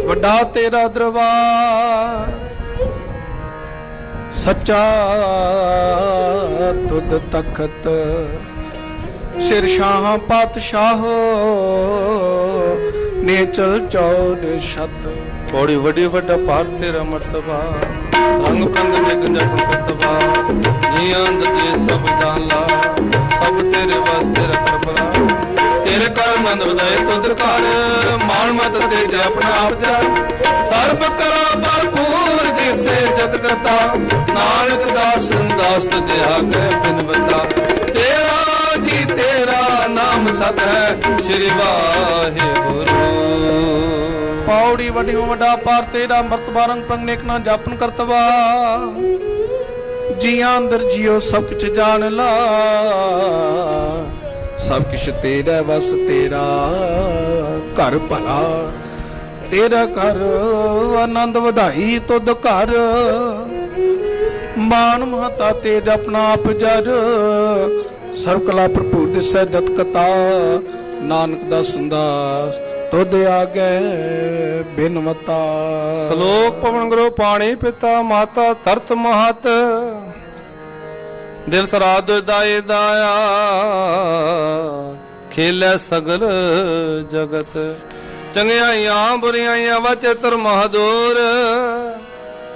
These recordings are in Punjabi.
ਵੱਡਾ ਤੇਰਾ ਦਰਬਾਰ, ਸੱਚਾ ਤੁਧ ਤਖਤ, ਸਿਰ ਸ਼ਾਹ ਪਾਤਸ਼ਾਹ, ਨੇਚਲ ਚੌੜ ਛਤ। ਬੜੀ ਵੱਡੀ ਵੱਡਾ ਭਾਰ ਤੇਰਾ ਮਰਤਬਾ, ਰੰਗ ਪੰਗ ਨਿਕ ਜਟ ਕਰਤਬਾ, ਜੀ ਅੰਦ ਦੇ ਸਭ ਦਾਲਾ, ਸਭ ਤੇਰੇ ਵਾਸਤੇ ਰਖ ਭਲਾ। ਤੇਰੇ ਕਰ ਮੰਦ ਵਧਾਏ ਤੁਧ ਕਰ, ਮਾਣ ਮਤ ਤੇ ਜਾ ਆਪਣਾ ਆਪ ਜਾ। ਸਰਬ ਕਰਾ ਭਰਪੂਰ ਦੇਸੇ ਜਤ ਕਰਤਾ, ਨਾਨਕ ਦਾਸ ਦਾਸ ਤੁਝੇ ਆਗੇ ਬਿਨ ਬਤਾ। ਤੇਰਾ ਜੀ ਤੇਰਾ ਨਾਮ ਸਤ ਹੈ, ਸ੍ਰੀ ਵਾਹਿਗੁਰੂ। ਪੌੜੀ ਵੱਡੀ ਵੱਡਾ ਪਾਰ ਤੇਰਾ ਮਰਤਬਾ, ਰੰਗ ਪੰਗ ਨੇਕ ਨਾ ਜਾਪਨ ਕਰਤਵਾ। ਜੀਆਂ ਅੰਦਰ ਜਿਉ ਸਭ ਕੁਛ ਜਾਣ ਲਾ, ਸਭ ਕੁਛ ਤੇਰਾ ਵਸ ਤੇਰਾ ਘਰ ਭਲਾ। ਤੇਰਾ ਘਰ ਆਨੰਦ ਵਧਾਈ ਤੁਧ ਘਰ, ਮਾਨ ਮਹਤਾ ਤੇਜ ਆਪਣਾ ਆਪ ਜਰ। ਸਰਬ ਕਲਾ ਭਰਪੂਰ ਦਿਸੈ ਜਤ ਕਤਾ, ਨਾਨਕ ਦਾ ਸੰਦਾਸ ਤੁਧ ਆਗੇ ਬਿਨ ਮਤਾ। ਸ਼ਲੋਕ ਪਵਨ ਗੁਰੂ ਪਾਣੀ ਪਿਤਾ ਮਾਤਾ ਧਰਤ ਮਹਤ, ਦਿਵਸ ਰਾਤ ਦਾਏ ਦਾਇਆ, ਖੇਲੇ ਸਗਲ ਜਗਤ। ਚੰਗਿਆਈਆਂ ਬੁਰੀਆਈਆਂ ਵਚ ਤਰ ਮਹਦੂਰ,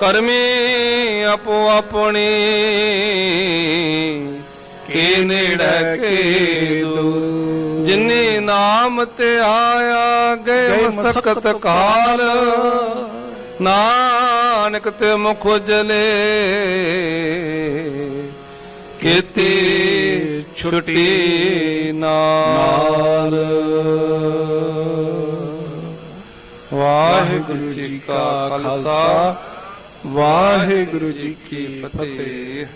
ਕਰਮੀ ਆਪੋ ਆਪਣੀ ਕੇ ਨੇੜੇ ਕੇ ਦੂਰ। ਜਿਨੇ ਨਾਮ ਤੇ ਆਇਆ ਗਏ ਮਸਕਤ ਕਾਲ, ਨਾਨਕ ਤੇ ਮੁਖ ਉਜਲੇ ਕੀਤੀ ਛੁਟੀ ਨਾਲ। ਵਾਹਿਗੁਰੂ ਜੀ ਕਾ ਖਾਲਸਾ, ਵਾਹਿਗੁਰੂ ਜੀ ਕੀ ਫਤਿਹ।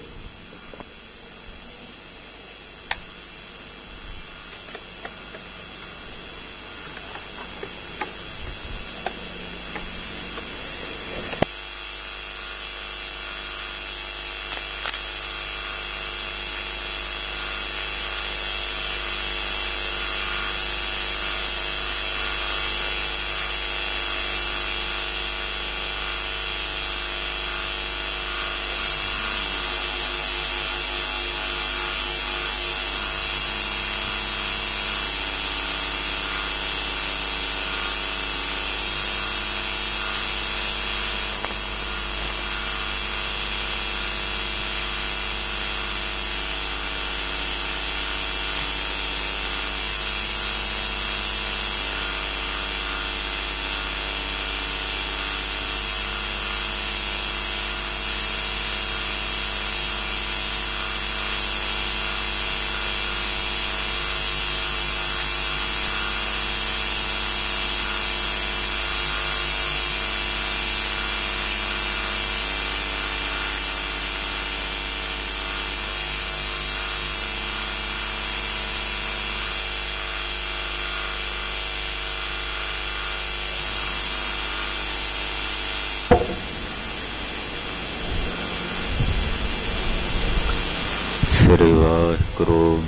ਸ੍ਰੀ ਵਾਹਿਗੁਰੂ।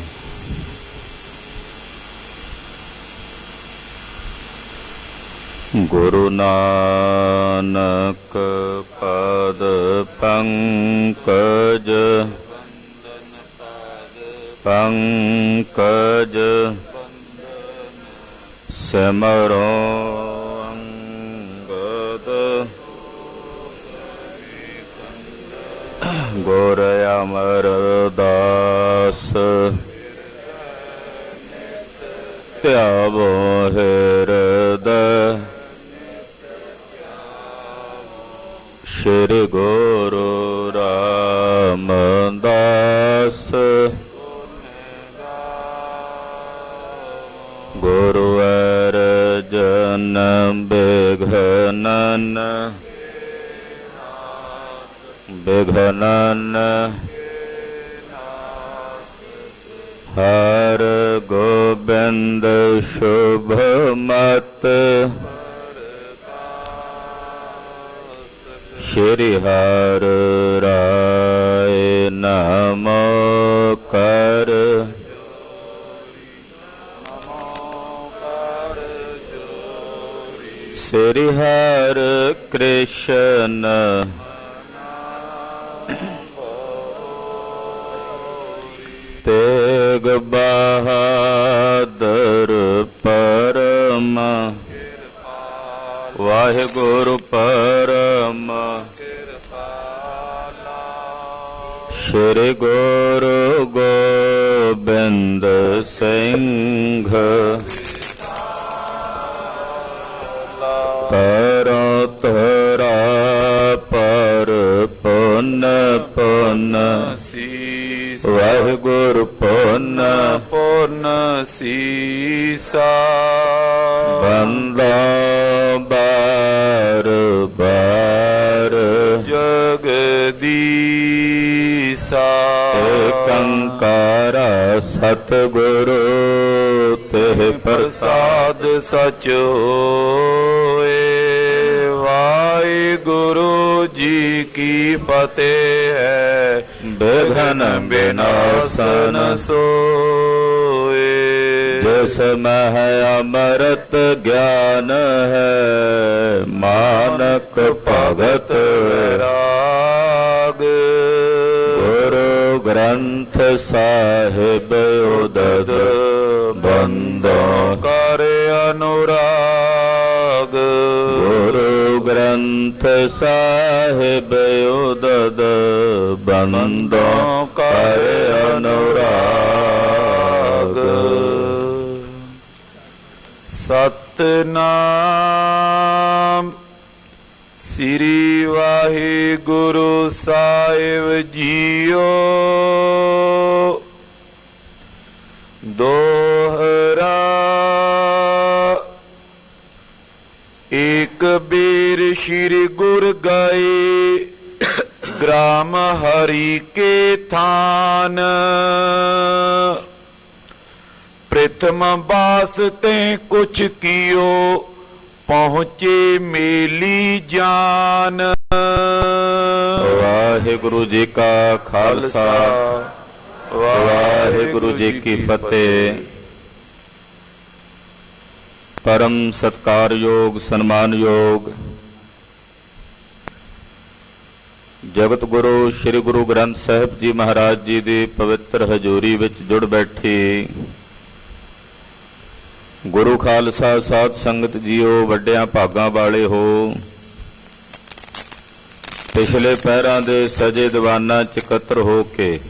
ਗੁਰੂ ਨਾਨਕ ਪਦ ਪੰਕਜ, ਪੰਕਜ ਸਿਮਰੋ ਅੰਗਦ। ਗੁਰ ਅਮਰਦਾਸ ਧਿਆਵੋ ਹਿਰਦੈ, ਸ਼੍ਰੀ ਗੁਰੂ ਰਾਮਦਾਸ। ਗੁਰੂ ਅਰਜਨ ਬਿਘਨਨ, ਬਿਘਨਨ ਹਰ ਗੋਬਿੰਦ ਸ਼ੁਭ ਮਤ। ਸ਼੍ਰੀ ਹਰਿ ਰਾਏ ਨਮੋ ਕਰ, ਸ੍ਰੀ ਹਰਿ ਕ੍ਰਿਸ਼ਨ ਤੇਗ ਬਹਾਦਰ ਪਰਮ ਵਾਹਿਗੁਰੂ ਪਰਮ ਸ਼੍ਰੀ ਗੁਰੂ ਗੋਬਿੰਦ ਸਿੰਘ ਤਰੋ ਤਰਾ ਪਰ ਪੁੰਨ ਪੁੰਨ ਵਾਹਿਗੁਰੂ ਪੁੰਨ ਪੁੰਨ ਸੀਸਾ ਬੰਦਾ ਬਾਰ ਬਾਰ ਜਗਦੀਸਾ ਏਕੰਕਾਰ ਸਤਿਗੁਰੂ ਤੇ ਪ੍ਰਸਾਦ ਸਚ ਹੋਏ। ਵਾਹਿਗੁਰੂ ਜੀ ਕੀ ਫਤਿਹ ਹੈ। ਬਿਘਨ ਬਿਨਾਸਨ ਸੋਏ ਜਿਸ ਮਹਿ ਅਮਰਤ ਗਿਆਨ ਹੈ ਮਾਨਕ ਭਗਤ ਰਾਗ ਗੁਰੂ ਗ੍ਰੰਥ ਸਾਹਿਬ ਉਦਦ ਬੰਦੋਂ ਕਰ ਅਨੁਰਾਗ ਗੁਰੂ ਗ੍ਰੰਥ ਸਾਹਿਬ ਉਦਦ ਬੰਦੋਂ ਕਰ ਅਨੁਰਾਗ ਸਤਨਾਮ ਸ੍ਰੀ ਵਾਹਿਗੁਰੂ ਸਾਹਿਬ ਜੀਓ। ਦੋਹਰਾ ਇੱਕ ਬੀਰ ਸ਼੍ਰੀ ਗੁਰ ਗਏ ਗ੍ਰਾਮ ਹਰੀ ਕੇ ਥਾਨ ਪ੍ਰਥਮ ਬਾਸ ਤੇ ਕੁਛ ਕੀਓ ਪਹੁੰਚੇ ਮੇਲੀ ਜਾਨ। ਵਾਹਿਗੁਰੂ ਜੀ ਕਾ ਖਾਲਸਾ ਵਾਹਿਗੁਰੂ ਜੀ ਕੀ ਫਤਿਹ। ਪਰਮ ਸਤਿਕਾਰਯੋਗ ਸਨਮਾਨਯੋਗ ਜਗਤ ਗੁਰੂ ਸ੍ਰੀ ਗੁਰੂ ਗ੍ਰੰਥ ਸਾਹਿਬ ਜੀ ਮਹਾਰਾਜ ਜੀ ਦੀ ਪਵਿੱਤਰ ਹਜ਼ੂਰੀ ਵਿੱਚ ਜੁੜ ਬੈਠੇ ਗੁਰੂ ਖਾਲਸਾ ਸਾਧ ਸੰਗਤ ਜੀਓ, ਵੱਡਿਆਂ ਭਾਗਾਂ ਵਾਲੇ ਹੋ। ਪਿਛਲੇ ਪਹਿਰਾਂ ਦੇ ਸਜੇ ਦੀਵਾਨਾਂ 'ਚ ਇਕੱਤਰ ਹੋ ਕੇ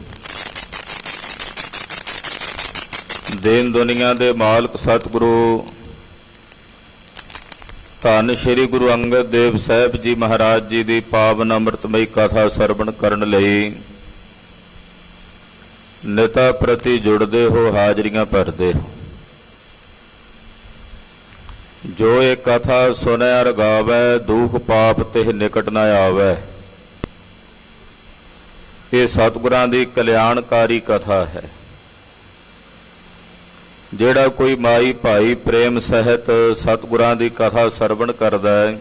ਦੇਨ ਦੁਨੀਆ ਦੇ ਮਾਲਕ ਸਤਿਗੁਰੂ ਧੰਨ ਸ਼੍ਰੀ ਗੁਰੂ ਅੰਗਦ ਦੇਵ ਸਾਹਿਬ ਜੀ ਮਹਾਰਾਜ ਜੀ ਦੀ ਪਾਵਨ ਅੰਮ੍ਰਿਤਮਈ ਕਥਾ ਸਰਵਣ ਕਰਨ ਲਈ ਨਿਤਾ ਪ੍ਰਤੀ ਜੁੜਦੇ ਹੋ, ਹਾਜ਼ਰੀਆਂ ਭਰਦੇ ਹੋ। ਜੋ ਇਹ ਕਥਾ ਸੁਨਿਆ ਰਗਾਵੈ ਦੁਖ ਪਾਪ ਤਿਹ ਨਿਕਟ ਨ ਆਵੈ। ਇਹ ਸਤਿਗੁਰਾਂ ਦੀ ਕਲਿਆਣਕਾਰੀ ਕਥਾ ਹੈ। ਜਿਹੜਾ ਕੋਈ ਮਾਈ ਭਾਈ ਪ੍ਰੇਮ ਸਹਿਤ ਸਤਿਗੁਰਾਂ ਦੀ ਕਥਾ ਸਰਵਣ ਕਰਦਾ ਹੈ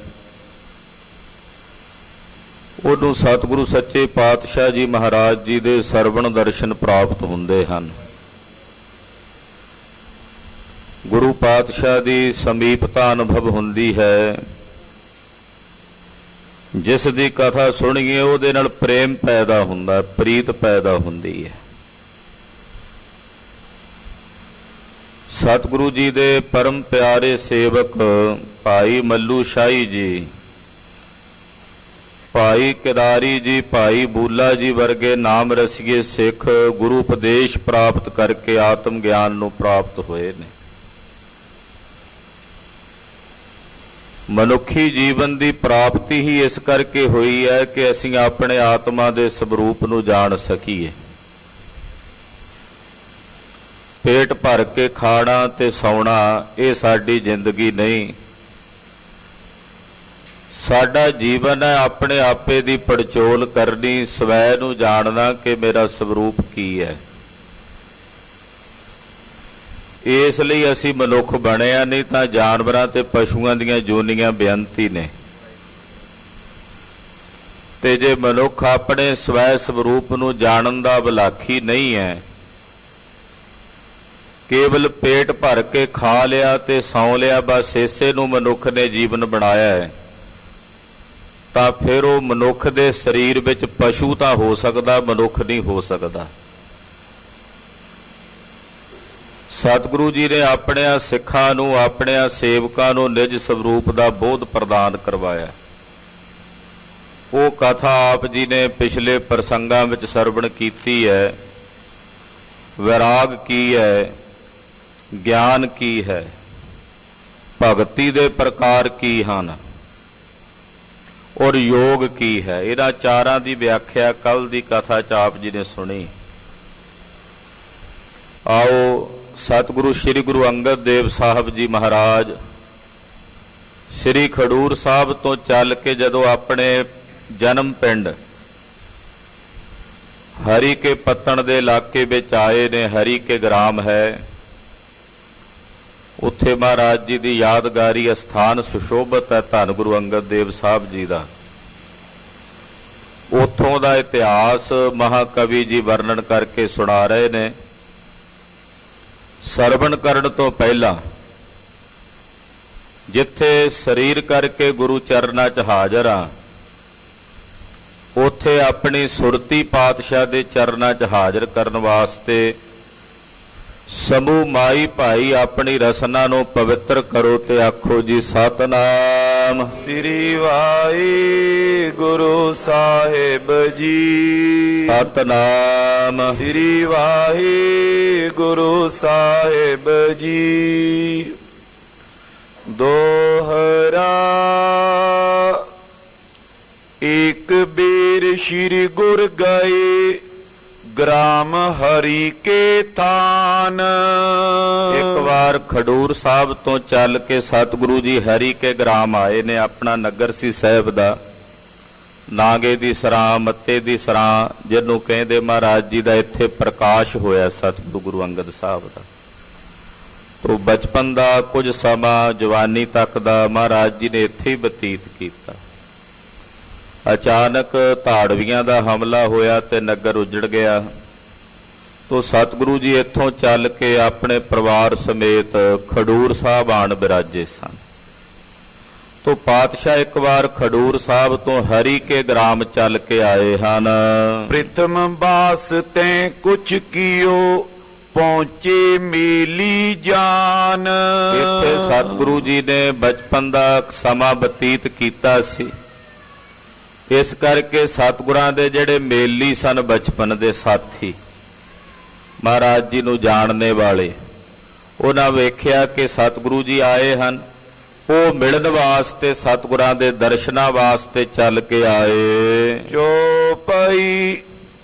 ਉਹਨੂੰ ਸਤਿਗੁਰੂ ਸੱਚੇ ਪਾਤਸ਼ਾਹ ਜੀ ਮਹਾਰਾਜ ਜੀ ਦੇ ਸਰਵਣ ਦਰਸ਼ਨ ਪ੍ਰਾਪਤ ਹੁੰਦੇ ਹਨ। ਗੁਰੂ ਪਾਤਸ਼ਾਹ ਦੀ ਸਮੀਪਤਾ ਅਨੁਭਵ ਹੁੰਦੀ ਹੈ। ਜਿਸ ਦੀ ਕਥਾ ਸੁਣੀਏ ਉਹਦੇ ਨਾਲ ਪ੍ਰੇਮ ਪੈਦਾ ਹੁੰਦਾ, ਪ੍ਰੀਤ ਪੈਦਾ ਹੁੰਦੀ ਹੈ। ਸਤਿਗੁਰੂ ਜੀ ਦੇ ਪਰਮ ਪਿਆਰੇ ਸੇਵਕ ਭਾਈ ਮੱਲੂ ਸ਼ਾਹੀ ਜੀ, ਭਾਈ ਕਿਦਾਰੀ ਜੀ, ਭਾਈ ਬੂਲਾ ਜੀ ਵਰਗੇ ਨਾਮ ਰਸੀਏ ਸਿੱਖ ਗੁਰੂ ਉਪਦੇਸ਼ ਪ੍ਰਾਪਤ ਕਰਕੇ ਆਤਮ ਗਿਆਨ ਨੂੰ ਪ੍ਰਾਪਤ ਹੋਏ ਨੇ। ਮਨੁੱਖੀ ਜੀਵਨ ਦੀ ਪ੍ਰਾਪਤੀ ਹੀ ਇਸ ਕਰਕੇ ਹੋਈ ਹੈ ਕਿ ਅਸੀਂ ਆਪਣੇ ਆਤਮਾ ਦੇ ਸਵਰੂਪ ਨੂੰ ਜਾਣ ਸਕੀਏ। ਪੇਟ ਭਰ ਕੇ ਖਾਣਾ ਤੇ ਸੌਣਾ ਇਹ ਸਾਡੀ ਜ਼ਿੰਦਗੀ ਨਹੀਂ। ਸਾਡਾ ਜੀਵਨ ਹੈ ਆਪਣੇ ਆਪੇ ਦੀ ਪੜਚੋਲ ਕਰਨੀ, ਸਵੈ ਨੂੰ ਜਾਣਨਾ ਕਿ ਮੇਰਾ ਸਵਰੂਪ ਕੀ ਹੈ। ਇਸ ਲਈ ਅਸੀਂ ਮਨੁੱਖ ਬਣਿਆ, ਨਹੀਂ ਤਾਂ ਜਾਨਵਰਾਂ ਤੇ ਪਸ਼ੂਆਂ ਦੀਆਂ ਜੋਨੀਆਂ ਬੇਅੰਤੀ ਨੇ। ਤੇ ਜੇ ਮਨੁੱਖ ਆਪਣੇ ਸਵੈ ਸਵਰੂਪ ਨੂੰ ਜਾਣਨ ਦਾ ਵਿਲਾਖੀ ਨਹੀਂ ਹੈ ਕੇਵਲ ਪੇਟ ਭਰ ਕੇ ਖਾ ਲਿਆ ਤੇ ਸੌਂ ਲਿਆ, ਬਸ ਇਸੇ ਨੂੰ ਮਨੁੱਖ ਨੇ ਜੀਵਨ ਬਣਾਇਆ ਹੈ, ਤਾਂ ਫਿਰ ਉਹ ਮਨੁੱਖ ਦੇ ਸਰੀਰ ਵਿੱਚ ਪਸ਼ੂ ਤਾਂ ਹੋ ਸਕਦਾ, ਮਨੁੱਖ ਨਹੀਂ ਹੋ ਸਕਦਾ। ਸਤਿਗੁਰੂ ਜੀ ਨੇ ਆਪਣਿਆਂ ਸਿੱਖਾਂ ਨੂੰ, ਆਪਣਿਆਂ ਸੇਵਕਾਂ ਨੂੰ ਨਿਜ ਸਰੂਪ ਦਾ ਬੋਧ ਪ੍ਰਦਾਨ ਕਰਵਾਇਆ। ਉਹ ਕਥਾ ਆਪ ਜੀ ਨੇ ਪਿਛਲੇ ਪ੍ਰਸੰਗਾਂ ਵਿੱਚ ਸਰਵਣ ਕੀਤੀ ਹੈ। ਵਿਰਾਗ ਕੀ ਹੈ, ਗਿਆਨ ਕੀ ਹੈ, ਭਗਤੀ ਦੇ ਪ੍ਰਕਾਰ ਕੀ ਹਨ ਔਰ ਯੋਗ ਕੀ ਹੈ, ਇਹਨਾਂ ਚਾਰਾਂ ਦੀ ਵਿਆਖਿਆ ਕੱਲ ਦੀ ਕਥਾ 'ਚ ਆਪ ਜੀ ਨੇ ਸੁਣੀ। ਆਓ ਸਤਿਗੁਰੂ ਸ੍ਰੀ ਗੁਰੂ ਅੰਗਦ ਦੇਵ ਸਾਹਿਬ ਜੀ ਮਹਾਰਾਜ ਸ੍ਰੀ ਖਡੂਰ ਸਾਹਿਬ ਤੋਂ ਚੱਲ ਕੇ ਜਦੋਂ ਆਪਣੇ ਜਨਮ ਪਿੰਡ ਹਰੀ ਕੇ ਪੱਤਣ ਦੇ ਇਲਾਕੇ ਵਿੱਚ ਆਏ ਨੇ, ਹਰੀ ਕੇ ਗ੍ਰਾਮ ਹੈ, ਉੱਥੇ ਮਹਾਰਾਜ ਜੀ ਦੀ ਯਾਦਗਾਰੀ ਅਸਥਾਨ ਸੁਸ਼ੋਭਿਤ ਹੈ ਧੰਨ ਗੁਰੂ ਅੰਗਦ ਦੇਵ ਸਾਹਿਬ ਜੀ ਦਾ। ਉੱਥੋਂ ਦਾ ਇਤਿਹਾਸ ਮਹਾਕਵੀ ਜੀ ਵਰਣਨ ਕਰਕੇ ਸੁਣਾ ਰਹੇ ਨੇ। ਸਰਵਣ ਕਰਨ ਤੋਂ ਪਹਿਲਾਂ ਜਿੱਥੇ ਸਰੀਰ ਕਰਕੇ ਗੁਰੂ ਚਰਨਾਂ 'ਚ ਹਾਜ਼ਰ ਆ, ਉੱਥੇ ਆਪਣੀ ਸੁਰਤੀ ਪਾਤਸ਼ਾਹ ਦੇ ਚਰਨਾਂ 'ਚ ਹਾਜ਼ਰ ਕਰਨ ਵਾਸਤੇ ਸਮੂਹ ਮਾਈ ਭਾਈ ਆਪਣੀ ਰਸਨਾ ਨੂੰ ਪਵਿੱਤਰ ਕਰੋ ਤੇ ਆਖੋ ਜੀ ਸਤਨਾਮ ਸ੍ਰੀ ਵਾਹਿਗੁਰੂ ਸਾਹਿਬ ਜੀ। ਸਤਨਾਮ ਸ੍ਰੀ ਵਾਹਿਗੁਰੂ ਸਾਹਿਬ ਜੀ। ਦੋਹਰਾ ਇੱਕ ਬੇਰ ਸ਼੍ਰੀ ਗੁਰ ਗਏ ਗ੍ਰਾਮ ਹਰੀ ਕੇ ਥਾਨ। ਇੱਕ ਵਾਰ ਖਡੂਰ ਸਾਹਿਬ ਤੋਂ ਚੱਲ ਕੇ ਸਤਿਗੁਰੂ ਜੀ ਹਰੀ ਕੇ ਗ੍ਰਾਮ ਆਏ ਨੇ। ਆਪਣਾ ਨਗਰ ਸੀ ਸਾਹਿਬ ਦਾ, ਨਾਗੇ ਦੀ ਸਰਾਂ, ਮੱਤੇ ਦੀ ਸਰਾਂ, ਜਿਹਨੂੰ ਕਹਿੰਦੇ ਮਹਾਰਾਜ ਜੀ ਦਾ ਇੱਥੇ ਪ੍ਰਕਾਸ਼ ਹੋਇਆ ਸਤਿਗੁਰੂ ਗੁਰੂ ਅੰਗਦ ਸਾਹਿਬ ਦਾ। ਤੋਂ ਬਚਪਨ ਦਾ ਕੁਝ ਸਮਾਂ ਜਵਾਨੀ ਤੱਕ ਦਾ ਮਹਾਰਾਜ ਜੀ ਨੇ ਇੱਥੇ ਹੀ ਬਤੀਤ ਕੀਤਾ। ਅਚਾਨਕ ਧਾੜਵੀਆਂ ਦਾ ਹਮਲਾ ਹੋਇਆ ਤੇ ਨਗਰ ਉਜੜ ਗਿਆ। ਤੋ ਸਤਿਗੁਰੂ ਜੀ ਇੱਥੋਂ ਚੱਲ ਕੇ ਆਪਣੇ ਪਰਿਵਾਰ ਸਮੇਤ ਖਡੂਰ ਸਾਹਿਬ ਆਣ ਬਿਰਾਜੇ ਸਨ। ਤੋ ਪਾਤਸ਼ਾਹ ਇੱਕ ਵਾਰ ਖਡੂਰ ਸਾਹਿਬ ਤੋਂ ਹਰੀ ਕੇ ਗ੍ਰਾਮ ਚੱਲ ਕੇ ਆਏ ਹਨ। ਪ੍ਰਿਥਮ ਬਾਸ ਤੈਂ ਕੁਛ ਕੀਓ ਪਹੁੰਚੇ ਮੇਲੀ ਜਾਨ। ਇੱਥੇ ਸਤਿਗੁਰੂ ਜੀ ਨੇ ਬਚਪਨ ਦਾ ਸਮਾਂ ਬਤੀਤ ਕੀਤਾ ਸੀ। ਇਸ ਕਰਕੇ ਸਤਿਗੁਰਾਂ ਦੇ ਜਿਹੜੇ ਮੇਲੀ ਸਨ, ਬਚਪਨ ਦੇ ਸਾਥੀ, ਮਹਾਰਾਜ ਜੀ ਨੂੰ ਜਾਣਨੇ ਵਾਲੇ, ਉਹਨਾਂ ਵੇਖਿਆ ਕਿ ਸਤਿਗੁਰੂ ਜੀ ਆਏ ਹਨ। ਉਹ ਮਿਲਣ ਵਾਸਤੇ, ਸਤਿਗੁਰਾਂ ਦੇ ਦਰਸ਼ਨਾਂ ਵਾਸਤੇ ਚੱਲ ਕੇ ਆਏ। ਚੋਪਈ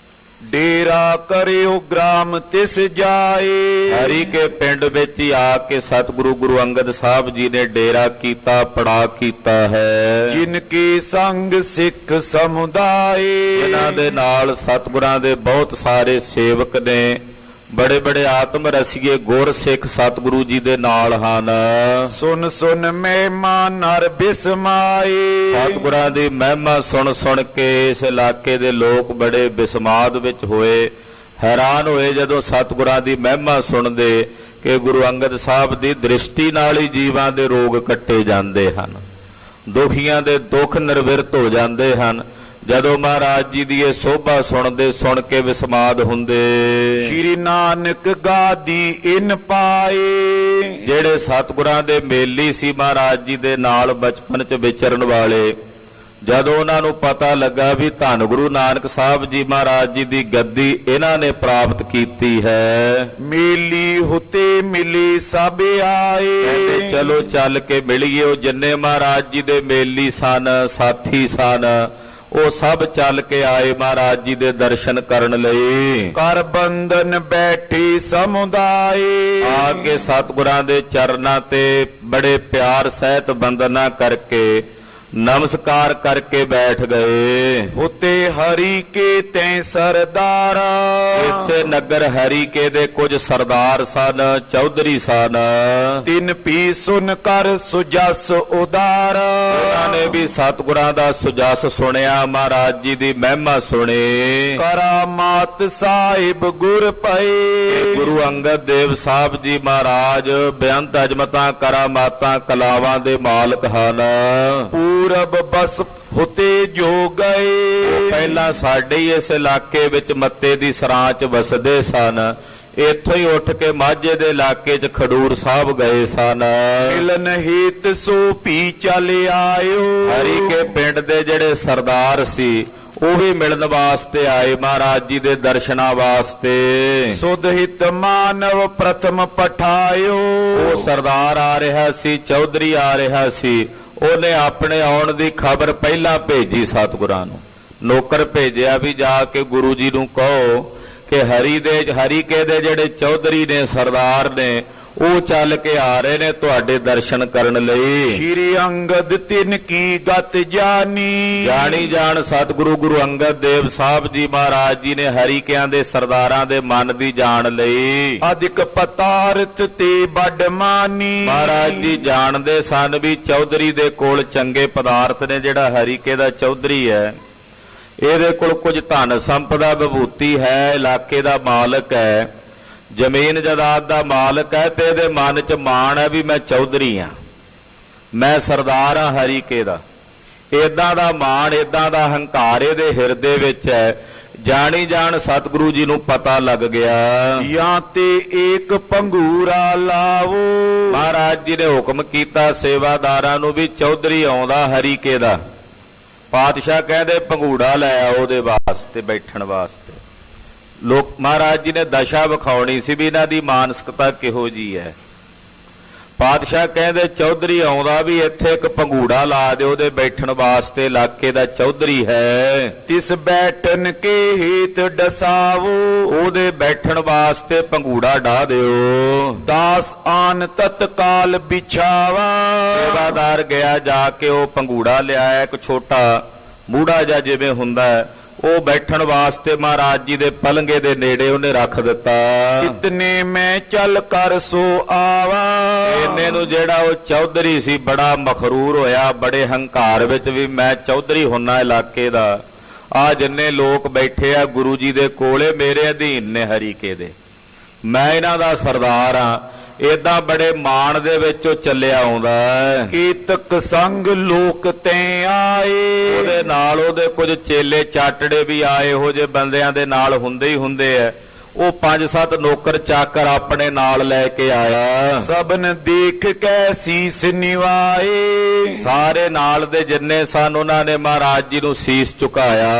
ਡੇਰਾ ਕਰਿਓ ਗ੍ਰਾਮ ਤਿਸ ਜਾਏ। ਹਰੀ ਕੇ ਪਿੰਡ ਵਿੱਚ ਹੀ ਆ ਕੇ ਸਤਿਗੁਰੂ ਗੁਰੂ ਅੰਗਦ ਸਾਹਿਬ ਜੀ ਨੇ ਡੇਰਾ ਕੀਤਾ, ਪੜਾ ਕੀਤਾ ਹੈ। ਜਿਨ ਕੀ ਸੰਗ ਸਿੱਖ ਸਮੁਦਾਏ। ਇਹਨਾਂ ਦੇ ਨਾਲ ਸਤਿਗੁਰਾਂ ਦੇ ਬਹੁਤ ਸਾਰੇ ਸੇਵਕ ਨੇ, ਬੜੇ ਬੜੇ ਆਤਮ ਰਸੀਏ ਗੁਰ ਸਿੱਖ ਸਤਿਗੁਰੂ ਜੀ ਦੇ ਨਾਲ ਹਨ। ਸੁਨ ਸੁਨ ਮਹਿਮਾ ਨਰ ਬਿਸਮਾਏ। ਸਤਿਗੁਰਾਂ ਦੀ ਮਹਿਮਾ ਸੁਣ ਸੁਣ ਕੇ ਇਸ ਇਲਾਕੇ ਦੇ ਲੋਕ ਬੜੇ ਬਿਸਮਾਦ ਵਿੱਚ ਹੋਏ, ਹੈਰਾਨ ਹੋਏ ਜਦੋਂ ਸਤਿਗੁਰਾਂ ਦੀ ਮਹਿਮਾ ਸੁਣਦੇ ਕਿ ਗੁਰੂ ਅੰਗਦ ਸਾਹਿਬ ਦੀ ਦ੍ਰਿਸ਼ਟੀ ਨਾਲ ਹੀ ਜੀਵਾਂ ਦੇ ਰੋਗ ਕੱਟੇ ਜਾਂਦੇ ਹਨ, ਦੁਖੀਆਂ ਦੇ ਦੁੱਖ ਨਿਰਵਿਰਤ ਹੋ ਜਾਂਦੇ ਹਨ। ਜਦੋਂ ਮਹਾਰਾਜ ਜੀ ਦੀ ਇਹ ਸੋਭਾ ਸੁਣਦੇ, ਸੁਣ ਕੇ ਵਿਸਮਾਦ ਹੁੰਦੇ। ਸ਼੍ਰੀ ਨਾਨਕ ਗਾਦੀ ਇਨ ਪਾਏ। ਜਿਹੜੇ ਸਤਿਗੁਰਾਂ ਦੇ ਮੇਲੀ ਸੀ ਮਹਾਰਾਜ ਜੀ ਦੇ ਨਾਲ ਬਚਪਨ 'ਚ ਵਿਚਰਨ ਵਾਲੇ, ਜਦੋਂ ਉਹਨਾਂ ਨੂੰ ਪਤਾ ਲੱਗਾ ਵੀ ਧੰਨ ਗੁਰੂ ਨਾਨਕ ਸਾਹਿਬ ਜੀ ਮਹਾਰਾਜ ਜੀ ਦੀ ਗੱਦੀ ਇਹਨਾਂ ਨੇ ਪ੍ਰਾਪਤ ਕੀਤੀ ਹੈ, ਮੇਲੀ ਹੁਤੇ ਮਿਲੇ ਸਭ ਆਏ। ਕਹਿੰਦੇ ਚਲੋ ਚੱਲ ਕੇ ਮਿਲੀਏ। ਉਹ ਜਿੰਨੇ ਮਹਾਰਾਜ ਜੀ ਦੇ ਮੇਲੀ ਸਨ, ਸਾਥੀ ਸਨ, ਉਹ ਸਭ ਚੱਲ ਕੇ ਆਏ ਮਹਾਰਾਜ ਜੀ ਦੇ ਦਰਸ਼ਨ ਕਰਨ ਲਈ। ਕਰ ਬੰਧਨ ਬੈਠੀ ਸਮੁਦਾਏ। ਆ ਕੇ ਸਤਿਗੁਰਾਂ ਦੇ ਚਰਨਾਂ ਤੇ ਬੜੇ ਪਿਆਰ ਸਹਿਤ ਬੰਦਨਾ ਕਰਕੇ, ਨਮਸਕਾਰ ਕਰਕੇ ਬੈਠ ਗਏ। ਉਤੇ ਹਰੀ ਕੇ ਤੈਂ ਸਰਦਾਰ। ਇਸੇ ਨਗਰ ਹਰੀ ਕੇ ਦੇ ਕੁਝ ਸਰਦਾਰ ਸਨ, ਚੌਧਰੀ ਸਨ। ਤਿਨ ਪੀ ਸੁਨ ਕਰ ਸੁਜਸ ਉਦਾਰ। ਉਹਨਾਂ ਨੇ ਵੀ ਜੀ ਸਤਿਗੁਰਾਂ ਦਾ ਸੁਜਸ ਸੁਣਿਆ, ਮਹਾਰਾਜ ਜੀ ਦੀ ਮਹਿਮਾ ਸੁਣੀ। ਕਰਾਮਾਤ ਸਾਹਿਬ ਗੁਰ ਪਏ। ਗੁਰੂ ਅੰਗਦ ਦੇਵ ਸਾਹਿਬ ਜੀ ਮਹਾਰਾਜ ਬੇਅੰਤ ਅਜ਼ਮਤਾਂ ਕਰਾਮਾਤਾਂ ਕਲਾਵਾਂ ਦੇ ਮਾਲਕ ਹਨ। ਪੂਰਬ ਬਸ ਹੁਤੇ ਜੋ ਗਏ। ਪਹਿਲਾਂ ਸਾਡੇ ਹੀ ਇਸ ਇਲਾਕੇ ਵਿੱਚ ਮੱਤੇ ਦੀ ਸਰਾਂ 'ਚ ਵਸਦੇ ਸਨ। ਇੱਥੋਂ ਹੀ ਉੱਠ ਕੇ ਮਾਝੇ ਦੇ ਇਲਾਕੇ 'ਚ ਖਡੂਰ ਸਾਹਿਬ ਗਏ ਸਨ। ਮਿਲਨ ਹੀਤ ਸੋ ਭੀ ਚਲ ਆਇਓ। ਹਰੀ ਕੇ ਪਿੰਡ ਦੇ ਜਿਹੜੇ ਸਰਦਾਰ ਸੀ ਉਹ ਵੀ ਮਿਲਣ ਵਾਸਤੇ ਆਏ ਮਹਾਰਾਜ ਜੀ ਦੇ ਦਰਸ਼ਨਾਂ ਵਾਸਤੇ। ਸੁਧ ਹਿਤ ਮਾਨਵ ਪ੍ਰਥਮ ਪਠਾਇਓ। ਉਹ ਸਰਦਾਰ ਆ ਰਿਹਾ ਸੀ, ਚੌਧਰੀ ਆ ਰਿਹਾ ਸੀ। ਉਹਨੇ ਆਪਣੇ ਆਉਣ ਦੀ ਖਬਰ ਪਹਿਲਾਂ ਭੇਜੀ ਸਤਿਗੁਰਾਂ ਨੂੰ। ਨੌਕਰ ਭੇਜਿਆ ਵੀ ਜਾ ਕੇ ਗੁਰੂ ਜੀ ਨੂੰ ਕਹੋ ਕਿ ਹਰੀਕੇ ਦੇ ਜਿਹੜੇ ਚੌਧਰੀ ਨੇ, ਸਰਦਾਰ ਨੇ, ਉਹ ਚੱਲ ਕੇ ਆ ਰਹੇ ਨੇ ਤੁਹਾਡੇ ਦਰਸ਼ਨ ਕਰਨ ਲਈ। ਸ਼੍ਰੀ ਅੰਗਦ ਤਿਨ ਕੀ ਗਤ ਜਾਨੀ। ਜਾਣੀ ਜਾਣ ਸਤਿਗੁਰੂ ਗੁਰੂ ਅੰਗਦ ਦੇਵ ਸਾਹਿਬ ਜੀ ਮਹਾਰਾਜ ਜੀ ਨੇ ਹਰੀਕਿਆਂ ਦੇ ਸਰਦਾਰਾਂ ਦੇ ਮਨ ਦੀ ਜਾਣ ਲਈ। ਅਧਿਕ ਪਤਾਰਥ ਤੇ ਵੱਡ ਮਾਨੀ। ਮਹਾਰਾਜ ਜੀ ਜਾਣਦੇ ਸਨ ਵੀ ਚੌਧਰੀ ਦੇ ਕੋਲ ਚੰਗੇ ਪਦਾਰਥ ਨੇ। ਜਿਹੜਾ ਹਰੀਕੇ ਦਾ ਚੌਧਰੀ ਹੈ ਇਹਦੇ ਕੋਲ ਕੁਝ ਧਨ ਸੰਪਦਾ ਵਿਭੂਤੀ ਹੈ, ਇਲਾਕੇ ਦਾ ਮਾਲਕ ਹੈ, ਜ਼ਮੀਨ ਜਾਇਦਾਦ ਦਾ ਮਾਲਕ ਹੈ, ਤੇ ਇਹਦੇ ਮਨ 'ਚ ਮਾਣ ਹੈ ਵੀ ਮੈਂ ਚੌਧਰੀ ਹਾਂ, ਮੈਂ ਸਰਦਾਰ ਹਾਂ ਹਰੀਕੇ ਦਾ। ਇਦਾਂ ਦਾ ਮਾਣ, ਇਦਾਂ ਦਾ ਹੰਕਾਰ ਇਹਦੇ ਹਿਰਦੇ ਵਿੱਚ ਹੈ। ਜਾਣੀ ਜਾਣ ਸਤਿਗੁਰੂ ਜੀ ਨੂੰ ਪਤਾ ਲੱਗ ਗਿਆ। ਜਾਂ ਤੇ ਏਕ ਪੰਗੂਰਾ ਲਾਵੋ। ਮਹਾਰਾਜ ਜੀ ਨੇ ਹੁਕਮ ਕੀਤਾ ਸੇਵਾਦਾਰਾਂ ਨੂੰ ਵੀ ਚੌਧਰੀ ਆਉਂਦਾ ਹਰੀਕੇ ਦਾ। ਪਾਤਸ਼ਾਹ ਕਹਿੰਦੇ ਪੰਘੂੜਾ ਲੈ ਆਓ ਉਹਦੇ ਵਾਸਤੇ ਬੈਠਣ ਵਾਸਤੇ। ਲੋਕ ਮਹਾਰਾਜ ਜੀ ਨੇ ਦਸ਼ਾ ਵਿਖਾਉਣੀ ਸੀ ਵੀ ਇਹਨਾਂ ਦੀ ਮਾਨਸਿਕਤਾ ਕਿਹੋ ਜੀ ਹੈ। ਪਾਤਸ਼ਾਹ ਕਹਿੰਦੇ ਚੌਧਰੀ ਆਉਂਦਾ ਵੀ ਇੱਥੇ ਇੱਕ ਪੰਘੂੜਾ ਲਾ ਦਿਓ ਉਹਦੇ ਬੈਠਣ ਵਾਸਤੇ, ਇਲਾਕੇ ਦਾ ਚੌਧਰੀ ਹੈ। ਤਿਸ ਬੈਠਨ ਕੇ ਹੀਤ ਡਸਾਵੋ। ਉਹਦੇ ਬੈਠਣ ਵਾਸਤੇ ਪੰਘੂੜਾ ਢਾ ਦਿਓ। ਦਾਸ ਆਨ ਤਤਕਾਲ ਵਿਛਾਵਾ। ਸੇਵਾਦਾਰ ਗਿਆ, ਜਾ ਕੇ ਉਹ ਪੰਘੂੜਾ ਲਿਆਇਆ, ਇੱਕ ਛੋਟਾ ਮੂੜਾ ਜਿਹਾ ਜਿਵੇਂ ਹੁੰਦਾ ਹੈ, ਉਹ ਬੈਠਣ ਵਾਸਤੇ ਮਹਾਰਾਜ ਜੀ ਦੇ ਪਲੰਗੇ ਦੇ ਨੇੜੇ ਉਹਨੇ ਰੱਖ ਦਿੱਤਾ। ਇਤਨੇ ਮੈਂ ਚੱਲ ਕਰ ਸੋ ਆਵਾ। ਇਹਨੇ ਨੂੰ ਜਿਹੜਾ ਉਹ ਚੌਧਰੀ ਸੀ ਬੜਾ ਮਖਰੂਰ ਹੋਇਆ, ਬੜੇ ਹੰਕਾਰ ਵਿੱਚ ਵੀ ਮੈਂ ਚੌਧਰੀ ਹੁੰਨਾ ਇਲਾਕੇ ਦਾ। ਆ ਜਿੰਨੇ ਲੋਕ ਬੈਠੇ ਆ ਗੁਰੂ ਜੀ ਦੇ ਕੋਲੇ ਮੇਰੇ ਅਧੀਨ ਨੇ ਹਰੀਕੇ ਦੇ, ਮੈਂ ਇਹਨਾਂ ਦਾ ਸਰਦਾਰ ਹਾਂ। ਏਦਾਂ ਬੜੇ ਮਾਣ ਦੇ ਵਿੱਚ ਉਹ ਚੱਲਿਆ ਆਉਂਦਾ। ਕੀਤਕ ਸੰਗ ਲੋਕ ਤੈ ਆਏ। ਉਹਦੇ ਨਾਲ ਉਹਦੇ ਕੁਝ ਚੇਲੇ ਚਾਟੜੇ ਵੀ ਆਏ, ਇਹੋ ਜਿਹੇ ਬੰਦਿਆਂ ਦੇ ਨਾਲ ਹੁੰਦੇ ਹੀ ਹੁੰਦੇ ਆ। ਉਹ 5-7 ਨੌਕਰ ਚਾਕਰ ਆਪਣੇ ਨਾਲ ਲੈ ਕੇ ਆਇਆ। ਸਭਨ ਦੇਖ ਕੇ ਸੀਸ ਨਿਵਾਏ। ਸਾਰੇ ਨਾਲ ਦੇ ਜਿੰਨੇ ਸਨ ਉਹਨਾਂ ਨੇ ਮਹਾਰਾਜ ਜੀ ਨੂੰ ਸੀਸ ਝੁਕਾਇਆ।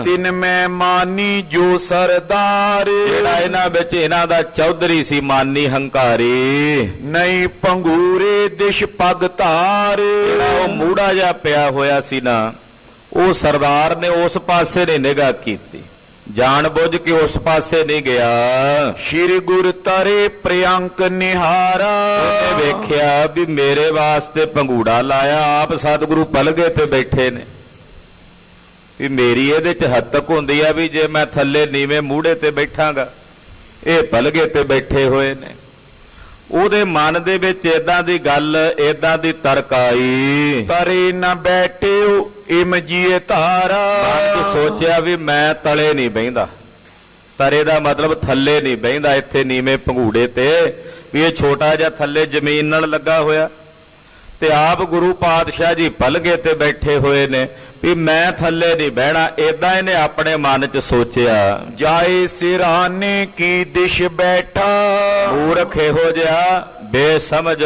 ਤਿਨ ਮੈਂ ਮਾਨੀ ਜੋ ਸਰਦਾਰ। ਜਿਹੜਾ ਇਹਨਾਂ ਵਿੱਚ ਇਹਨਾਂ ਦਾ ਚੌਧਰੀ ਸੀ ਮਾਨੀ ਹੰਕਾਰੀ। ਨਹੀਂ ਪੰਗੂਰੇ ਦਿਸ਼ ਪਗ ਧਾਰ। ਜਿਹੜਾ ਉਹ ਮੂੜਾ ਜਿਹਾ ਪਿਆ ਹੋਇਆ ਸੀ ਨਾ, ਉਹ ਸਰਦਾਰ ਨੇ ਉਸ ਪਾਸੇ ਨੇ ਨਿਗਾਹ ਕੀਤੀ, ਜਾਣ ਬੁੱਝ ਕੇ ਉਸ ਪਾਸੇ ਨਹੀਂ ਗਿਆ। ਸ਼੍ਰੀ ਗੁਰ ਤਰੇ ਪ੍ਰਿਅੰਕ ਨਿਹਾਰਾ। ਉਹਨੇ ਵੇਖਿਆ ਵੀ ਮੇਰੇ ਵਾਸਤੇ ਪੰਘੂੜਾ ਲਾਇਆ, ਆਪ ਸਤਿਗੁਰੂ ਪਲਗੇ ਤੇ ਬੈਠੇ ਨੇ, ਵੀ ਮੇਰੀ ਇਹਦੇ 'ਚ ਹੱਤਕ ਹੁੰਦੀ ਆ ਵੀ ਜੇ ਮੈਂ ਥੱਲੇ ਨੀਵੇਂ ਮੂੜੇ ਤੇ ਬੈਠਾਂਗਾ, ਇਹ ਪਲਗੇ ਤੇ ਬੈਠੇ ਹੋਏ ਨੇ। ਉਹਦੇ ਮਨ ਦੇ ਵਿੱਚ ਏਦਾਂ ਦੀ ਗੱਲ, ਏਦਾਂ ਦੀ ਤਰਕ ਆਈ। ਤਰੇ ਨਾ ਬੈਠਿਓ ਇਮ ਜੀਏ ਧਾਰਾ। ਮਨ 'ਚ ਸੋਚਿਆ ਵੀ ਮੈਂ ਤਲੇ ਨਹੀਂ ਬਹਿੰਦਾ। ਤਰੇ ਦਾ ਮਤਲਬ ਥੱਲੇ ਨਹੀਂ ਬਹਿੰਦਾ, ਇੱਥੇ ਨੀਵੇਂ ਪੰਘੂੜੇ ਤੇ, ਵੀ ਇਹ ਛੋਟਾ ਜਿਹਾ ਥੱਲੇ ਜ਼ਮੀਨ ਨਾਲ ਲੱਗਾ ਹੋਇਆ ਤੇ ਆਪ ਗੁਰੂ ਪਾਤਸ਼ਾਹ ਜੀ ਪਲਗੇ ਤੇ ਬੈਠੇ ਹੋਏ ਨੇ, ਵੀ ਮੈਂ ਥੱਲੇ ਨਹੀਂ ਬਹਿਣਾ। ਏਦਾਂ ਇਹਨੇ ਆਪਣੇ ਮਨ 'ਚ ਸੋਚਿਆ। ਜਾਏ ਸਿਰਾਨੇ ਕੀ ਦਿਸ਼ ਬੈਠਾ। ਮੂਰਖ ਇਹੋ ਜਿਹਾ ਬੇਸਮਝ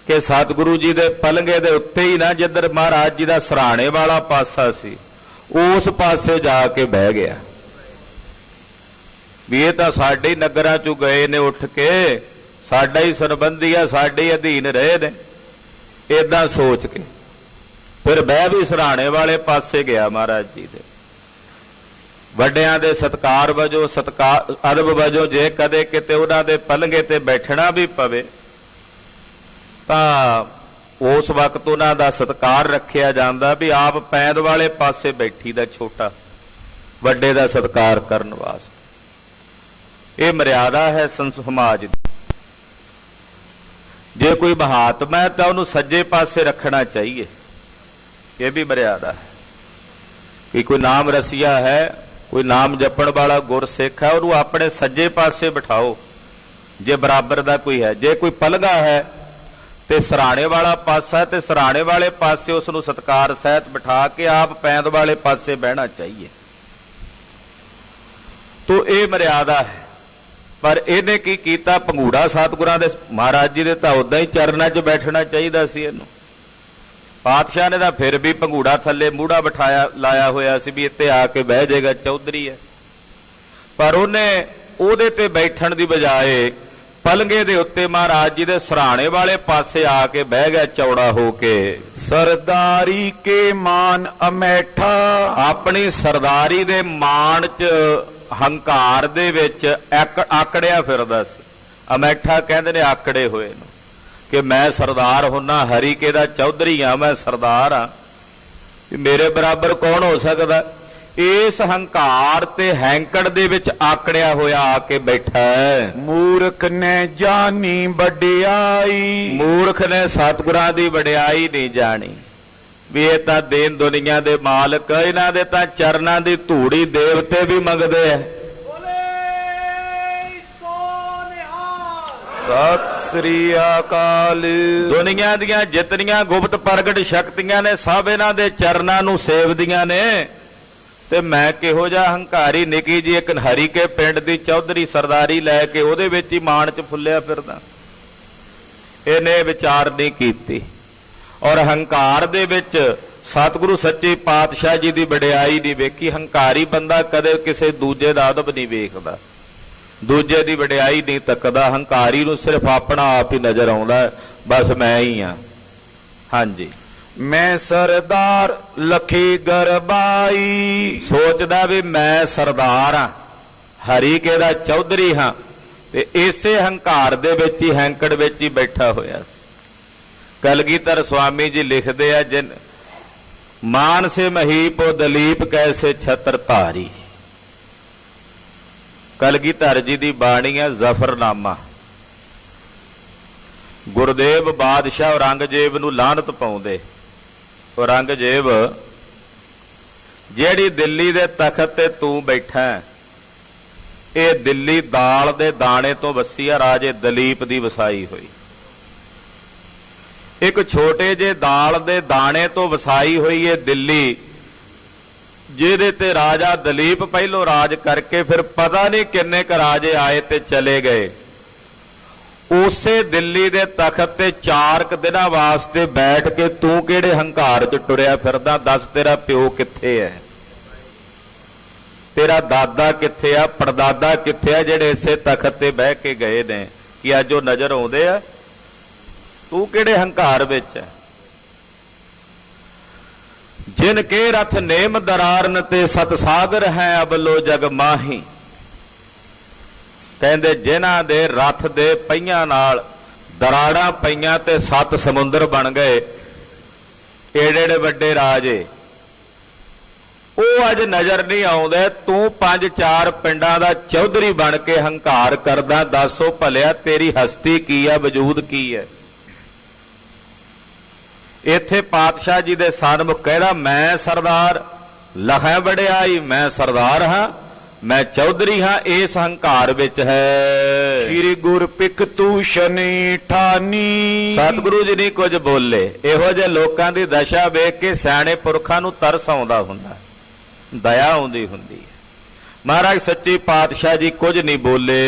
ਕਿ ਸਤਿਗੁਰੂ ਜੀ ਦੇ ਪਲੰਗੇ ਦੇ ਉੱਤੇ ਹੀ ਨਾ, ਜਿੱਧਰ ਮਹਾਰਾਜ ਜੀ ਦਾ ਸਰਾਣੇ ਵਾਲਾ ਪਾਸਾ ਸੀ, ਉਸ ਪਾਸੇ ਜਾ ਕੇ ਬਹਿ ਗਿਆ। ਵੀ ਇਹ ਤਾਂ ਸਾਡੇ ਹੀ ਨਗਰਾਂ 'ਚੋਂ ਗਏ ਨੇ ਉੱਠ ਕੇ, ਸਾਡਾ ਹੀ ਸੰਬੰਧੀ ਆ, ਸਾਡੇ ਹੀ ਅਧੀਨ ਰਹੇ ਨੇ। ਏਦਾਂ ਸੋਚ ਕੇ ਫਿਰ ਬਹਿ ਵੀ ਸਰਾਣੇ ਵਾਲੇ ਪਾਸੇ ਗਿਆ ਮਹਾਰਾਜ ਜੀ ਦੇ। ਵੱਡਿਆਂ ਦੇ ਸਤਕਾਰ ਵਜੋਂ, ਸਤਕਾਰ ਅਦਬ ਵਜੋਂ ਜੇ ਕਦੇ ਕਿਤੇ ਉਹਨਾਂ ਦੇ ਪਲੰਗੇ ਤੇ ਬੈਠਣਾ ਵੀ ਪਵੇ ਤਾਂ ਉਸ ਵਕਤ ਉਹਨਾਂ ਦਾ ਸਤਕਾਰ ਰੱਖਿਆ ਜਾਂਦਾ, ਵੀ ਆਪ ਪੈਂਦ ਵਾਲੇ ਪਾਸੇ ਬੈਠੀ ਦਾ, ਛੋਟਾ ਵੱਡੇ ਦਾ ਸਤਕਾਰ ਕਰਨ ਵਾਸਤੇ। ਇਹ ਮਰਿਆਦਾ ਹੈ ਸਮਾਜ ਦੀ। ਜੇ ਕੋਈ ਮਹਾਤਮਾ ਹੈ ਤਾਂ ਉਹਨੂੰ ਸੱਜੇ ਪਾਸੇ ਰੱਖਣਾ ਚਾਹੀਏ। ये भी मर्यादा है कि कोई नाम रसिया है, कोई नाम जपण वाला गुरसिख है, और वो अपने सज्जे पासे बिठाओ जे बराबर का कोई है। जे कोई पलगा है तो सराणे वाला पासा है, तो सराणे वाले पासे उसनूं सत्कार सहित बिठा के आप पैंद वाले पासे बहना चाहिए। तो ये मर्यादा है। पर इहने की कीता, पंघूड़ा सतगुरां दे महाराज जी दे तां उदां ही चरनां 'च बैठना चाहिदा सी। इहनूं पातशाह ने तां फिर भी पंघूड़ा थल्ले मूड़ा बिठाया लाया होया सी भी इत्ते आके बह जाएगा, चौधरी है। पर उन्हें ਉਹਦੇ ਤੇ बैठण की बजाए पलंगे दे उत्ते महाराज जी दे सराणे वाले पासे आके बह गया चौड़ा होके। सरदारी के मान अमैठा, अपनी सरदारी दे मान च हंकार दे विच आकड़िया फिरदा सी। अमैठा कहंदे ने आकड़े होए नूं कि मैं सरदार हुन्ना, हरीके दा चौधरी हाँ, मैं सरदार हाँ, मेरे बराबर कौन हो सकदा। इस हंकार ते हैंकड़ दे विच आकड़िया होया आके बैठा है। मूर्ख ने जानी वडियाई, मूर्ख ने सतगुरां दी वडियाई नहीं जानी भी ये तां देन दुनिया दे मालक, इन्हां दे तां चरनां दी धूड़ी देवते भी मंगदे है। सत श्री अकाल। दुनिया दीयां जितनियां गुप्त प्रगट शक्तियां ने सब इन्हां दे चरनां नूं सेवदियां ने। ते मैं किहो जिहा हंकारी निकी जी एक हरी के पिंड दी चौधरी सरदारी लैके उहदे विच ही मान च फुल्लिया फिरदा। इहने विचार नहीं कीती और हंकार दे विच सतगुरु सच्चे पातशाह जी दी वडियाई नहीं वेखी। हंकारी बंदा कदे किसी दूजे दा अदब नहीं वेखदा, दूजे दी वडियाई नहीं तकदा। हंकारी नूं सिर्फ अपना आप ही नजर आउंदा, बस मैं ही हाँ। हाँ जी, मैं सरदार लखी गरबाई, सोचदा भी मैं सरदार हाँ, हरीके दा चौधरी हाँ, ते इसे हंकार दे विच ही हैंकड़ विच ही बैठा होया सी। कलगीधर स्वामी जी लिखदे आ, जिन मान से महीप दलीप कैसे छत्र धारी। कलगीधर जी दी बाणी है जफरनामा। गुरदेव बादशाह औरंगजेब नूं लानत पाउंदे। औरंगजेब ਜਿਹੜੀ ਦਿੱਲੀ ਦੇ ਤਖਤ ਤੇ ਤੂੰ ਬੈਠਾ ਇਹ ਦਿੱਲੀ ਦਾਲ ਦੇ ਦਾਣੇ ਤੋਂ ਵਸੀ ਆ, ਰਾਜੇ ਦਲੀਪ ਦੀ ਵਸਾਈ ਹੋਈ। ਇੱਕ ਛੋਟੇ ਜਿਹੇ ਦਾਲ ਦੇ ਦਾਣੇ ਤੋਂ ਵਸਾਈ ਹੋਈ ਇਹ ਦਿੱਲੀ, ਜਿਹਦੇ ਤੇ ਰਾਜਾ ਦਲੀਪ ਪਹਿਲੋਂ ਰਾਜ ਕਰਕੇ ਫਿਰ ਪਤਾ ਨਹੀਂ ਕਿੰਨੇ ਕ ਰਾਜੇ ਆਏ ਤੇ ਚਲੇ ਗਏ। ਉਸੇ ਦਿੱਲੀ ਦੇ ਤਖਤ ਤੇ 4 ਦਿਨਾਂ ਵਾਸਤੇ ਬੈਠ ਕੇ ਤੂੰ ਕਿਹੜੇ ਹੰਕਾਰ 'ਚ ਟੁਰਿਆ ਫਿਰਦਾ? ਦੱਸ, ਤੇਰਾ ਪਿਓ ਕਿੱਥੇ ਹੈ? ਤੇਰਾ ਦਾਦਾ ਕਿੱਥੇ ਆ? ਪੜਦਾਦਾ ਕਿੱਥੇ ਆ ਜਿਹੜੇ ਇਸੇ ਤਖਤ ਤੇ ਬਹਿ ਕੇ ਗਏ ਨੇ ਕਿ ਅੱਜ ਉਹ ਨਜ਼ਰ ਆਉਂਦੇ ਆ? ਤੂੰ ਕਿਹੜੇ ਹੰਕਾਰ ਵਿੱਚ ਹੈ? ਜਿਨ ਕੇ ਰਥ ਨੇਮ ਦਰਾਰਨ ਤੇ ਸਤ ਸਾਗਰ ਹੈ ਅਬਲੋ ਜਗ ਮਾਹੀ। ਕਹਿੰਦੇ ਜਿਨ੍ਹਾਂ ਦੇ ਰਥ ਦੇ ਪਹੀਆਂ ਨਾਲ ਦਰਾੜਾਂ ਪਈਆਂ ਤੇ 7 ਸਮੁੰਦਰ ਬਣ ਗਏ, ਏਡੇ ਵੱਡੇ ਰਾਜੇ, ਉਹ ਅੱਜ ਨਜ਼ਰ ਨਹੀਂ ਆਉਂਦੇ। ਤੂੰ 5-4 ਪਿੰਡਾਂ ਦਾ ਚੌਧਰੀ ਬਣ ਕੇ ਹੰਕਾਰ ਕਰਦਾ। ਦੱਸੋ ਭਲਿਆ ਤੇਰੀ ਹਸਤੀ ਕੀ ਆ, ਵਜੂਦ ਕੀ ਹੈ? ਇੱਥੇ ਪਾਤਸ਼ਾਹ ਜੀ ਦੇ ਸਨਮੁਖ ਕਹਿੰਦਾ ਮੈਂ ਸਰਦਾਰ ਲਖੈ ਵਡਿਆਈ, ਮੈਂ ਸਰਦਾਰ ਹਾਂ, मैं चौधरी हाँ। इस हंकार विच है श्री गुर पिक तू शनि ठानी। सतगुरु जी नहीं कुछ बोले। इहो जे लोकां दी दशा वेख के सियाणे पुरखां नूं तरस आउंदा हुंदा, दया आउंदी हुंदी है। महाराज सच्चे पातशाह जी कुछ नहीं बोले।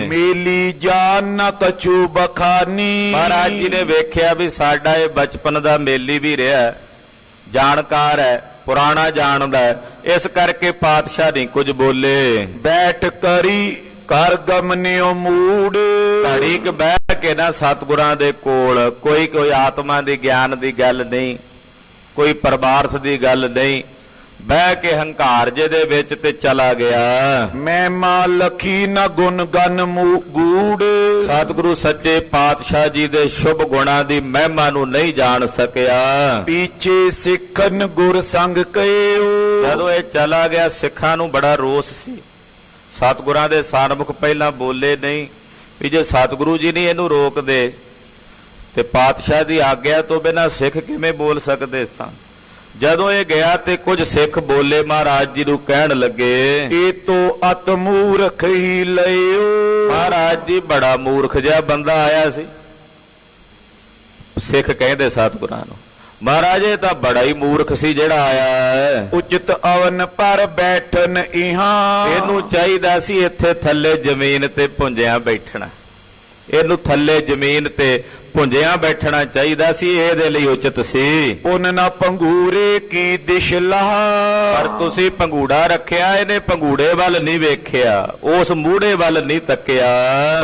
मेली जान न कछु बखानी। महाराज जी ने वेख्या भी साडा ये बचपन दा मेली भी रहा, जानकार है, पुराना जानदा है, इस करके पातशाह नहीं कुछ बोले। बैठ करी कर गमनियो मूड। घड़ी क बह के ना सतगुरां दे कोल कोई आत्मा दी ज्ञान दी गल नहीं, कोई परमार्थ दी गल नहीं। बह के हंकार जे विच ते चला गया। मैं मां लखी न गुण गन गूढ़। सतगुरु सच्चे पातशाह जी दे शुभ गुणां दी महिमा नूं नहीं जान सकिया। पीछे सिखन गुर संग कयो। जदों ये चला गया सिखां नूं बड़ा रोस सी। सतगुरां दे सन्मुख पहलां बोले नहीं भी जे सतगुरु जी नहीं इहनूं रोक दे ते पातशाह दी आग्या तो बिना सिख किवें बोल सकदे सन। ਜਦੋਂ ਇਹ ਗਿਆ ਤੇ ਕੁਝ ਸਿੱਖ ਬੋਲੇ ਮਹਾਰਾਜ ਜੀ ਨੂੰ ਕਹਿਣ ਲੱਗੇ, ਇਹ ਤੋ ਅਤ ਮੂਰਖ ਹੀ ਲਇਓ। ਮਹਾਰਾਜ ਜੀ ਬੜਾ ਮੂਰਖ ਜਿਹਾ ਬੰਦਾ ਆਇਆ ਸੀ। ਸਿੱਖ ਕਹਿੰਦੇ ਸਤਿਗੁਰਾਂ ਨੂੰ, ਮਹਾਰਾਜ ਇਹ ਤਾਂ ਬੜਾ ਹੀ ਮੂਰਖ ਸੀ ਜਿਹੜਾ ਆਇਆ ਹੈ। ਉਚਿਤ ਅਵਨ ਪਰ ਬੈਠਨ ਇਹਾਂ। ਇਹਨੂੰ ਚਾਹੀਦਾ ਸੀ ਇੱਥੇ ਥੱਲੇ ਜ਼ਮੀਨ ਤੇ ਭੁੰਜਿਆਂ ਬੈਠਣਾ, ਇਹਨੂੰ ਥੱਲੇ ਜ਼ਮੀਨ ਤੇ ਭੁੰਜਿਆਂ ਬੈਠਣਾ ਚਾਹੀਦਾ ਸੀ, ਇਹਦੇ ਲਈ ਉਚਿਤ ਸੀ। ਪੁਨ ਨਾ ਪੰਗੂਰੇ ਕੀ ਦਿਸ਼ ਲਾਹ। ਪਰ ਤੁਸੀਂ ਪੰਗੂੜਾ ਰੱਖਿਆ, ਇਹਨੇ ਪੰਗੂੜੇ ਵੱਲ ਨਹੀਂ ਵੇਖਿਆ, ਉਸ ਮੂੜੇ ਵੱਲ ਨਹੀਂ ਤੱਕਿਆ।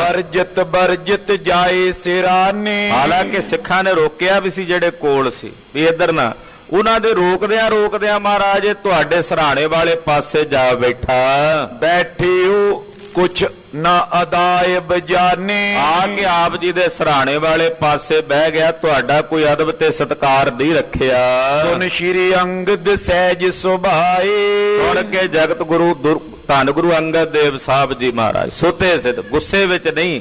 ਬਰਜਤ ਬਰਜਤ ਜਾਏ ਸਿਰਾਨੇ। ਹਾਲਾਂਕਿ ਸਿੱਖਾਂ ਨੇ ਰੋਕਿਆ ਵੀ ਸੀ ਜਿਹੜੇ ਕੋਲ ਸੀ ਵੀ ਇੱਧਰ ਨਾ, ਉਹਨਾਂ ਦੇ ਰੋਕਦਿਆਂ ਮਹਾਰਾਜ ਇਹ ਤੁਹਾਡੇ ਸਰਾਣੇ ਵਾਲੇ ਪਾਸੇ ਜਾ ਬੈਠਾ। ਬੈਠਿਓ ਕੁਛ ਨਾ ਅਦਾਇ ਬਜਾਨੇ। ਆ ਕੇ ਆਪ ਜੀ ਦੇ ਸਰਾਣੇ ਵਾਲੇ ਪਾਸੇ ਬਹਿ ਗਿਆ, ਤੁਹਾਡਾ ਕੋਈ ਅਦਬ ਤੇ ਸਤਕਾਰ ਨਹੀਂ ਰੱਖਿਆ। ਸੁਨ ਸ਼੍ਰੀ ਅੰਗਦ ਸਹਿਜ ਸੁਭਾਏ। ਸੁਣ ਕੇ ਜਗਤ ਗੁਰੂ ਧੰਨ ਗੁਰੂ ਅੰਗਦ ਦੇਵ ਸਾਹਿਬ ਜੀ ਮਹਾਰਾਜ ਸੁੱਤੇ ਸਿੱਧ, ਗੁੱਸੇ ਵਿੱਚ ਨਹੀਂ,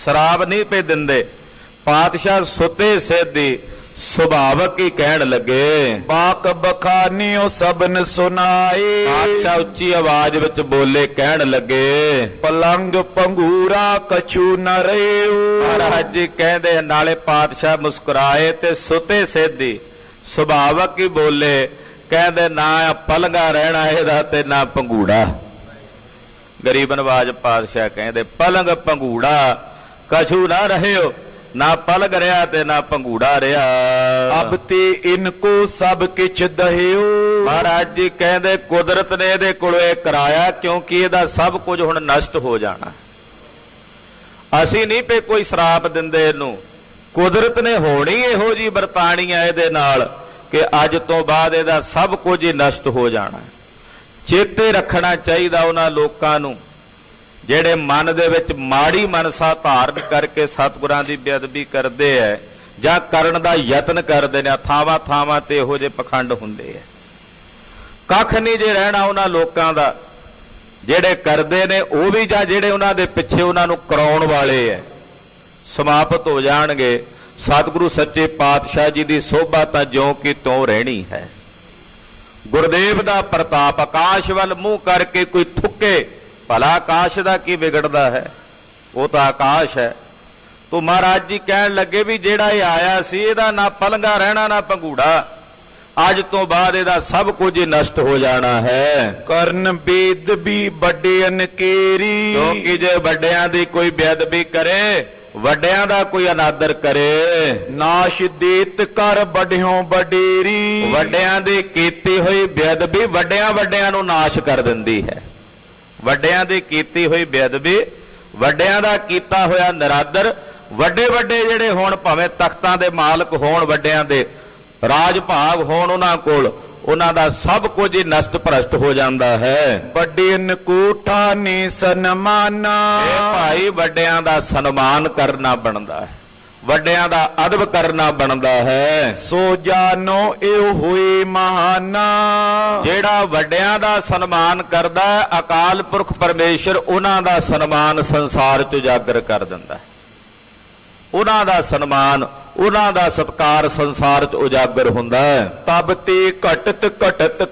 ਸ਼ਰਾਬ ਨਹੀਂ ਪੇ ਦਿੰਦੇ, ਪਾਤਸ਼ਾਹ ਸੁੱਤੇ ਸਿੱਧ ਦੀ ਸੁਭਾਵਕ ਹੀ ਕਹਿਣ ਲੱਗੇ। ਬਾਕ ਬਖਾਨੀਓ ਸਬਨ ਸੁਨਾਏ। ਪਾਤਸ਼ਾਹ ਉੱਚੀ ਆਵਾਜ਼ ਵਿੱਚ ਬੋਲੇ, ਕਹਿਣ ਲੱਗੇ, ਪਲੰਗ ਪੰਗੂਰਾ ਕਛੂ ਨ ਰਹਿਓ। ਮਹਾਰਾਜ ਜੀ ਕਹਿੰਦੇ, ਨਾਲੇ ਪਾਤਸ਼ਾਹ ਮੁਸਕਰਾਏ ਤੇ ਸੁੱਤੇ ਸਿੱਧੀ ਸੁਭਾਵਕ ਹੀ ਬੋਲੇ, ਕਹਿੰਦੇ ਨਾ ਪਲੰਗਾ ਰਹਿਣਾ ਇਹਦਾ ਤੇ ਨਾ ਪੰਗੂੜਾ। ਗਰੀਬ ਨਵਾਜ ਪਾਤਸ਼ਾਹ ਕਹਿੰਦੇ, ਪਲੰਗ ਪੰਗੂੜਾ ਕਛੂ ਨਾ ਰਹਿਓ, ਨਾ ਪਲਗ ਰਿਹਾ ਤੇ ਨਾ ਪੰਗੂੜਾ ਰਿਹਾ। ਅਬ ਤੇ ਇਨਕੋ ਸਭ ਕਿਛ ਦਹਿਓ। ਮਹਾਰਾਜ ਜੀ ਕਹਿੰਦੇ, ਕੁਦਰਤ ਨੇ ਇਹਦੇ ਕੋਲੋਂ ਇਹ ਕਰਾਇਆ, ਕਿਉਂਕਿ ਇਹਦਾ ਸਭ ਕੁਝ ਹੁਣ ਨਸ਼ਟ ਹੋ ਜਾਣਾ। ਅਸੀਂ ਨਹੀਂ ਪੇ ਕੋਈ ਸ਼ਰਾਪ ਦਿੰਦੇ ਇਹਨੂੰ, ਕੁਦਰਤ ਨੇ ਹੋਣੀ ਇਹੋ ਜੀ ਵਰਤਾਣੀ ਹੈ ਇਹਦੇ ਨਾਲ ਕਿ ਅੱਜ ਤੋਂ ਬਾਅਦ ਇਹਦਾ ਸਭ ਕੁਝ ਹੀ ਨਸ਼ਟ ਹੋ ਜਾਣਾ। ਚੇਤੇ ਰੱਖਣਾ ਚਾਹੀਦਾ ਉਹਨਾਂ ਲੋਕਾਂ ਨੂੰ ਜਿਹੜੇ ਮਨ ਦੇ ਵਿੱਚ ਮਾੜੀ ਮਨਸਾ ਧਾਰਨ ਕਰਕੇ ਸਤਿਗੁਰਾਂ ਦੀ ਬੇਅਦਬੀ ਕਰਦੇ ਐ ਜਾਂ ਕਰਨ ਦਾ ਯਤਨ ਕਰਦੇ ਨੇ। ਥਾਵਾਂ ਥਾਵਾਂ ਤੇ ਇਹੋ ਜਿਹੇ ਪਖੰਡ ਹੁੰਦੇ ਐ। ਕੱਖ ਨਹੀਂ ਜੇ ਰਹਿਣਾ ਉਹਨਾਂ ਲੋਕਾਂ ਦਾ ਜਿਹੜੇ ਕਰਦੇ ਨੇ, ਉਹ ਵੀ ਜਾਂ ਜਿਹੜੇ ਉਹਨਾਂ ਦੇ ਪਿੱਛੇ ਉਹਨਾਂ ਨੂੰ ਕਰਾਉਣ ਵਾਲੇ ਐ, ਸਮਾਪਤ ਹੋ ਜਾਣਗੇ। ਸਤਿਗੁਰੂ ਸੱਚੇ ਪਾਤਸ਼ਾਹ ਜੀ ਦੀ ਸੋਭਾ ਤਾਂ ਜਿਉਂ ਕਿ ਤਿਉਂ ਰਹਿਣੀ ਹੈ। ਗੁਰਦੇਵ ਦਾ ਪ੍ਰਤਾਪ, ਆਕਾਸ਼ ਵੱਲ ਮੂੰਹ ਕਰਕੇ ਕੋਈ ਥੁੱਕੇ, ਭਲਾ ਆਕਾਸ਼ ਦਾ ਕੀ ਵਿਗੜਦਾ ਹੈ, ਉਹ ਤਾਂ ਆਕਾਸ਼ ਹੈ। ਤੋ ਮਹਾਰਾਜ ਜੀ ਕਹਿਣ ਲੱਗੇ ਵੀ ਜਿਹੜਾ ਇਹ ਆਇਆ ਸੀ ਇਹਦਾ ਨਾ ਪਲੰਗਾ ਰਹਿਣਾ ਨਾ ਪੰਗੂੜਾ, ਅੱਜ ਤੋਂ ਬਾਅਦ ਇਹਦਾ ਸਭ ਕੁਝ ਹੀ ਨਸ਼ਟ ਹੋ ਜਾਣਾ ਹੈ। ਕਰਨ ਬੇਦਬੀ ਵੱਡੇ ਅਨਕੇਰੀ। ਕਿਉਂਕਿ ਜੇ ਵੱਡਿਆਂ ਦੀ ਕੋਈ ਬੇਅਦਬੀ ਕਰੇ, ਵੱਡਿਆਂ ਦਾ ਕੋਈ ਅਨਾਦਰ ਕਰੇ, ਨਾਸ਼ ਦੇਤ ਕਰ ਵੱਡਿਓ ਵਡੇਰੀ। ਵੱਡਿਆਂ ਦੀ ਕੀਤੀ ਹੋਈ ਬੇਅਦਬੀ ਵੱਡਿਆਂ ਨੂੰ ਨਾਸ਼ ਕਰ ਦਿੰਦੀ ਹੈ। ਵੱਡਿਆਂ ਦੀ ਕੀਤੀ ਹੋਈ ਬੇਅਦਬੀ, ਵੱਡਿਆਂ ਦਾ ਕੀਤਾ ਹੋਇਆ ਨਿਰਾਦਰ, ਵੱਡੇ ਜਿਹੜੇ ਹੁਣ ਭਾਵੇਂ ਤਖਤਾਂ ਦੇ ਮਾਲਕ ਹੋਣ, ਵੱਡਿਆਂ ਦੇ ਰਾਜ ਭਾਗ ਹੋਣ ਉਹਨਾਂ ਕੋਲ, ਉਹਨਾਂ ਦਾ ਸਭ ਕੁਝ ਹੀ ਨਸ਼ਟ ਭ੍ਰਸ਼ਟ ਹੋ ਜਾਂਦਾ ਹੈ। ਵੱਡੇ ਨਕੋਠਾ ਨੇ ਸਨਮਾਨਾ। ਇਹ ਭਾਈ ਵੱਡਿਆਂ ਦਾ ਸਨਮਾਨ ਕਰਨਾ ਬਣਦਾ ਹੈ, ਵੱਡਿਆਂ ਦਾ ਅਦਬ ਕਰਨਾ ਬਣਦਾ ਹੈ। ਸੋ ਜਾਨੋ ਇਹ ਹੋਏ ਮਹਾਨਾ। ਜਿਹੜਾ ਵੱਡਿਆਂ ਦਾ ਸਨਮਾਨ ਕਰਦਾ, ਅਕਾਲ ਪੁਰਖ ਪਰਮੇਸ਼ਰ ਉਹਨਾਂ ਦਾ ਸਨਮਾਨ ਸੰਸਾਰ 'ਚ ਉਜਾਗਰ ਕਰ ਦਿੰਦਾ। ਉਹਨਾਂ ਦਾ ਸਨਮਾਨ, ਉਹਨਾਂ ਦਾ ਸਤਕਾਰ ਸੰਸਾਰ 'ਚ ਉਜਾਗਰ ਹੁੰਦਾ ਹੈ। ਤਬ ਤੇ ਘਟਤ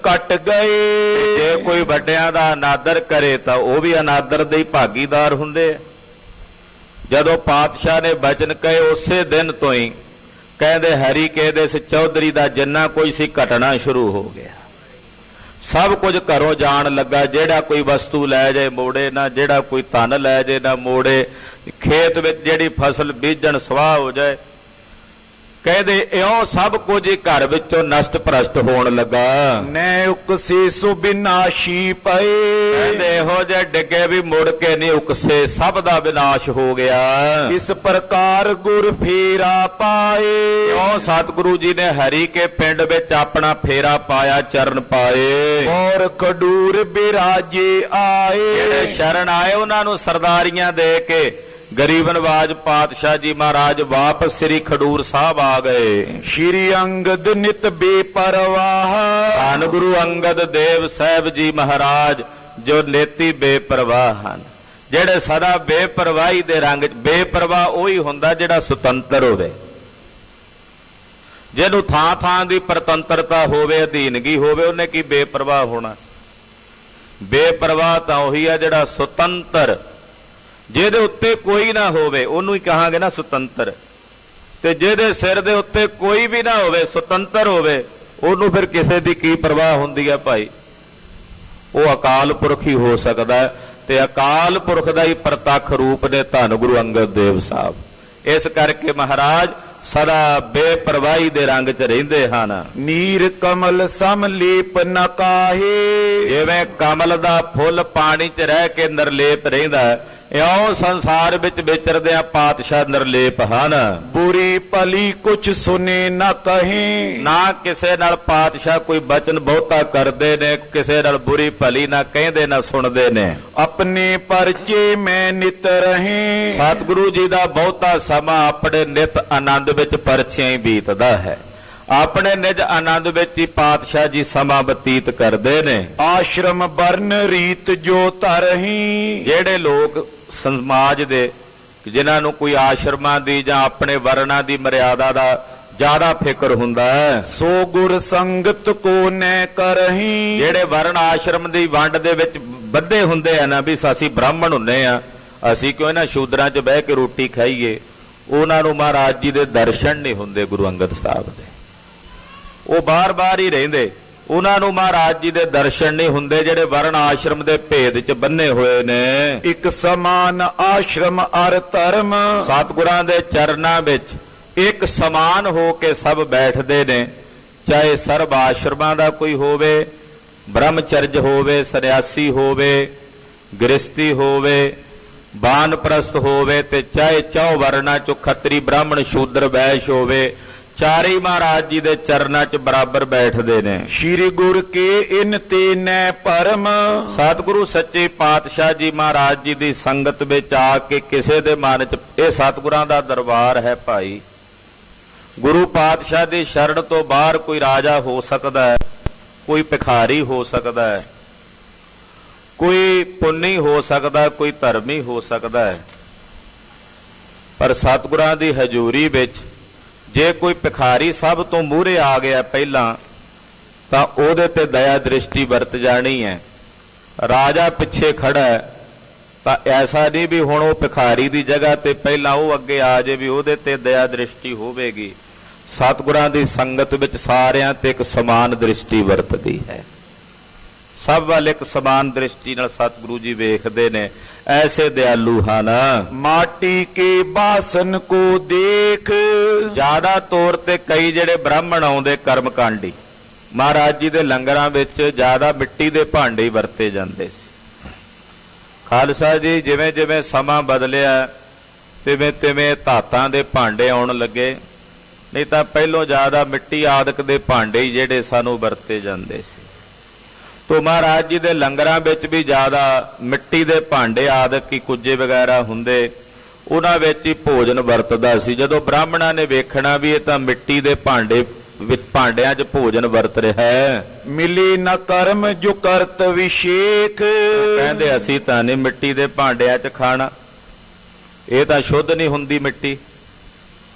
ਘਟ ਗਏ। ਜੇ ਕੋਈ ਵੱਡਿਆਂ ਦਾ ਅਨਾਦਰ ਕਰੇ ਤਾਂ ਉਹ ਵੀ ਅਨਾਦਰ ਦੇ ਹੀ ਭਾਗੀਦਾਰ ਹੁੰਦੇ ਆ। ਜਦੋਂ ਪਾਤਸ਼ਾਹ ਨੇ ਬਚਨ ਕਹੇ, ਉਸੇ ਦਿਨ ਤੋਂ ਹੀ ਕਹਿੰਦੇ ਹਰੀ ਕੇ ਦੇ ਚੌਧਰੀ ਦਾ ਜਿੰਨਾ ਕੋਈ ਸੀ ਘਟਣਾ ਸ਼ੁਰੂ ਹੋ ਗਿਆ। ਸਭ ਕੁਝ ਘਰੋਂ ਜਾਣ ਲੱਗਾ। ਜਿਹੜਾ ਕੋਈ ਵਸਤੂ ਲੈ ਜਾਏ ਮੋੜੇ ਨਾ, ਜਿਹੜਾ ਕੋਈ ਧਨ ਲੈ ਜਾਏ ਨਾ ਮੋੜੇ। ਖੇਤ ਵਿੱਚ ਜਿਹੜੀ ਫਸਲ ਬੀਜਣ ਸਵਾਹ ਹੋ ਜਾਏ, ਕਹਿੰਦੇ ਇਉਂ ਸਭ ਕੁਝ ਹੀ ਘਰ ਵਿੱਚੋਂ ਨਸ਼ਟ ਭ੍ਰਸ਼ਟ ਹੋਣ ਲੱਗਾ। ਨੈ ਉਕਸੇ ਸੋ ਬਿਨਾਸ਼ੀ ਪਏ। ਕਹਿੰਦੇ ਇਹੋ ਜਿਹੇ ਡਿੱਗੇ ਵੀ ਮੁੜ ਕੇ ਨਹੀਂ ਉਕਸੇ, ਸਭ ਦਾ ਵਿਨਾਸ਼ ਹੋ ਗਿਆ। ਇਸ ਪ੍ਰਕਾਰ ਗੁਰ ਫੇਰਾ ਪਾਏ। ਕਿਉਂ ਸਤਿਗੁਰੂ ਜੀ ਨੇ ਹਰੀ ਕੇ ਪਿੰਡ ਵਿੱਚ ਆਪਣਾ ਫੇਰਾ ਪਾਇਆ, ਚਰਨ ਪਾਏ। ਔਰ ਖਡੂਰ ਬਿਰਾਜੇ ਆਏ। ਜਿਹੜੇ ਸ਼ਰਨ ਆਏ ਉਹਨਾਂ ਨੂੰ ਸਰਦਾਰੀਆਂ ਦੇ ਕੇ ਗਰੀਬ ਨਵਾਜ ਪਾਤਸ਼ਾਹ ਜੀ ਮਹਾਰਾਜ ਵਾਪਸ ਸ੍ਰੀ ਖਡੂਰ ਸਾਹਿਬ ਆ ਗਏ। ਸ਼੍ਰੀ ਅੰਗਦ ਨਿਤ ਬੇਪਰਵਾਹ। ਧੰਨ ਗੁਰੂ ਅੰਗਦ ਦੇਵ ਸਾਹਿਬ ਜੀ ਮਹਾਰਾਜ ਜੋ ਨੇਤੀ ਬੇਪਰਵਾਹ ਹਨ, ਜਿਹੜੇ ਸਦਾ ਬੇਪਰਵਾਹੀ ਦੇ ਰੰਗ 'ਚ। ਬੇਪਰਵਾਹ ਉਹੀ ਹੁੰਦਾ ਜਿਹੜਾ ਸੁਤੰਤਰ ਹੋਵੇ, ਜਿਹਨੂੰ ਥਾਂ ਥਾਂ ਦੀ ਪ੍ਰਤੰਤਰਤਾ ਹੋਵੇ, ਅਧੀਨਗੀ ਹੋਵੇ, ਉਹਨੇ ਕੀ ਬੇਪਰਵਾਹ ਹੋਣਾ। ਬੇਪਰਵਾਹ ਤਾਂ ਉਹੀ ਆ ਜਿਹੜਾ ਸੁਤੰਤਰ, ਜਿਹਦੇ ਉੱਤੇ ਕੋਈ ਨਾ ਹੋਵੇ ਉਹਨੂੰ ਹੀ ਕਹਾਂਗੇ ਨਾ ਸੁਤੰਤਰ, ਤੇ ਜਿਹਦੇ ਸਿਰ ਦੇ ਉੱਤੇ ਕੋਈ ਵੀ ਨਾ ਹੋਵੇ, ਸੁਤੰਤਰ ਹੋਵੇ, ਉਹਨੂੰ ਫਿਰ ਕਿਸੇ ਦੀ ਕੀ ਪਰਵਾਹ ਹੁੰਦੀ ਆ ਭਾਈ। ਉਹ ਅਕਾਲ ਪੁਰਖ ਹੀ ਹੋ ਸਕਦਾ ਹੈ, ਤੇ ਅਕਾਲ ਪੁਰਖ ਦਾ ਹੀ ਪ੍ਰਤੱਖ ਰੂਪ ਨੇ ਧੰਨ ਗੁਰੂ ਅੰਗਦ ਦੇਵ ਸਾਹਿਬ। ਇਸ ਕਰਕੇ ਮਹਾਰਾਜ ਸਦਾ ਬੇਪਰਵਾਹੀ ਦੇ ਰੰਗ 'ਚ ਰਹਿੰਦੇ ਹਨ। ਨੀਰ ਕਮਲ ਸਮਲੇਪ ਨ ਕਾਹੇ, ਜਿਵੇਂ ਕਮਲ ਦਾ ਫੁੱਲ ਪਾਣੀ 'ਚ ਰਹਿ ਕੇ ਨਿਰਲੇਪ ਰਹਿੰਦਾ ਹੈ, ਇਉਂ ਸੰਸਾਰ ਵਿੱਚ ਵਿਚਰਦਿਆਂ ਪਾਤਸ਼ਾਹ ਨਿਰਲੇਪ ਹਨ। ਬੁਰੀ ਭਲੀ ਕੁਛ ਸੁਨੇ ਨ ਕਹੇ, ਨਾ ਕਿਸੇ ਨਾਲ ਪਾਤਸ਼ਾਹ ਕੋਈ ਬਚਨ ਬਹੁਤਾ ਕਰਦੇ ਨੇ, ਕਿਸੇ ਨਾਲ ਬੁਰੀ ਭਲੀ ਨਾ ਕਹਿੰਦੇ ਨਾ ਸੁਣਦੇ ਨੇ। ਆਪਣੇ ਪਰਚੇ ਮੈਂ ਨਿਤ ਰਹੇ, ਸਤਿਗੁਰੂ ਜੀ ਦਾ ਬਹੁਤਾ ਸਮਾਂ ਆਪਣੇ ਨਿਤ ਆਨੰਦ ਵਿੱਚ ਪਰਚਿਆਂ ਹੀ ਬੀਤਦਾ ਹੈ। ਆਪਣੇ ਨਿਜ ਆਨੰਦ ਵਿੱਚ ਹੀ ਪਾਤਸ਼ਾਹ ਜੀ ਸਮਾਂ ਬਤੀਤ ਕਰਦੇ ਨੇ। ਆਸ਼ਰਮ ਵਰਨ ਰੀਤ ਜੋ ਧਰਹੀ, ਜਿਹੜੇ ਲੋਕ ਸਮਾਜ ਦੇ ਜਿਨ੍ਹਾਂ ਨੂੰ ਕੋਈ ਆਸ਼ਰਮਾਂ ਦੀ ਜਾਂ ਆਪਣੇ ਵਰਨਾਂ ਦੀ ਮਰਿਆਦਾ ਦਾ ਜ਼ਿਆਦਾ ਫਿਕਰ ਹੁੰਦਾ ਹੈ, ਸੋ ਗੁਰ ਸੰਗਤ ਕੋ ਨੈ ਕਰਹੀ, ਜਿਹੜੇ ਵਰਨ ਆਸ਼ਰਮ ਦੀ ਵੰਡ ਦੇ ਵਿੱਚ ਬੱਧੇ ਹੁੰਦੇ ਆ ਨਾ, ਵੀ ਅਸੀਂ ਬ੍ਰਾਹਮਣ ਹੁੰਨੇ ਆ, ਅਸੀਂ ਕਿਉਂ ਇਹਨਾਂ ਸ਼ੂਦਰਾਂ 'ਚ ਬਹਿ ਕੇ ਰੋਟੀ ਖਾਈਏ, ਉਹਨਾਂ ਨੂੰ ਮਹਾਰਾਜ ਜੀ ਦੇ ਦਰਸ਼ਨ ਨਹੀਂ ਹੁੰਦੇ ਗੁਰੂ ਅੰਗਦ ਸਾਹਿਬ ਦੇ। ਉਹ ਬਾਰ-ਬਾਰ ਹੀ ਰਹਿੰਦੇ, ਉਹਨਾਂ ਨੂੰ ਮਹਾਰਾਜ ਜੀ ਦੇ ਦਰਸ਼ਨ ਨਹੀਂ ਹੁੰਦੇ, ਜਿਹੜੇ ਵਰਨ ਆਸ਼ਰਮ ਦੇ ਭੇਦ 'ਚ ਬੰਨੇ ਹੋਏ ਨੇ। ਇੱਕ ਸਮਾਨ ਆਸ਼ਰਮ ਅਰ ਧਰਮ, ਸਤਿਗੁਰਾਂ ਦੇ ਚਰਨਾਂ ਵਿੱਚ ਇੱਕ ਸਮਾਨ ਹੋ ਕੇ ਸਭ ਬੈਠਦੇ ਨੇ, ਚਾਹੇ ਸਰਬ ਆਸ਼ਰਮਾਂ ਦਾ ਕੋਈ ਹੋਵੇ, ਬ੍ਰਹਮਚਰਜ ਹੋਵੇ, ਸੰਨਿਆਸੀ ਹੋਵੇ, ਗ੍ਰਸਤੀ ਹੋਵੇ, ਬਾਨਪ੍ਰਸਤ ਹੋਵੇ, ਤੇ ਚਾਹੇ ਚੌ ਵਰਨਾਂ 'ਚੋਂ ਖੱਤਰੀ, ਬ੍ਰਾਹਮਣ, ਸ਼ੂਦਰ, ਵੈਸ਼ ਹੋਵੇ, ਚਾਰੇ ਹੀ ਮਹਾਰਾਜ ਜੀ ਦੇ ਚਰਨਾਂ 'ਚ ਬਰਾਬਰ ਬੈਠਦੇ ਨੇ। ਸ਼੍ਰੀ ਗੁਰ ਕੇ ਇਨ ਤੇ ਨੈ ਭਰਮ, ਸਤਿਗੁਰੂ ਸੱਚੇ ਪਾਤਸ਼ਾਹ ਜੀ ਮਹਾਰਾਜ ਜੀ ਦੀ ਸੰਗਤ ਵਿੱਚ ਆ ਕੇ ਕਿਸੇ ਦੇ ਮਨ 'ਚ, ਇਹ ਸਤਿਗੁਰਾਂ ਦਾ ਦਰਬਾਰ ਹੈ ਭਾਈ। ਗੁਰੂ ਪਾਤਸ਼ਾਹ ਦੀ ਸ਼ਰਨ ਤੋਂ ਬਾਹਰ ਕੋਈ ਰਾਜਾ ਹੋ ਸਕਦਾ ਹੈ, ਕੋਈ ਭਿਖਾਰੀ ਹੋ ਸਕਦਾ ਹੈ, ਕੋਈ ਪੁੰਨੀ ਹੋ ਸਕਦਾ, ਕੋਈ ਧਰਮੀ ਹੋ ਸਕਦਾ ਹੈ, ਪਰ ਸਤਿਗੁਰਾਂ ਦੀ ਹਜ਼ੂਰੀ ਵਿੱਚ ਜੇ ਕੋਈ ਭਿਖਾਰੀ ਸਭ ਤੋਂ ਮੂਹਰੇ ਆ ਗਿਆ ਪਹਿਲਾਂ, ਤਾਂ ਉਹਦੇ ਤੇ ਦਇਆ ਦ੍ਰਿਸ਼ਟੀ ਵਰਤ ਜਾਣੀ ਹੈ। ਰਾਜਾ ਪਿੱਛੇ ਖੜਾ ਹੈ ਤਾਂ ਐਸਾ ਨਹੀਂ ਵੀ ਹੁਣ ਉਹ ਭਿਖਾਰੀ ਦੀ ਜਗ੍ਹਾ ਤੇ ਪਹਿਲਾਂ ਉਹ ਅੱਗੇ ਆ ਜੇ ਵੀ ਉਹਦੇ ਤੇ ਦਇਆ ਦ੍ਰਿਸ਼ਟੀ ਹੋਵੇਗੀ। ਸਤਿਗੁਰਾਂ ਦੀ ਸੰਗਤ ਵਿੱਚ ਸਾਰਿਆਂ ਤੇ ਇੱਕ ਸਮਾਨ ਦ੍ਰਿਸ਼ਟੀ ਵਰਤਦੀ ਹੈ, ਸਭ ਵੱਲ ਇੱਕ ਸਮਾਨ ਦ੍ਰਿਸ਼ਟੀ ਨਾਲ ਸਤਿਗੁਰੂ ਜੀ ਵੇਖਦੇ ਨੇ। ਐਸੇ ਦਿਆਲੂ ਹਨ। ਮਾਟੀ ਕੇ ਬਾਸਨ ਕੋ ਦੇਖ, ਜ਼ਿਆਦਾ ਤੌਰ ਤੇ ਕਈ ਜਿਹੜੇ ਬ੍ਰਾਹਮਣ ਆਉਂਦੇ ਕਰਮਕਾਂਡੀ, ਮਹਾਰਾਜ ਜੀ ਦੇ ਲੰਗਰਾਂ ਵਿੱਚ ਜ਼ਿਆਦਾ ਮਿੱਟੀ ਦੇ ਭਾਂਡੇ ਹੀ ਵਰਤੇ ਜਾਂਦੇ ਸੀ। ਖਾਲਸਾ ਜੀ ਜਿਵੇਂ ਜਿਵੇਂ ਸਮਾਂ ਬਦਲਿਆ ਤਿਵੇਂ ਤਿਵੇਂ ਧਾਤਾਂ ਦੇ ਭਾਂਡੇ ਆਉਣ ਲੱਗੇ, ਨਹੀਂ ਤਾਂ ਪਹਿਲੋਂ ਜ਼ਿਆਦਾ ਮਿੱਟੀ ਆਦਿਕ ਦੇ ਭਾਂਡੇ ਹੀ ਜਿਹੜੇ ਸਾਨੂੰ ਵਰਤੇ ਜਾਂਦੇ ਸੀ। ਤੋ ਮਹਾਰਾਜ ਜੀ ਦੇ ਲੰਗਰਾਂ ਵਿੱਚ ਵੀ ਜ਼ਿਆਦਾ ਮਿੱਟੀ ਦੇ ਭਾਂਡੇ ਆਦਿਕ ਹੀ ਕੁੱਜੇ ਵਗੈਰਾ ਹੁੰਦੇ, ਉਹਨਾਂ ਵਿੱਚ ਹੀ ਭੋਜਨ ਵਰਤਦਾ ਸੀ। ਜਦੋਂ ਬ੍ਰਾਹਮਣਾਂ ਨੇ ਵੇਖਣਾ ਵੀ ਇਹ ਤਾਂ ਮਿੱਟੀ ਦੇ ਭਾਂਡਿਆਂ 'ਚ ਭੋਜਨ ਵਰਤ ਰਿਹਾ ਹੈ, ਮਿਲੇ ਨ ਕਰਮ ਜੋ ਕਰਤ ਵਿਸ਼ੇਖ, ਕਹਿੰਦੇ ਅਸੀਂ ਤਾਂ ਨਹੀਂ ਮਿੱਟੀ ਦੇ ਭਾਂਡਿਆਂ 'ਚ ਖਾਣਾ, ਇਹ ਤਾਂ ਸ਼ੁੱਧ ਨਹੀਂ ਹੁੰਦੀ ਮਿੱਟੀ,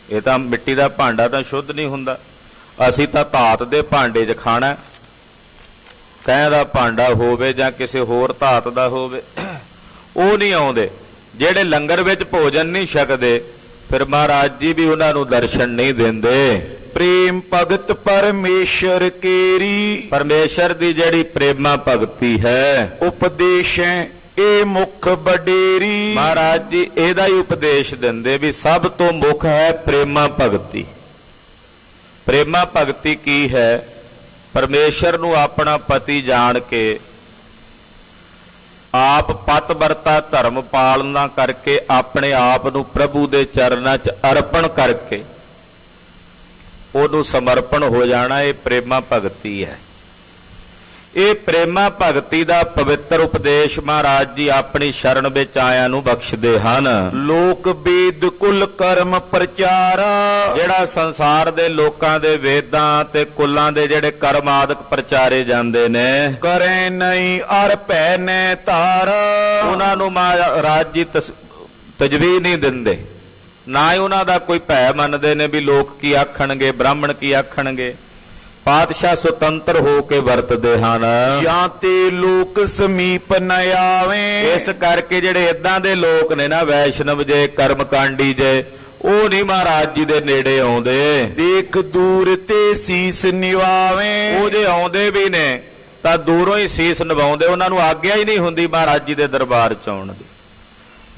ਇਹ ਤਾਂ ਮਿੱਟੀ ਦਾ ਭਾਂਡਾ ਤਾਂ ਸ਼ੁੱਧ ਨਹੀਂ ਹੁੰਦਾ, ਅਸੀਂ ਤਾਂ ਧਾਤ ਦੇ ਭਾਂਡੇ 'ਚ ਖਾਣਾ। ਕਹਿ ਦਾ ਭਾਂਡਾ ਹੋਵੇ ਜਾਂ ਕਿਸੇ ਹੋਰ ਧਾਤ ਦਾ ਹੋਵੇ, ਉਹ ਨਹੀਂ ਆਉਂਦੇ। ਜਿਹੜੇ ਲੰਗਰ ਵਿੱਚ ਭੋਜਨ ਨਹੀਂ ਛਕਦੇ, ਫਿਰ ਮਹਾਰਾਜ ਜੀ ਵੀ ਉਹਨਾਂ ਨੂੰ ਦਰਸ਼ਨ ਨਹੀਂ ਦਿੰਦੇ। ਪ੍ਰੇਮ ਭਗਤ ਪਰਮੇਸ਼ਰ ਕੇਰੀ, ਪਰਮੇਸ਼ਰ ਦੀ ਜਿਹੜੀ ਪ੍ਰੇਮਾ ਭਗਤੀ ਹੈ, ਉਪਦੇਸ਼ੈ ਇਹ ਮੁੱਖ ਬਡੇਰੀ, ਮਹਾਰਾਜ ਜੀ ਇਹਦਾ ਹੀ ਉਪਦੇਸ਼ ਦਿੰਦੇ ਵੀ ਸਭ ਤੋਂ ਮੁੱਖ ਹੈ ਪ੍ਰੇਮਾ ਭਗਤੀ। ਪ੍ਰੇਮਾ ਭਗਤੀ ਕੀ ਹੈ? ਪਰਮੇਸ਼ਰ ਨੂੰ ਆਪਣਾ ਪਤੀ ਜਾਣ ਕੇ ਆਪ ਪਤ ਵਰਤਾ ਧਰਮ ਪਾਲਣਾ ਕਰਕੇ ਆਪਣੇ ਆਪ ਨੂੰ ਪ੍ਰਭੂ ਦੇ ਚਰਨਾਂ 'ਚ ਅਰਪਣ ਕਰਕੇ ਉਹਨੂੰ ਸਮਰਪਣ ਹੋ ਜਾਣਾ, ਇਹ ਪ੍ਰੇਮਾ ਭਗਤੀ ਹੈ। ਇਹ ਪ੍ਰੇਮਾ ਭਗਤੀ ਦਾ ਪਵਿੱਤਰ ਉਪਦੇਸ਼ ਮਹਾਰਾਜ ਜੀ ਆਪਣੀ ਸ਼ਰਨ ਵਿੱਚ ਆਇਆਂ ਨੂੰ ਬਖਸ਼ਦੇ ਹਨ। ਲੋਕ ਵੇਦ ਕੁਲ ਕਰਮ ਪ੍ਰਚਾਰਾ, ਜਿਹੜਾ ਸੰਸਾਰ ਦੇ ਲੋਕਾਂ ਦੇ ਵੇਦਾਂ ਤੇ ਕੁਲਾਂ ਦੇ ਜਿਹੜੇ ਕਰਮ ਆਦਿਕ ਪ੍ਰਚਾਰੇ ਜਾਂਦੇ ਨੇ, ਕਰੈ ਨਹੀਂ ਅਰ ਭੈ ਨੈ ਤਾਰਾ, ਉਹਨਾਂ ਨੂੰ ਮਹਾਰਾਜ ਜੀ ਤਜਵੀਜ਼ ਨਹੀਂ ਦਿੰਦੇ, ਨਾ ਹੀ ਉਹਨਾਂ ਦਾ ਕੋਈ ਭੈ ਮੰਨਦੇ ਨੇ ਵੀ ਲੋਕ ਕੀ ਆਖਣਗੇ, ਬ੍ਰਾਹਮਣ ਕੀ ਆਖਣਗੇ। ਪਾਤਸ਼ਾਹ ਸੁਤੰਤਰ ਹੋ ਕੇ ਵਰਤਦੇ ਹਨ। ਜਾਂ ਤੇ ਲੋਕ ਸਮੀਪ ਨ ਆਵੇਂ। ਇਸ ਕਰਕੇ ਜਿਹੜੇ ਇਦਾਂ ਦੇ ਲੋਕ ਨੇ ਨਾ, ਵੈਸ਼ਨਵ ਜੇ, ਕਰਮਕਾਂਡੀ ਜੇ, ਉਹ ਨਹੀਂ ਮਹਾਰਾਜ ਜੀ ਦੇ ਨੇੜੇ ਆਉਂਦੇ। ਦੇਖ ਦੂਰ ਤੇ ਸੀਸ ਨਿਵਾਵੇਂ। ਉਹ ਜੇ ਆਉਂਦੇ ਵੀ ਨੇ ਤਾਂ ਦੂਰੋਂ ਹੀ ਸੀਸ ਨਿਵਾਉਂਦੇ, ਉਹਨਾਂ ਨੂੰ ਆਗਿਆ ਹੀ ਨਹੀਂ ਹੁੰਦੀ ਮਹਾਰਾਜ ਜੀ ਦੇ ਦਰਬਾਰ ਚ ਆਉਣ ਦੀ,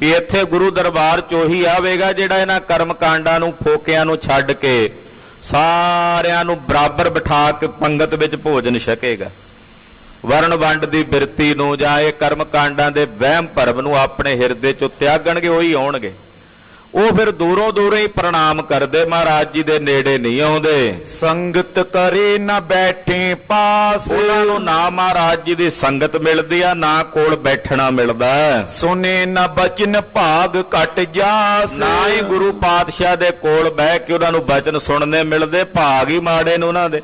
ਵੀ ਇੱਥੇ ਗੁਰੂ ਦਰਬਾਰ ਚ ਉਹੀ ਆਵੇਗਾ ਜਿਹੜਾ ਇਹਨਾਂ ਕਰਮਕਾਂਡਾਂ ਨੂੰ, ਫੋਕਿਆਂ ਨੂੰ ਛੱਡ ਕੇ ਸਾਰਿਆਂ ਨੂੰ ਬਰਾਬਰ ਬਿਠਾ ਕੇ ਪੰਗਤ ਵਿੱਚ ਭੋਜਨ ਛਕੇਗਾ। ਵਰਣ ਵੰਡ ਦੀ ਬਿਰਤੀ ਨੂੰ ਜਾਂ ਇਹ ਕਰਮਕਾਂਡਾਂ ਦੇ ਵਹਿਮ ਭਰਮ ਨੂੰ ਆਪਣੇ ਹਿਰਦੇ ਚੋਂ ਤਿਆਗਣਗੇ, ਉਹੀ ਆਉਣਗੇ। ਉਹ ਫਿਰ ਦੂਰੋਂ ਦੂਰੋਂ ਹੀ ਪ੍ਰਣਾਮ ਕਰਦੇ, ਮਹਾਰਾਜ ਜੀ ਦੇ ਨੇੜੇ ਨਹੀਂ ਆਉਂਦੇ। ਸੰਗਤ ਕਰੇ ਨਾ ਬੈਠੇ ਪਾਸ। ਉਹਨਾਂ ਨੂੰ ਨਾ ਮਹਾਰਾਜ ਜੀ ਦੀ ਸੰਗਤ ਮਿਲਦੀ ਆ, ਨਾ ਕੋਲ ਬੈਠਣਾ ਮਿਲਦਾ। ਸੁਨੇ ਨਾ ਬਚਨ ਭਾਗ ਘਟ ਜਾਸ। ਨਾ ਹੀ ਗੁਰੂ ਪਾਤਸ਼ਾਹ ਦੇ ਕੋਲ ਬਹਿ ਕੇ ਉਹਨਾਂ ਨੂੰ ਬਚਨ ਸੁਣਨੇ ਮਿਲਦੇ। ਭਾਗ ਹੀ ਮਾੜੇ ਨੇ ਉਹਨਾਂ ਦੇ,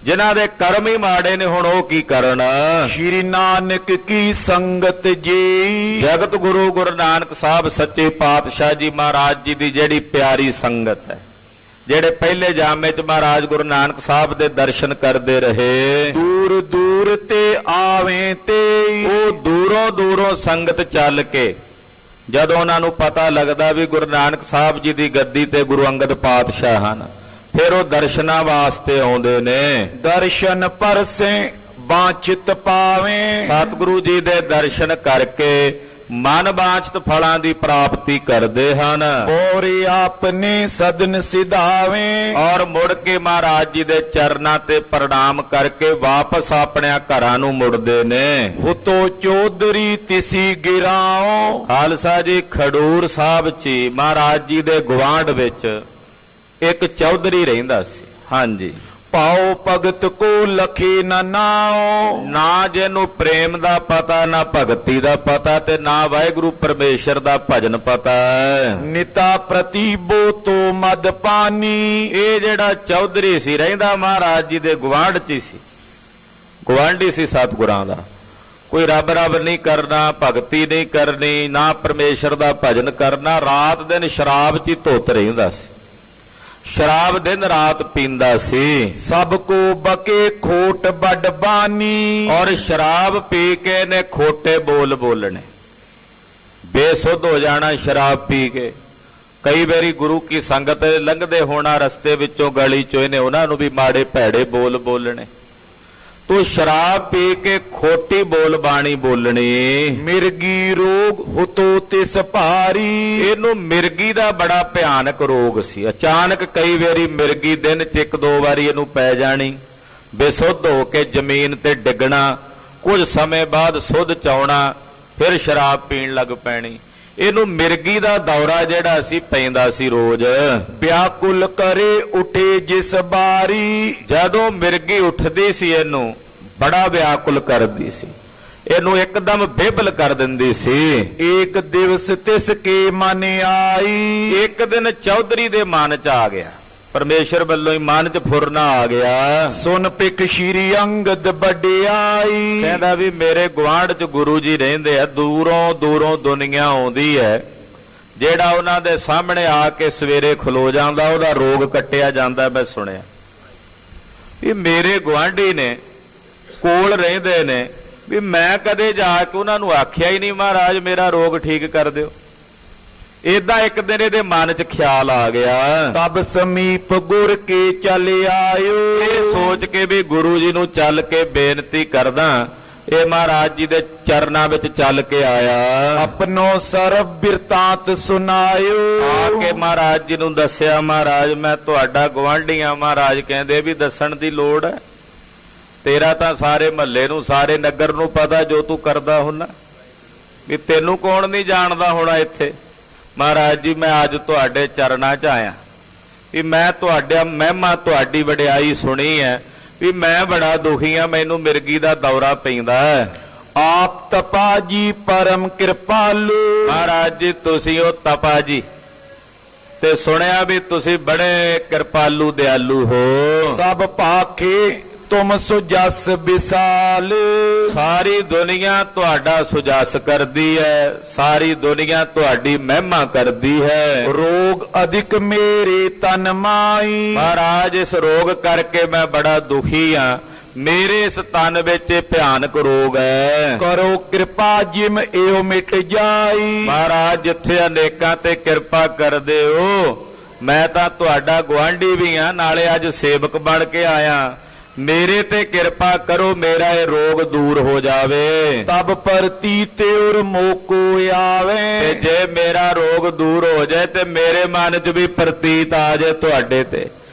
ਜਿਨ੍ਹਾਂ ਦੇ ਕਰਮ ਹੀ ਮਾੜੇ ਨੇ, ਹੁਣ ਉਹ ਕੀ ਕਰਨ। ਸ਼੍ਰੀ ਨਾਨਕ ਕੀ ਸੰਗਤ ਜੀ। ਜਗਤ ਗੁਰੂ ਗੁਰੂ ਨਾਨਕ ਸਾਹਿਬ ਸੱਚੇ ਪਾਤਸ਼ਾਹ ਜੀ ਮਹਾਰਾਜ ਜੀ ਦੀ ਜਿਹੜੀ ਪਿਆਰੀ ਸੰਗਤ ਹੈ, ਜਿਹੜੇ ਪਹਿਲੇ ਜਾਮੇ ਚ ਮਹਾਰਾਜ ਗੁਰੂ ਨਾਨਕ ਸਾਹਿਬ ਦੇ ਦਰਸ਼ਨ ਕਰਦੇ ਰਹੇ, ਦੂਰ ਦੂਰ ਤੇ ਆਵੇਂ ਤੇ। ਉਹ ਦੂਰੋਂ ਦੂਰੋਂ ਸੰਗਤ ਚੱਲ ਕੇ ਜਦੋਂ ਉਹਨਾਂ ਨੂੰ ਪਤਾ ਲੱਗਦਾ ਵੀ ਗੁਰੂ ਨਾਨਕ ਸਾਹਿਬ ਜੀ ਦੀ ਗੱਦੀ ਤੇ ਗੁਰੂ ਅੰਗਦ ਪਾਤਸ਼ਾਹ ਹਨ, ਫਿਰ ਉਹ ਦਰਸ਼ਨਾਂ ਵਾਸਤੇ ਆਉਂਦੇ ਨੇ। ਦਰਸ਼ਨ ਪਰਸੇ ਬਾਂਚਿਤ ਪਾਵੇਂ। ਸਤਿਗੁਰੂ ਜੀ ਦੇ ਦਰਸ਼ਨ ਕਰਕੇ ਮਨ ਬਾਂਛਤ ਫਲਾਂ ਦੀ ਪ੍ਰਾਪਤੀ ਕਰਦੇ ਹਨ। ਔਰ ਆਪਨੇ ਸਦਨ ਸਿਧਾਵੇਂ। ਔਰ ਮੁੜ ਕੇ ਮਹਾਰਾਜ ਜੀ ਦੇ ਚਰਨਾਂ ਤੇ ਪ੍ਰਣਾਮ ਕਰਕੇ ਵਾਪਸ ਆਪਣੇ ਘਰਾਂ ਨੂੰ ਮੁੜਦੇ ਨੇ। ਹੁਤੋ ਚੌਧਰੀ ਤਿਸੀ ਗਿਰਾਓ। ਖਾਲਸਾ ਜੀ, ਖਡੂਰ ਸਾਹਿਬ 'ਚ ਮਹਾਰਾਜ ਜੀ ਦੇ ਗੁਆਂਢ ਵਿੱਚ ਇੱਕ ਚੌਧਰੀ ਰਹਿੰਦਾ ਸੀ। ਹਾਂਜੀ, ਪਾਓ ਭਗਤ ਕੋ ਲਖੇ ਨਾ ਨਾਓ। ਨਾ ਜਿਹਨੂੰ ਪ੍ਰੇਮ ਦਾ ਪਤਾ, ਨਾ ਭਗਤੀ ਦਾ ਪਤਾ, ਤੇ ਨਾ ਵਾਹਿਗੁਰੂ ਪਰਮੇਸ਼ਰ ਦਾ ਭਜਨ ਪਤਾ। ਨਿਤਾ ਪ੍ਰਤੀਬੋ ਤੋ ਮਦ ਪਾਨੀ। ਇਹ ਜਿਹੜਾ ਚੌਧਰੀ ਸੀ ਰਹਿੰਦਾ ਮਹਾਰਾਜ ਜੀ ਦੇ ਗੁਆਂਢ 'ਚ ਸੀ, ਗੁਆਂਢੀ ਸੀ ਸਤਿਗੁਰਾਂ ਦਾ। ਕੋਈ ਰੱਬ ਰੱਬ ਨਹੀਂ ਕਰਨਾ, ਭਗਤੀ ਨਹੀਂ ਕਰਨੀ, ਨਾ ਪਰਮੇਸ਼ਰ ਦਾ ਭਜਨ ਕਰਨਾ। ਰਾਤ ਦਿਨ ਸ਼ਰਾਬ 'ਚ ਹੀ ਧੁੱਤ ਰਹਿੰਦਾ ਸੀ, ਸ਼ਰਾਬ ਦਿਨ ਰਾਤ ਪੀਂਦਾ ਸੀ। ਸਭ ਕੋ ਬਕੇ ਖੋਟ ਵੱਡ ਬਾਨੀ। ਔਰ ਸ਼ਰਾਬ ਪੀ ਕੇ ਨੇ ਖੋਟੇ ਬੋਲ ਬੋਲਣੇ, ਬੇਸੁੱਧ ਹੋ ਜਾਣਾ ਸ਼ਰਾਬ ਪੀ ਕੇ। ਕਈ ਵਾਰੀ ਗੁਰੂ ਕੀ ਸੰਗਤ ਲੰਘਦੇ ਹੋਣਾ ਰਸਤੇ ਵਿੱਚੋਂ, ਗਲੀ ਚੋਂ, ਇਹਨੇ ਉਹਨਾਂ ਨੂੰ ਵੀ ਮਾੜੇ ਭੈੜੇ ਬੋਲ ਬੋਲਣੇ। ਤੂੰ ਸ਼ਰਾਬ ਪੀ ਕੇ ਖੋਟੀ ਬੋਲ ਬਾਣੀ ਬੋਲਣੀ। ਮਿਰਗੀ ਰੋਗ ਹੁਤੋ ਤਿਸ ਭਾਰੀ। ਇਹਨੂੰ ਮਿਰਗੀ ਦਾ ਬੜਾ ਭਿਆਨਕ ਰੋਗ ਸੀ। ਅਚਾਨਕ ਕਈ ਵਾਰੀ ਮਿਰਗੀ ਦਿਨ 'ਚ ਇੱਕ ਦੋ ਵਾਰੀ ਇਹਨੂੰ ਪੈ ਜਾਣੀ, ਬੇਸੁੱਧ ਹੋ ਕੇ ਜ਼ਮੀਨ ਤੇ ਡਿੱਗਣਾ, ਕੁਝ ਸਮੇਂ ਬਾਅਦ ਸੁੱਧ ਚ ਆਉਣਾ, ਫਿਰ ਸ਼ਰਾਬ ਪੀਣ ਲੱਗ ਪੈਣੀ। ਇਹਨੂੰ ਮਿਰਗੀ ਦਾ ਦੌਰਾ ਜਿਹੜਾ ਸੀ ਪੈਂਦਾ ਸੀ ਰੋਜ਼। ਵਿਆਕੁਲ ਕਰੇ ਉਠੇ ਜਿਸ ਬਾਰੀ। ਜਦੋਂ ਮਿਰਗੀ ਉੱਠਦੀ ਸੀ ਇਹਨੂੰ ਬੜਾ ਵਿਆਕੁਲ ਕਰਦੀ ਸੀ, ਇਹਨੂੰ ਇੱਕਦਮ ਬੇਬਲ ਕਰ ਦਿੰਦੀ ਸੀ। ਇੱਕ ਦਿਵਸ ਤਿਸ ਕੇ ਮਨ ਆਈ। ਇੱਕ ਦਿਨ ਚੌਧਰੀ ਦੇ ਮਨ 'ਚ ਆ ਗਿਆ, ਪਰਮੇਸ਼ਰ ਵੱਲੋਂ ਹੀ ਮਨ 'ਚ ਫੁਰਨਾ ਆ ਗਿਆ। ਸੁਨ ਪਿਕ ਸ਼੍ਰੀ ਅੰਗਦ ਵਡਿਆਈ। ਕਹਿੰਦਾ ਵੀ ਮੇਰੇ ਗੁਆਂਢ 'ਚ ਗੁਰੂ ਜੀ ਰਹਿੰਦੇ ਆ, ਦੂਰੋਂ ਦੂਰੋਂ ਦੁਨੀਆ ਆਉਂਦੀ ਹੈ, ਜਿਹੜਾ ਉਹਨਾਂ ਦੇ ਸਾਹਮਣੇ ਆ ਕੇ ਸਵੇਰੇ ਖਲੋ ਜਾਂਦਾ ਉਹਦਾ ਰੋਗ ਕੱਟਿਆ ਜਾਂਦਾ। ਮੈਂ ਸੁਣਿਆ ਵੀ ਮੇਰੇ ਗੁਆਂਢੀ ਨੇ, ਕੋਲ ਰਹਿੰਦੇ ਨੇ, ਵੀ ਮੈਂ ਕਦੇ ਜਾ ਕੇ ਉਹਨਾਂ ਨੂੰ ਆਖਿਆ ਹੀ ਨਹੀਂ ਮਹਾਰਾਜ ਮੇਰਾ ਰੋਗ ਠੀਕ ਕਰ ਦਿਓ। ਏਦਾਂ ਇੱਕ ਦਿਨ ਇਹਦੇ ਮਨ 'ਚ ਖਿਆਲ ਆ ਗਿਆ। ਤਬ ਸਮੀਪ ਗੁਰ ਕੇ ਚਲ ਆਇਓ। ਇਹ ਸੋਚ ਕੇ ਵੀ ਗੁਰੂ ਜੀ ਨੂੰ ਚੱਲ ਕੇ ਬੇਨਤੀ ਕਰਦਾ, ਇਹ ਮਹਾਰਾਜ ਜੀ ਦੇ ਚਰਨਾਂ ਵਿੱਚ ਚੱਲ ਕੇ ਆਇਆ। ਆਪਣੋ ਸਰਬ ਬਿਰਤਾਂਤ ਸੁਨਾਇਓ। ਆ ਕੇ ਮਹਾਰਾਜ ਜੀ ਨੂੰ ਦੱਸਿਆ, ਮਹਾਰਾਜ ਮੈਂ ਤੁਹਾਡਾ ਗੁਆਂਢੀ ਆ। ਮਹਾਰਾਜ ਕਹਿੰਦੇ ਵੀ ਦੱਸਣ ਦੀ ਲੋੜ ਹੈ, ਤੇਰਾ ਤਾਂ ਸਾਰੇ ਮਹੱਲੇ ਨੂੰ, ਸਾਰੇ ਨਗਰ ਨੂੰ ਪਤਾ ਜੋ ਤੂੰ ਕਰਦਾ ਹੁੰਨਾ, ਵੀ ਤੈਨੂੰ ਕੌਣ ਨਹੀਂ ਜਾਣਦਾ ਹੋਣਾ ਇੱਥੇ। ਮਹਾਰਾਜ ਜੀ ਮੈਂ ਅੱਜ ਤੁਹਾਡੇ ਚਰਨਾਂ 'ਚ ਆਇਆ, ਵੀ ਮੈਂ ਤੁਹਾਡਾ ਮਹਿਮਾ, ਤੁਹਾਡੀ ਵਡਿਆਈ ਸੁਣੀ ਹੈ, ਵੀ ਮੈਂ ਬੜਾ ਦੁਖੀ ਆ, ਮੈਨੂੰ ਮਿਰਗੀ ਦਾ ਦੌਰਾ ਪੈਂਦਾ ਹੈ। ਆਪ ਤਪਾ ਜੀ ਪਰਮ ਕਿਰਪਾਲੂ। ਮਹਾਰਾਜ ਜੀ ਤੁਸੀਂ ਉਹ ਤਪਾ ਜੀ, ਤੇ ਸੁਣਿਆ ਵੀ ਤੁਸੀਂ ਬੜੇ ਕਿਰਪਾਲੂ ਦਿਆਲੂ ਹੋ। ਸਭ ਭਾਖੇ ਤੁਮ ਸੁਜਸ ਵਿਸਾਲ। ਸਾਰੀ ਦੁਨੀਆ ਤੁਹਾਡਾ ਸੁਜਸ ਕਰਦੀ ਹੈ, ਸਾਰੀ ਦੁਨੀਆ ਤੁਹਾਡੀ ਮਹਿਮਾ ਕਰਦੀ ਹੈ। ਰੋਗ ਅਧਿਕ ਮੇਰੇ ਤਨ ਮਾਈ। ਮਹਾਰਾਜ ਇਸ ਰੋਗ ਕਰਕੇ ਮੈਂ ਬੜਾ ਦੁਖੀ ਹਾਂ, ਮੇਰੇ ਇਸ ਤਨ ਵਿੱਚ ਇਹ ਭਿਆਨਕ ਰੋਗ ਹੈ। ਕਰੋ ਕਿਰਪਾ ਜਿਮ ਏਉ ਮਿਟ ਜਾਈ। ਮਹਾਰਾਜ ਜਿੱਥੇ ਅਨੇਕਾਂ ਤੇ ਕਿਰਪਾ ਕਰਦੇ ਹੋ, ਮੈਂ ਤਾਂ ਤੁਹਾਡਾ ਗੁਆਂਢੀ ਵੀ ਹਾਂ, ਨਾਲੇ ਅੱਜ ਸੇਵਕ ਬਣ ਕੇ ਆਇਆ। ਮੇਰੇ ਤੇ ਕਿਰਪਾ ਕਰੋ, ਮੇਰਾ ਇਹ ਰੋਗ ਦੂਰ ਹੋ ਜਾਵੇ। ਤਬ ਪ੍ਰਤੀ ਤਿਉਰ ਮੋਕੋ ਆਵੇ। ਤੇ ਜੇ ਮੇਰਾ ਰੋਗ ਦੂਰ ਹੋ ਜਾਏ ਤੇ ਮੇਰੇ ਮਨ 'ਚ ਵੀ ਪ੍ਰਤੀਤ ਆ ਜਾਏ ਤੁਹਾਡੇ ਤੇ,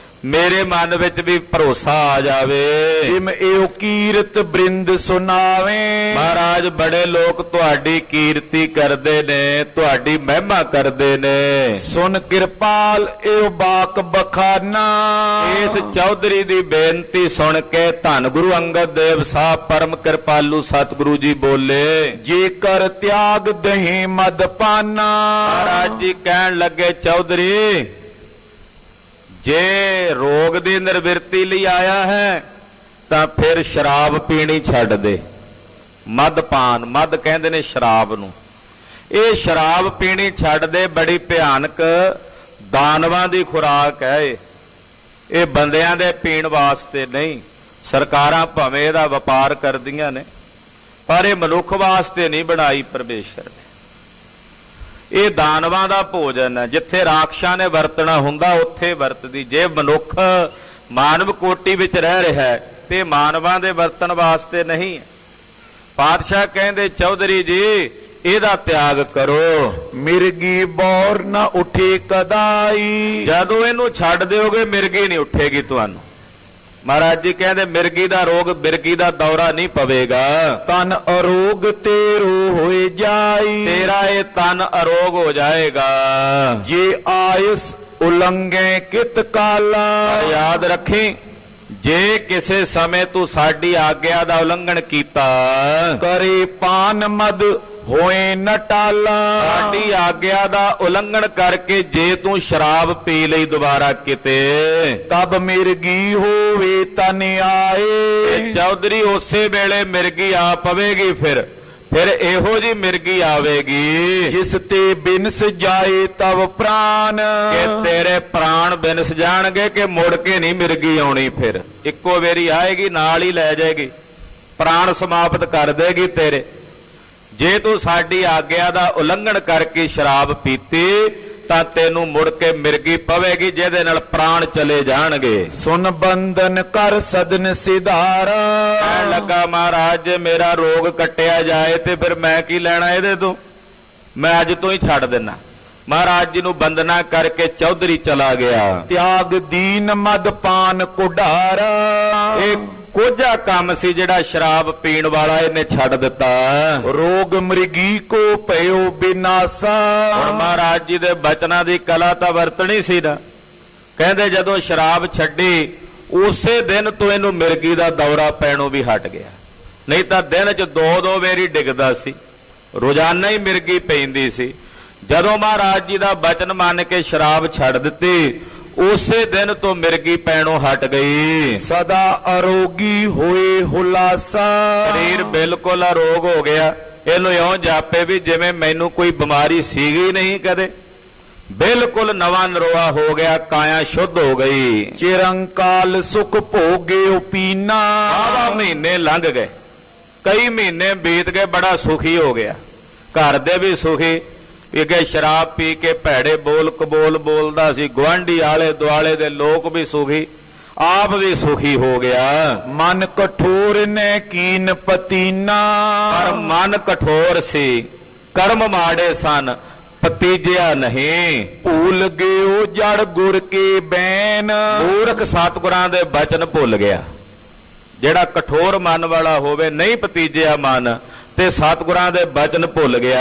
ਮੇਰੇ ਮਨ ਵਿੱਚ ਵੀ ਭਰੋਸਾ ਆ ਜਾਵੇ। ਜਿਮ ਏਉ ਕੀਰਤ ਬ੍ਰਿੰਦ ਸੁਨਾਵੇ। ਮਹਾਰਾਜ ਬੜੇ ਲੋਕ ਤੁਹਾਡੀ ਕੀਰਤੀ ਕਰਦੇ ਨੇ, ਤੁਹਾਡੀ ਮਹਿਮਾ ਕਰਦੇ ਨੇ। ਸੁਨ ਕਿਰਪਾਲ ਏਉ ਬਾਕ ਬਖਾਨਾ। ਇਸ ਚੌਧਰੀ ਦੀ ਬੇਨਤੀ ਸੁਣ ਕੇ ਧੰਨ ਗੁਰੂ ਅੰਗਦ ਦੇਵ ਸਾਹਿਬ ਪਰਮ ਕਿਰਪਾਲੂ ਸਤਿਗੁਰੂ ਜੀ ਬੋਲੇ, ਜੇਕਰ ਤਿਆਗ ਦਹੀਂ ਮਦ ਪਾਨਾ। ਮਹਾਰਾਜ ਜੀ ਕਹਿਣ ਲੱਗੇ, ਚੌਧਰੀ ਜੇ ਰੋਗ ਦੀ ਨਿਰਵਿਰਤੀ ਲਈ ਆਇਆ ਹੈ ਤਾਂ ਫਿਰ ਸ਼ਰਾਬ ਪੀਣੀ ਛੱਡ ਦੇ। ਮਦਪਾਨ, ਮਦ ਕਹਿੰਦੇ ਨੇ ਸ਼ਰਾਬ ਨੂੰ, ਇਹ ਸ਼ਰਾਬ ਪੀਣੀ ਛੱਡ ਦੇ। ਬੜੀ ਭਿਆਨਕ ਦਾਨਵਾਂ ਦੀ ਖੁਰਾਕ ਹੈ ਇਹ ਬੰਦਿਆਂ ਦੇ ਪੀਣ ਵਾਸਤੇ ਨਹੀਂ। ਸਰਕਾਰਾਂ ਭਾਵੇਂ ਇਹਦਾ ਵਪਾਰ ਕਰਦੀਆਂ ਨੇ, ਪਰ ਇਹ ਮਨੁੱਖ ਵਾਸਤੇ ਨਹੀਂ ਬਣਾਈ ਪਰਮੇਸ਼ਰ ਨੇ। ਇਹ ਦਾਨਵਾਂ ਦਾ ਭੋਜਨ ਹੈ, ਜਿੱਥੇ ਰਾਖਸ਼ਾਂ ਨੇ ਵਰਤਣਾ ਹੁੰਦਾ ਉੱਥੇ ਵਰਤਦੀ। ਜੇ ਮਨੁੱਖ ਮਾਨਵ ਕੋਟੀ ਵਿੱਚ ਰਹਿ ਰਿਹਾ ਹੈ ਤੇ ਮਾਨਵਾਂ ਦੇ ਵਰਤਣ ਵਾਸਤੇ ਨਹੀਂ ਹੈ। ਪਾਤਸ਼ਾਹ ਕਹਿੰਦੇ, ਚੌਧਰੀ ਜੀ ਇਹਦਾ ਤਿਆਗ ਕਰੋ। ਮਿਰਗੀ ਬੌਰ ਨਾ ਉਠੇ ਕਦਾਈ। ਜਦੋਂ ਇਹਨੂੰ ਛੱਡ ਦਿਓਗੇ ਮਿਰਗੀ ਨਹੀਂ ਉੱਠੇਗੀ ਤੁਹਾਨੂੰ। ਮਹਾਰਾਜ ਜੀ ਕਹਿੰਦੇ, ਮਿਰਗੀ ਦਾ ਰੋਗ, ਮਿਰਗੀ ਦਾ ਦੌਰਾ ਨਹੀਂ ਪਵੇਗਾ। ਤਨ ਅਰੋਗ ਤੇਰੋ ਹੋਏ ਜਾਈ। ਤੇਰਾ ਇਹ ਤਨ ਅਰੋਗ ਹੋ ਜਾਏਗਾ। ਜੇ ਆਇਸ ਉਲੰਘੇ ਕਿਤ ਕਾਲਾ। ਯਾਦ ਰੱਖੀ, ਜੇ ਕਿਸੇ ਸਮੇਂ ਤੂੰ ਸਾਡੀ ਆਗਿਆ ਦਾ ਉਲੰਘਣ ਕੀਤਾ, ਕਰੇ ਪਾਨ ਮਦ ਹੋਏ ਨਟਾਲਾ। ਸਾਡੀ ਆਗਿਆ ਦਾ ਉਲੰਘਣ ਕਰਕੇ ਜੇ ਤੂੰ ਸ਼ਰਾਬ ਪੀ ਲਈ ਦੁਬਾਰਾ ਕਿਤੇ, ਤਬ ਮਿਰਗੀ ਹੋਵੇ ਤਨ ਆਏ। ਚੌਧਰੀ ਉਸੇ ਵੇਲੇ ਮਿਰਗੀ ਆ ਪਵੇਗੀ। ਫਿਰ ਇਹੋ ਜੀ ਮਿਰਗੀ ਆਵੇਗੀ ਜਿਸ ਤੇ ਬਿਨਸ ਜਾਏ ਤਬ ਪ੍ਰਾਨ। ਕਿ ਤੇਰੇ ਪ੍ਰਾਣ ਬਿਨਸ ਜਾਣਗੇ ਕਿ ਮੁੜ ਕੇ ਨਹੀਂ ਮਿਰਗੀ ਆਉਣੀ। ਫਿਰ ਇੱਕੋ ਵੇਰੀ ਆਏਗੀ, ਨਾਲ ਹੀ ਲੈ ਜਾਏਗੀ, ਪ੍ਰਾਣ ਸਮਾਪਤ ਕਰ ਦੇਗੀ ਤੇਰੇ। ਜੇ ਤੂੰ ਸਾਡੀ ਆਗਿਆ ਦਾ ਉਲੰਘਣ ਕਰਕੇ ਸ਼ਰਾਬ ਪੀਤੀ ਤਾਂ ਤੈਨੂੰ ਮੁੜ ਕੇ ਮਿਰਗੀ ਪਵੇਗੀ, ਜਿਹਦੇ ਨਾਲ ਪ੍ਰਾਣ ਚਲੇ ਜਾਣਗੇ। ਸੁਨ ਬੰਧਨ ਕਰ ਸਦਨ ਸਿਧਾਰਾ। ਕਹਿਣ ਲੱਗਾ, ਮਹਾਰਾਜ ਜੇ ਮੇਰਾ ਰੋਗ ਕੱਟਿਆ ਜਾਏ ਤੇ ਫਿਰ ਮੈਂ ਕੀ ਲੈਣਾ ਇਹਦੇ ਤੋਂ, ਮੈਂ ਅੱਜ ਤੋਂ ਹੀ ਛੱਡ ਦੇਣਾ। ਮਹਾਰਾਜ ਜੀ ਨੂੰ ਬੰਦਨਾ ਕਰਕੇ ਚੌਧਰੀ ਚਲਾ ਗਿਆ। ਤਿਆਗ ਦੀਨ ਮਦ ਪਾਨ ਕੁਢਾਰਾ। ਇਹ ਕੋਝਾ ਕੰਮ ਸੀ ਜਿਹੜਾ ਸ਼ਰਾਬ ਪੀਣ ਵਾਲਾ, ਇਹਨੇ ਛੱਡ ਦਿੱਤਾ। ਰੋਗ ਮ੍ਰਿਗੀ ਕੋ ਭਇਓ ਬਿਨਾਸਾ। ਹੁਣ ਮਹਾਰਾਜ ਜੀ ਦੇ ਬਚਨਾਂ ਦੀ ਕਲਾ ਤਾਂ ਵਰਤਣੀ ਸੀ ਨਾ। ਕਹਿੰਦੇ ਜਦੋਂ ਸ਼ਰਾਬ ਛੱਡੀ ਉਸੇ ਦਿਨ ਤੋਂ ਇਹਨੂੰ ਮਿਰਗੀ ਦਾ ਦੌਰਾ ਪੈਣੋਂ ਵੀ ਹਟ ਗਿਆ। ਨਹੀਂ ਤਾਂ ਦਿਨ 'ਚ ਦੋ ਵੇਰੀ ਡਿੱਗਦਾ ਸੀ, ਰੋਜ਼ਾਨਾ ਹੀ ਮਿਰਗੀ ਪੈਂਦੀ ਸੀ। ਜਦੋਂ ਮਹਾਰਾਜ ਜੀ ਦਾ ਬਚਨ ਮੰਨ ਕੇ ਸ਼ਰਾਬ ਛੱਡ ਦਿੱਤੀ, ਉਸੇ ਦਿਨ ਤੋਂ ਮਿਰਗੀ ਪੈਣੋਂ ਹਟ ਗਈ। ਸਦਾ ਅਰੋਗੀ ਹੋਏ ਹੁਲਾਸਾ। ਸਰੀਰ ਬਿਲਕੁਲ ਅਰੋਗ ਹੋ ਗਿਆ। ਇਹਨੂੰ ਇਉਂ ਜਾਪੇ ਵੀ ਜਿਵੇਂ ਮੈਨੂੰ ਕੋਈ ਬਿਮਾਰੀ ਸੀਗੀ ਨਹੀਂ ਕਦੇ। ਬਿਲਕੁਲ ਨਵਾਂ ਨਰੋਆ ਹੋ ਗਿਆ, ਕਾਇਆ ਸ਼ੁੱਧ ਹੋ ਗਈ। ਚਿਰੰਕਾਲ ਸੁਖ ਭੋਗੇ ਉਪੀਨਾ। ਆਵਾ ਮਹੀਨੇ ਲੰਘ ਗਏ, ਕਈ ਮਹੀਨੇ ਬੀਤ ਗਏ, ਬੜਾ ਸੁਖੀ ਹੋ ਗਿਆ। ਘਰ ਦੇ ਵੀ ਸੁਖੀ, ਅੱਗੇ ਸ਼ਰਾਬ ਪੀ ਕੇ ਭੈੜੇ ਬੋਲ ਕਬੋਲ ਬੋਲਦਾ ਸੀ, ਗੁਆਂਢੀ ਆਲੇ ਦੁਆਲੇ ਦੇ ਲੋਕ ਵੀ ਸੁਖੀ, ਆਪ ਵੀ ਸੁਖੀ ਹੋ ਗਿਆ। ਮਨ ਕਠੋਰ ਨੇ ਕੀਨ ਪਤੀਨਾ। ਪਰ ਮਨ ਕਠੋਰ ਸੀ, ਕਰਮ ਮਾੜੇ ਸਨ, ਪਤੀਜਿਆ ਨਹੀਂ। ਭੁੱਲ ਗਿਓ ਜੜ ਗੁਰ ਕੇ ਬੈਨ। ਮੂਰਖ ਸਤਿਗੁਰਾਂ ਦੇ ਬਚਨ ਭੁੱਲ ਗਿਆ। ਜਿਹੜਾ ਕਠੋਰ ਮਨ ਵਾਲਾ ਹੋਵੇ, ਨਹੀਂ ਪਤੀਜਿਆ ਮਨ, ਤੇ ਸਤਿਗੁਰਾਂ ਦੇ ਬਚਨ ਭੁੱਲ ਗਿਆ।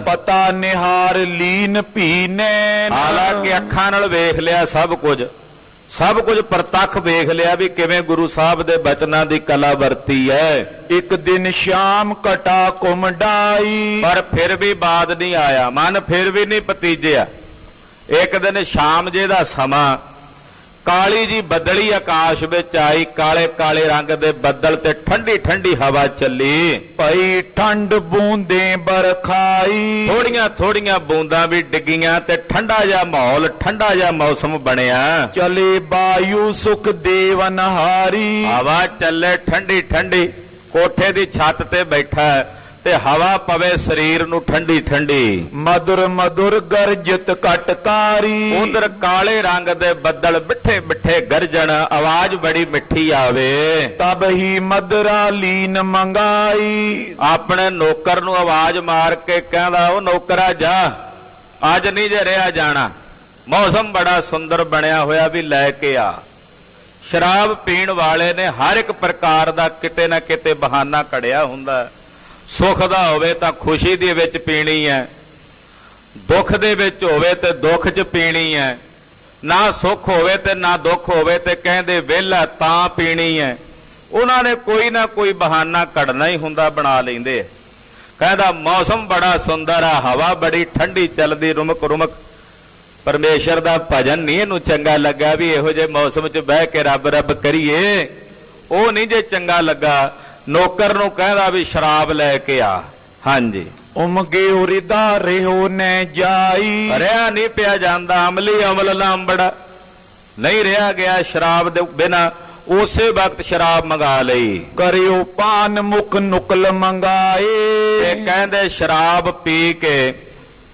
ਪਤਾ ਨਿਹਾਰ ਲੀਨ ਭੀਨੇ। ਹਾਲਾਂਕਿ ਅੱਖਾਂ ਨਾਲ ਵੇਖ ਲਿਆ ਸਭ ਕੁਝ ਪ੍ਰਤੱਖ ਵੇਖ ਲਿਆ ਵੀ ਕਿਵੇਂ ਗੁਰੂ ਸਾਹਿਬ ਦੇ ਬਚਨਾਂ ਦੀ ਕਲਾ ਵਰਤੀ ਹੈ। ਇੱਕ ਦਿਨ ਸ਼ਾਮ ਕਟਾ ਕੁਮਡਾਈ। ਪਰ ਫਿਰ ਵੀ ਬਾਦ ਨਹੀਂ ਆਇਆ, ਮਨ ਫਿਰ ਵੀ ਨਹੀਂ ਪਤੀਜਿਆ। ਇੱਕ ਦਿਨ ਸ਼ਾਮ ਜੇ ਦਾ ਸਮਾਂ, ਕਾਲੀ ਜੀ ਬੱਦਲੀ ਆਕਾਸ਼ ਵਿੱਚ ਆਈ, ਕਾਲੇ ਕਾਲੇ ਰੰਗ ਦੇ ਬੱਦਲ ਤੇ ਠੰਡੀ ਠੰਡੀ ਹਵਾ ਚੱਲੀ। ਭਈ ਠੰਡ ਬੂੰਦੇ ਬਰਖਾਈ, ਥੋੜੀਆਂ ਥੋੜੀਆਂ ਬੂੰਦਾਂ ਵੀ ਡਿੱਗੀਆਂ ਤੇ ਠੰਡਾ ਜਿਹਾ ਮਾਹੌਲ, ਠੰਡਾ ਜਿਹਾ ਮੌਸਮ ਬਣਿਆ। ਚਲੇ ਬਾਯੂ ਸੁਖ ਦੇਵਨ ਹਾਰੀ, ਹਵਾ ਚੱਲੇ ਠੰਡੀ ਠੰਡੀ, ਕੋਠੇ ਦੀ ਛੱਤ ਤੇ ਬੈਠਾ ਹੈ ਤੇ ਹਵਾ ਪਵੇ ਸਰੀਰ ਨੂੰ ਠੰਡੀ ਠੰਡੀ। ਮధుਰ ਮధుਰ ਗਰਜਤ ਕਟਕਾਰੀ, ਉਧਰ ਕਾਲੇ ਰੰਗ ਦੇ ਬੱਦਲ ਬਿੱਠੇ ਬਿੱਠੇ ਗਰਜਣ, ਆਵਾਜ਼ ਬੜੀ ਮਿੱਠੀ ਆਵੇ। ਤਬ ਹੀ ਮਦਰਾ ਲੀਨ ਮੰਗਾਈ, ਆਪਣੇ ਨੌਕਰ ਨੂੰ ਆਵਾਜ਼ ਮਾਰ ਕੇ ਕਹਿੰਦਾ, ਉਹ ਨੌਕਰਾ ਜਾ, ਅੱਜ ਨਹੀਂ ਜੇ ਰਿਹਾ ਜਾਣਾ, ਮੌਸਮ ਬੜਾ ਸੁੰਦਰ ਬਣਿਆ ਹੋਇਆ, ਵੀ ਲੈ ਕੇ ਆ। ਸ਼ਰਾਬ ਪੀਣ ਵਾਲੇ ਨੇ ਹਰ ਇੱਕ ਪ੍ਰਕਾਰ ਦਾ ਕਿਤੇ ਨਾ ਕਿਤੇ ਬਹਾਨਾ ਕੜਿਆ ਹੁੰਦਾ। ਸੁੱਖ ਦਾ ਹੋਵੇ ਤਾਂ ਖੁਸ਼ੀ ਦੇ ਵਿੱਚ ਪੀਣੀ ਹੈ, ਦੁੱਖ ਦੇ ਵਿੱਚ ਹੋਵੇ ਤੇ ਦੁੱਖ 'ਚ ਪੀਣੀ ਹੈ, ਨਾ ਸੁੱਖ ਹੋਵੇ ਤੇ ਨਾ ਦੁੱਖ ਹੋਵੇ ਤੇ ਕਹਿੰਦੇ ਵਿਹਲਾ ਤਾਂ ਪੀਣੀ ਹੈ। ਉਹਨਾਂ ਨੇ ਕੋਈ ਨਾ ਕੋਈ ਬਹਾਨਾ ਕੱਢਣਾ ਹੀ ਹੁੰਦਾ, ਬਣਾ ਲੈਂਦੇ। ਕਹਿੰਦਾ ਮੌਸਮ ਬੜਾ ਸੁੰਦਰ ਆ, ਹਵਾ ਬੜੀ ਠੰਡੀ ਚੱਲਦੀ, ਰੁਮਕ ਰੁਮਕ। ਪਰਮੇਸ਼ਰ ਦਾ ਭਜਨ ਨਹੀਂ ਇਹਨੂੰ ਚੰਗਾ ਲੱਗਾ ਵੀ ਇਹੋ ਜਿਹੇ ਮੌਸਮ 'ਚ ਬਹਿ ਕੇ ਰੱਬ ਰੱਬ ਕਰੀਏ, ਉਹ ਨਹੀਂ ਜੇ ਚੰਗਾ ਲੱਗਾ। ਨੌਕਰ ਨੂੰ ਕਹਿੰਦਾ ਵੀ ਸ਼ਰਾਬ ਲੈ ਕੇ ਆ। ਹਾਂਜੀ, ਉਮਗੇ ਉਰਿਦਾ ਰਹਿਓ ਨੈ ਜਾਈ, ਰਿਆ ਨਹੀਂ ਪਿਆ ਜਾਂਦਾ, ਅਮਲੀ ਅਮਲ ਨਾ ਅੰਬੜਾ, ਨਹੀਂ ਰਿਹਾ ਗਿਆ ਸ਼ਰਾਬ ਦੇ ਬਿਨਾ। ਉਸੇ ਵਕਤ ਸ਼ਰਾਬ ਮੰਗਾ ਲਈ। ਕਰਿਓ ਪਾਨ ਮੁਖ ਨੁਕਲ ਮੰਗਾਏ, ਤੇ ਕਹਿੰਦੇ ਸ਼ਰਾਬ ਪੀ ਕੇ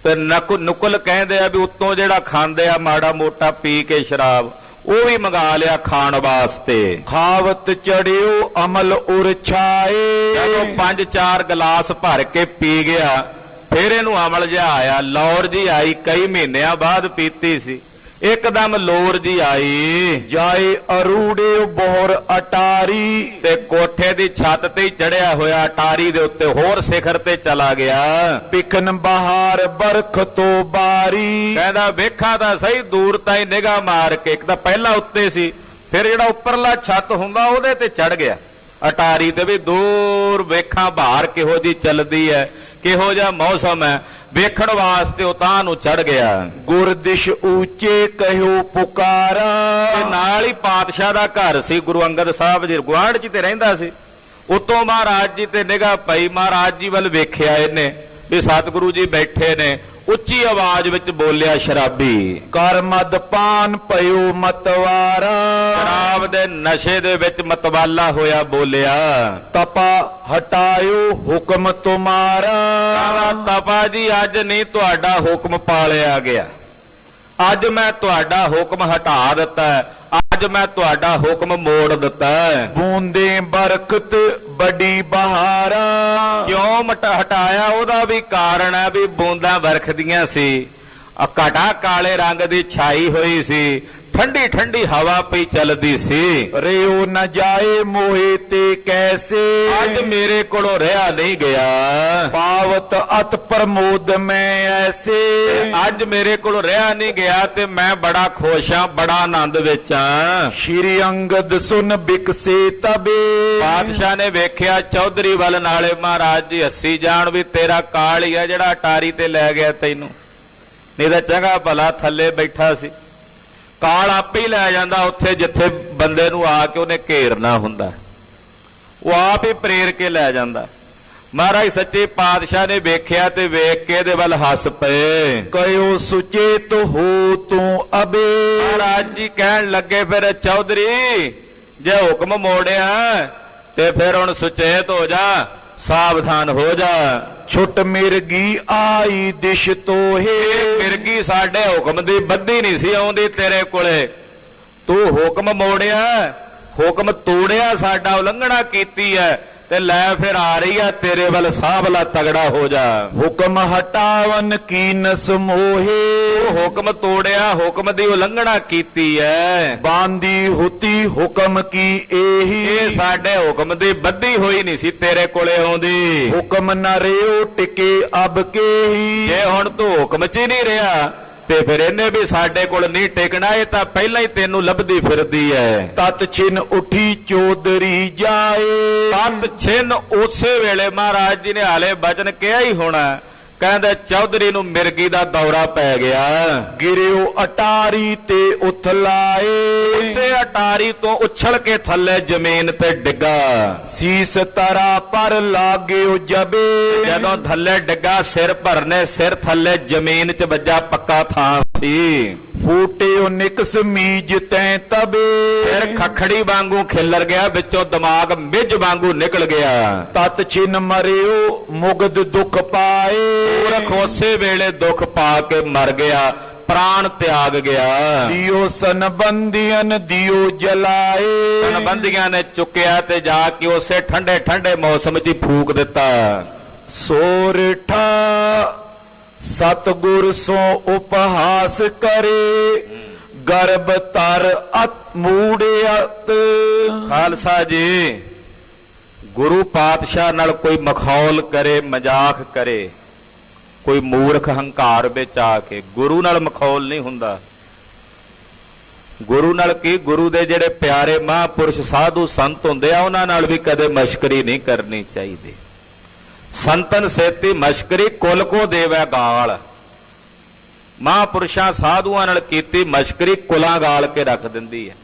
ਤੇ ਨੁਕਲ ਕਹਿੰਦੇ ਆ ਵੀ ਉੱਤੋਂ ਜਿਹੜਾ ਖਾਂਦੇ ਆ ਮਾੜਾ ਮੋਟਾ ਪੀ ਕੇ ਸ਼ਰਾਬ, ਉਹ ਵੀ ਮੰਗਾ ਲਿਆ ਖਾਣ ਵਾਸਤੇ। ਖਾਵਤ ਚੜਿਓ ਅਮਲ ਉਰ ਛਾਏ, ਜਦੋਂ 5-4 ਗਲਾਸ ਭਰ ਕੇ ਪੀ ਗਿਆ, ਫਿਰ ਇਹਨੂੰ ਅਮਲ ਜਿਹਾ ਆਇਆ, ਲੌਰ ਜੀ ਆਈ। ਕਈ ਮਹੀਨਿਆਂ ਬਾਅਦ ਪੀਤੀ ਸੀ, ਇੱਕਦਮ ਲੋਰ ਜੀ ਆਈ। ਜਾਏ ਅਰੂੜੇ ਬੋਹਰ ਅਟਾਰੀ, ਤੇ ਕੋਠੇ ਦੀ ਛੱਤ ਤੇ ਹੀ ਚੜਿਆ ਹੋਇਆ, ਅਟਾਰੀ ਦੇ ਉੱਤੇ ਹੋਰ ਸਿਖਰ ਤੇ ਚਲਾ ਗਿਆ। ਪਿਖਨ ਬਹਾਰ ਬਰਖ ਤੋਂ ਬਾਰੀ, ਕਹਿੰਦਾ ਵੇਖਾਂ ਤਾਂ ਸਹੀ ਦੂਰ ਤਾਈਂ ਨਿਗਾਹ ਮਾਰ ਕੇ, ਇੱਕ ਤਾਂ ਪਹਿਲਾਂ ਉੱਤੇ ਸੀ, ਫਿਰ ਜਿਹੜਾ ਉੱਪਰਲਾ ਛੱਤ ਹੁੰਦਾ ਉਹਦੇ ਤੇ ਚੜ ਗਿਆ, ਅਟਾਰੀ ਤੇ ਵੀ ਦੂਰ ਵੇਖਾਂ ਬਾਹਰ ਕਿਹੋ ਜੀ ਚੱਲਦੀ ਹੈ, ਕਿਹੋ ਜਿਹਾ ਮੌਸਮ ਹੈ, ਵੇਖਣ ਵਾਸਤੇ ਉਹ ਤਾਂ ਨੂੰ ਚੜ ਗਿਆ। ਗੁਰਦਿਸ਼ ਉੱਚੇ ਕਹਿਓ ਪੁਕਾਰਾ, ਤੇ ਨਾਲ ਹੀ ਪਾਤਸ਼ਾਹ ਦਾ ਘਰ ਸੀ, ਗੁਰੂ ਅੰਗਦ ਸਾਹਿਬ ਜੀ ਗੁਆਂਢ 'ਚ ਤੇ ਰਹਿੰਦਾ ਸੀ। ਉਤੋਂ ਮਹਾਰਾਜ ਜੀ ਤੇ ਨਿਗਾਹ ਪਈ, ਮਹਾਰਾਜ ਜੀ ਵੱਲ ਵੇਖਿਆ ਇਹਨੇ ਵੀ ਸਤਿਗੁਰੂ ਜੀ ਬੈਠੇ ਨੇ। ਉੱਚੀ ਆਵਾਜ਼ ਵਿੱਚ ਬੋਲਿਆ ਸ਼ਰਾਬੀ, ਕਰ ਮਦ ਪਾਨ ਪਇਓ ਮਤਵਾਰਾ, ਸ਼ਰਾਬ ਦੇ ਨਸ਼ੇ ਦੇ ਵਿੱਚ ਮਤਵਾਲਾ ਹੋਇਆ ਬੋਲਿਆ, ਤਪਾ ਹਟਾਇਓ ਹੁਕਮ ਤੁਮਾਰਾ, ਤਪਾ ਜੀ ਅੱਜ ਨਹੀਂ ਤੁਹਾਡਾ ਹੁਕਮ ਪਾਲਿਆ ਗਿਆ, ਅੱਜ ਮੈਂ ਤੁਹਾਡਾ ਹੁਕਮ ਹਟਾ ਦਿੱਤਾ, ਅੱਜ ਮੈਂ ਤੁਹਾਡਾ ਹੁਕਮ ਮੋੜ ਦਿੱਤਾ। ਬੂੰਦੇ ਬਰਕਤ ਬੜੀ ਬਹਾਰਾ, ਕਿਉਂ ਹਟਾਇਆ? ਉਹਦਾ ਵੀ ਕਾਰਨ ਹੈ ਵੀ ਬੂੰਦਾਂ ਵਰਖਦੀਆਂ ਸੀ, ਘਟਾ ਕਾਲੇ ਰੰਗ ਦੀ ਛਾਈ ਹੋਈ ਸੀ, ਠੰਡੀ ਠੰਡੀ ਹਵਾ ਪਈ ਚੱਲਦੀ ਸੀ। ਰਿਓ ਨ ਜਾਏ ਮੋਹੇ ਤੇ ਕੈਸੇ, ਅੱਜ ਮੇਰੇ ਕੋਲੋਂ ਰਿਹਾ ਨਹੀਂ ਗਿਆ, ਪਾਵਤ ਅਤ ਪ੍ਰਮੋਦ ਮੈਂ ਐਸੇ, ਅੱਜ ਮੇਰੇ ਕੋਲੋਂ ਰਿਹਾ ਨਹੀਂ ਗਿਆ ਤੇ ਮੈਂ ਬੜਾ ਖੁਸ਼ ਹਾਂ, ਬੜਾ ਆਨੰਦ ਵਿੱਚ ਹਾਂ। ਸ਼੍ਰੀ ਅੰਗਦ ਸੁਨ ਬਿਕਸੇ ਤਬੇ, ਬਾਦਸ਼ਾਹ ਨੇ ਵੇਖਿਆ ਚੌਧਰੀ ਵੱਲ, ਨਾਲੇ ਮਹਾਰਾਜ ਜੀ ਹੱਸੀ ਜਾਣ ਵੀ ਤੇਰਾ ਕਾਲ ਹੀ ਆ ਜਿਹੜਾ ਅਟਾਰੀ ਤੇ ਲੈ ਗਿਆ ਤੈਨੂੰ, ਨਹੀਂ ਤਾਂ ਚੰਗਾ ਭਲਾ ਥੱਲੇ ਬੈਠਾ ਸੀ। ਕਾਲ ਆਪੇ ਹੀ ਲੈ ਜਾਂਦਾ ਉੱਥੇ ਜਿੱਥੇ ਬੰਦੇ ਨੂੰ ਆ ਕੇ ਉਹਨੇ ਘੇਰਨਾ ਹੁੰਦਾ, ਉਹ ਆਪ ਹੀ ਪ੍ਰੇਰ ਕੇ ਲੈ ਜਾਂਦਾ। ਮਹਾਰਾਜ ਸੱਚੇ ਪਾਤਸ਼ਾਹ ਨੇ ਵੇਖਿਆ ਤੇ ਵੇਖ ਕੇ ਇਹਦੇ ਵੱਲ ਹੱਸ ਪਏ। ਕਹਿਓ ਸੁਚੇਤ ਹੋ ਤੂੰ ਅਬੇ, ਮਹਾਰਾਜ ਜੀ ਕਹਿਣ ਲੱਗੇ ਫਿਰ ਚੌਧਰੀ ਜੇ ਹੁਕਮ ਮੋੜਿਆ ਤੇ ਫਿਰ ਹੁਣ ਸੁਚੇਤ ਹੋ ਜਾ, ਸਾਵਧਾਨ ਹੋ ਜਾ। ਛੁੱਟ ਮਿਰਗੀ ਆਈ ਦਿਸ਼ ਤੋਹੇ, ਮਿਰਗੀ ਸਾਡੇ ਹੁਕਮ ਦੀ ਬੱਧੀ ਨਹੀਂ ਸੀ ਆਉਂਦੀ ਤੇਰੇ ਕੋਲੇ, ਤੂੰ ਹੁਕਮ ਮੋੜਿਆ, ਹੁਕਮ ਤੋੜਿਆ, ਸਾਡਾ ਉਲੰਘਣਾ ਕੀਤੀ ਹੈ ਤੇ ਲੈ ਫਿਰ ਆ ਰਹੀ ਆ ਤੇਰੇ ਵੱਲ, ਸਾਹਬਲਾ ਤਗੜਾ ਹੋ ਜਾ। ਹੁਕਮ ਹਟਾਵਨ ਕੀ ਨਸ ਮੋਹੇ, ਹੁਕਮ ਤੋੜਿਆ, ਹੁਕਮ ਦੀ ਉਲੰਘਣਾ ਕੀਤੀ ਹੈ, ਬਾਂਦੀ ਹੁਤੀ ਹੁਕਮ ਕੀ ਇਹੀ, ਇਹ ਸਾਡੇ ਹੁਕਮ ਦੀ ਬੱਧੀ ਹੋਈ ਨਹੀਂ ਸੀ ਤੇਰੇ ਕੋਲੇ ਆਉਂਦੀ। ਹੁਕਮ ਨ ਰਿਓ ਟਿਕੇ ਅਬ ਕੇਹੀ, ਜੇ ਹੁਣ ਤੂੰ ਹੁਕਮ 'ਚ ਹੀ ਨਹੀਂ ਰਿਹਾ ਤੇ ਫਿਰ ਇਹਨੇ ਵੀ ਸਾਡੇ ਕੋਲ ਨਹੀਂ ਟਿਕਣਾ, ਇਹ ਤਾਂ ਪਹਿਲਾਂ ਹੀ ਤੈਨੂੰ ਲੱਭਦੀ ਫਿਰਦੀ ਹੈ। ਤਤ ਛਿਨ ਉਠੀ ਚੌਧਰੀ ਜਾਏ, ਤਤ ਛਿਨ ਉਸੇ ਵੇਲੇ ਮਹਾਰਾਜ ਜੀ ਨੇ ਹਾਲੇ ਬਚਨ ਕਿਹਾ ਹੀ ਹੋਣਾ, ਕਹਿੰਦੇ ਚੌਧਰੀ ਨੂੰ ਮਿਰਗੀ ਦਾ ਦੌਰਾ ਪੈ ਗਿਆ। ਗਿਰਿਓ ਅਟਾਰੀ ਤੇ ਉਥਲਾਏ, ਉਸੇ ਅਟਾਰੀ ਤੋਂ ਉਛਲ ਕੇ ਥੱਲੇ ਜ਼ਮੀਨ ਤੇ ਡਿੱਗਾ। ਸੀਸ ਤਰਾ ਪਰ ਲਾਗਿਓ ਜਬੇ, ਜਦੋਂ ਥੱਲੇ ਡਿੱਗਾ ਸਿਰ ਭਰਨੇ, ਸਿਰ ਥੱਲੇ ਜ਼ਮੀਨ 'ਚ ਵੱਜਾ, ਪੱਕਾ ਥਾਂ ਸੀ। ਫੂਟਿਓ ਨਿਕਸ ਮੀਜ ਤੈਂ ਤਬੇ, ਫਿਰ ਖਖੜੀ ਵਾਂਗੂ ਖਿੱਲਰ ਗਿਆ, ਵਿੱਚੋਂ ਦਿਮਾਗ ਮਿੱਝ ਵਾਂਗੂ ਨਿਕਲ ਗਿਆ। ਤਤ ਛਿਨ ਮਰਿਓ ਮੁਗਦ ਦੁਖ ਪਾਏ, ਮੂਰਖ ਉਸੇ ਵੇਲੇ ਦੁੱਖ ਪਾ ਕੇ ਮਰ ਗਿਆ, ਪ੍ਰਾਣ ਤਿਆਗ ਗਿਆ। ਦਿਓ ਸੰਬੰਧੀਆਂ ਦਿਓ ਜਲਾਏ, ਸੰਬੰਧੀਆਂ ਨੇ ਚੁੱਕਿਆ ਤੇ ਜਾ ਕੇ ਉਸੇ ਠੰਡੇ ਠੰਡੇ ਮੌਸਮ 'ਚ ਹੀ ਫੂਕ ਦਿੱਤਾ। ਸੋਰਠਾ ਸਤਗੁਰ ਸੋ ਉਪਹਾਸ ਕਰੇ, ਗਰਭ ਤਰ ਅਤ ਮੂੜਿਅਤ। ਖਾਲਸਾ ਜੀ, ਗੁਰੂ ਪਾਤਸ਼ਾਹ ਨਾਲ ਕੋਈ ਮਖੌਲ ਕਰੇ, ਮਜ਼ਾਕ ਕਰੇ, ਕੋਈ ਮੂਰਖ ਹੰਕਾਰ ਵਿੱਚ ਆ ਕੇ, ਗੁਰੂ ਨਾਲ ਮਖੌਲ ਨਹੀਂ ਹੁੰਦਾ। ਗੁਰੂ ਨਾਲ ਕੀ, ਗੁਰੂ ਦੇ ਜਿਹੜੇ ਪਿਆਰੇ ਮਹਾਂਪੁਰਸ਼ ਸਾਧੂ ਸੰਤ ਹੁੰਦੇ ਆ, ਉਹਨਾਂ ਨਾਲ ਵੀ ਕਦੇ ਮਸ਼ਕਰੀ ਨਹੀਂ ਕਰਨੀ ਚਾਹੀਦੀ। ਸੰਤਨ ਸੇਤੀ ਮਸ਼ਕਰੀ ਕੁਲ ਕੋ ਦੇਵੈ ਗਾਲ। ਮਹਾਂਪੁਰਸ਼ਾਂ ਸਾਧੂਆਂ ਨਾਲ ਕੀਤੀ ਮਸ਼ਕਰੀ ਕੁਲਾਂ ਗਾਲ ਕੇ ਰੱਖ ਦਿੰਦੀ ਹੈ।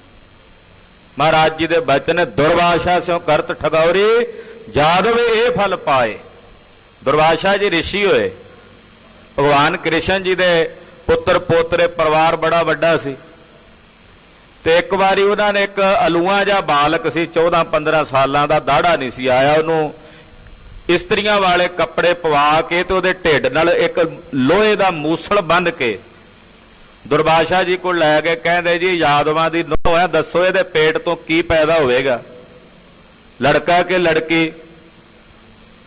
ਮਹਾਰਾਜ ਜੀ ਦੇ ਬਚਨ, ਦੁਰਵਾਸ਼ਾ ਸਿਓ ਕਰਤ ਠਗੌਰੀ, ਜਾਦਵ ਇਹ ਫਲ ਪਾਏ। ਦੁਰਵਾਸ਼ਾ ਜੀ ਰਿਸ਼ੀ ਹੋਏ, ਭਗਵਾਨ ਕ੍ਰਿਸ਼ਨ ਜੀ ਦੇ ਪੁੱਤਰ ਪੋਤਰੇ, ਪਰਿਵਾਰ ਬੜਾ ਵੱਡਾ ਸੀ। ਤੇ ਇੱਕ ਵਾਰੀ ਉਹਨਾਂ ਨੇ ਇੱਕ ਅਲੂਆ ਜਿਹਾ ਬਾਲਕ ਸੀ, 14-15 ਸਾਲਾਂ ਦਾ, ਦਾੜਾ ਨਹੀਂ ਸੀ ਆਇਆ, ਉਹਨੂੰ ਇਸਤਰੀਆਂ ਵਾਲੇ ਕੱਪੜੇ ਪਵਾ ਕੇ ਤੇ ਉਹਦੇ ਢਿੱਡ ਨਾਲ ਇੱਕ ਲੋਹੇ ਦਾ ਮੂਸਲ ਬੰਨ੍ਹ ਕੇ ਦੁਰਵਾਸ਼ਾ ਜੀ ਕੋਲ ਲੈ ਕੇ ਕਹਿੰਦੇ, ਜੀ ਯਾਦਵਾਂ ਦੀ ਨੋਹ ਹੈ, ਦੱਸੋ ਇਹਦੇ ਪੇਟ ਤੋਂ ਕੀ ਪੈਦਾ ਹੋਵੇਗਾ, ਲੜਕਾ ਕਿ ਲੜਕੀ?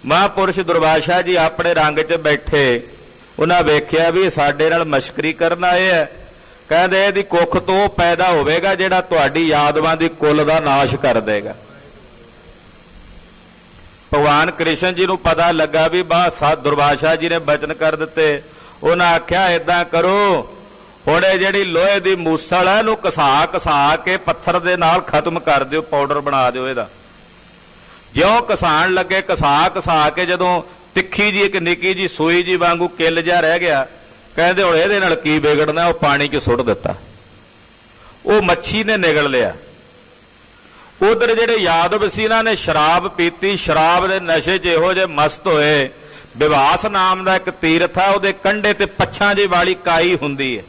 ਮਹਾਂਪੁਰਸ਼ ਦੁਰਵਾਸ਼ਾ ਜੀ ਆਪਣੇ ਰੰਗ 'ਚ ਬੈਠੇ, ਉਹਨਾਂ ਵੇਖਿਆ ਵੀ ਸਾਡੇ ਨਾਲ ਮਸ਼ਕਰੀ ਕਰਨ ਆਏ ਹੈ। ਕਹਿੰਦੇ ਇਹਦੀ ਕੁੱਖ ਤੋਂ ਪੈਦਾ ਹੋਵੇਗਾ ਜਿਹੜਾ ਤੁਹਾਡੀ ਯਾਦਵਾਂ ਦੀ ਕੁੱਲ ਦਾ ਨਾਸ਼ ਕਰ ਦੇਗਾ। ਭਗਵਾਨ ਕ੍ਰਿਸ਼ਨ ਜੀ ਨੂੰ ਪਤਾ ਲੱਗਾ ਵੀ ਬਾ ਦੁਰਵਾਸ਼ਾ ਜੀ ਨੇ ਬਚਨ ਕਰ ਦਿੱਤੇ। ਉਹਨਾਂ ਆਖਿਆ, ਏਦਾਂ ਕਰੋ, ਹੁਣ ਇਹ ਜਿਹੜੀ ਲੋਹੇ ਦੀ ਮੂਸਲ ਹੈ ਇਹਨੂੰ ਘਸਾ ਕੇ ਪੱਥਰ ਦੇ ਨਾਲ ਖਤਮ ਕਰ ਦਿਓ, ਪਾਊਡਰ ਬਣਾ ਦਿਓ ਇਹਦਾ। ਜਿਉਂ ਘਸਾਣ ਲੱਗੇ, ਘਸਾ ਕੇ ਜਦੋਂ ਤਿੱਖੀ ਜੀ ਇੱਕ ਨਿੱਕੀ ਜੀ ਸੂਈ ਜੀ ਵਾਂਗੂ ਕਿੱਲ ਜਿਹਾ ਰਹਿ ਗਿਆ, ਕਹਿੰਦੇ ਹੁਣ ਇਹਦੇ ਨਾਲ ਕੀ ਵਿਗੜਨਾ, ਉਹ ਪਾਣੀ 'ਚ ਸੁੱਟ ਦਿੱਤਾ। ਉਹ ਮੱਛੀ ਨੇ ਨਿਗਲ ਲਿਆ। ਉਧਰ ਜਿਹੜੇ ਯਾਦਵ ਸੀ, ਇਹਨਾਂ ਨੇ ਸ਼ਰਾਬ ਪੀਤੀ, ਸ਼ਰਾਬ ਦੇ ਨਸ਼ੇ 'ਚ ਇਹੋ ਜਿਹੇ ਮਸਤ ਹੋਏ। ਵਿਵਾਸ ਨਾਮ ਦਾ ਇੱਕ ਤੀਰਥ ਆ, ਉਹਦੇ ਕੰਢੇ ਤੇ ਪੱਛਾਂ ਜੀ ਵਾਲੀ ਕਾਈ ਹੁੰਦੀ ਹੈ,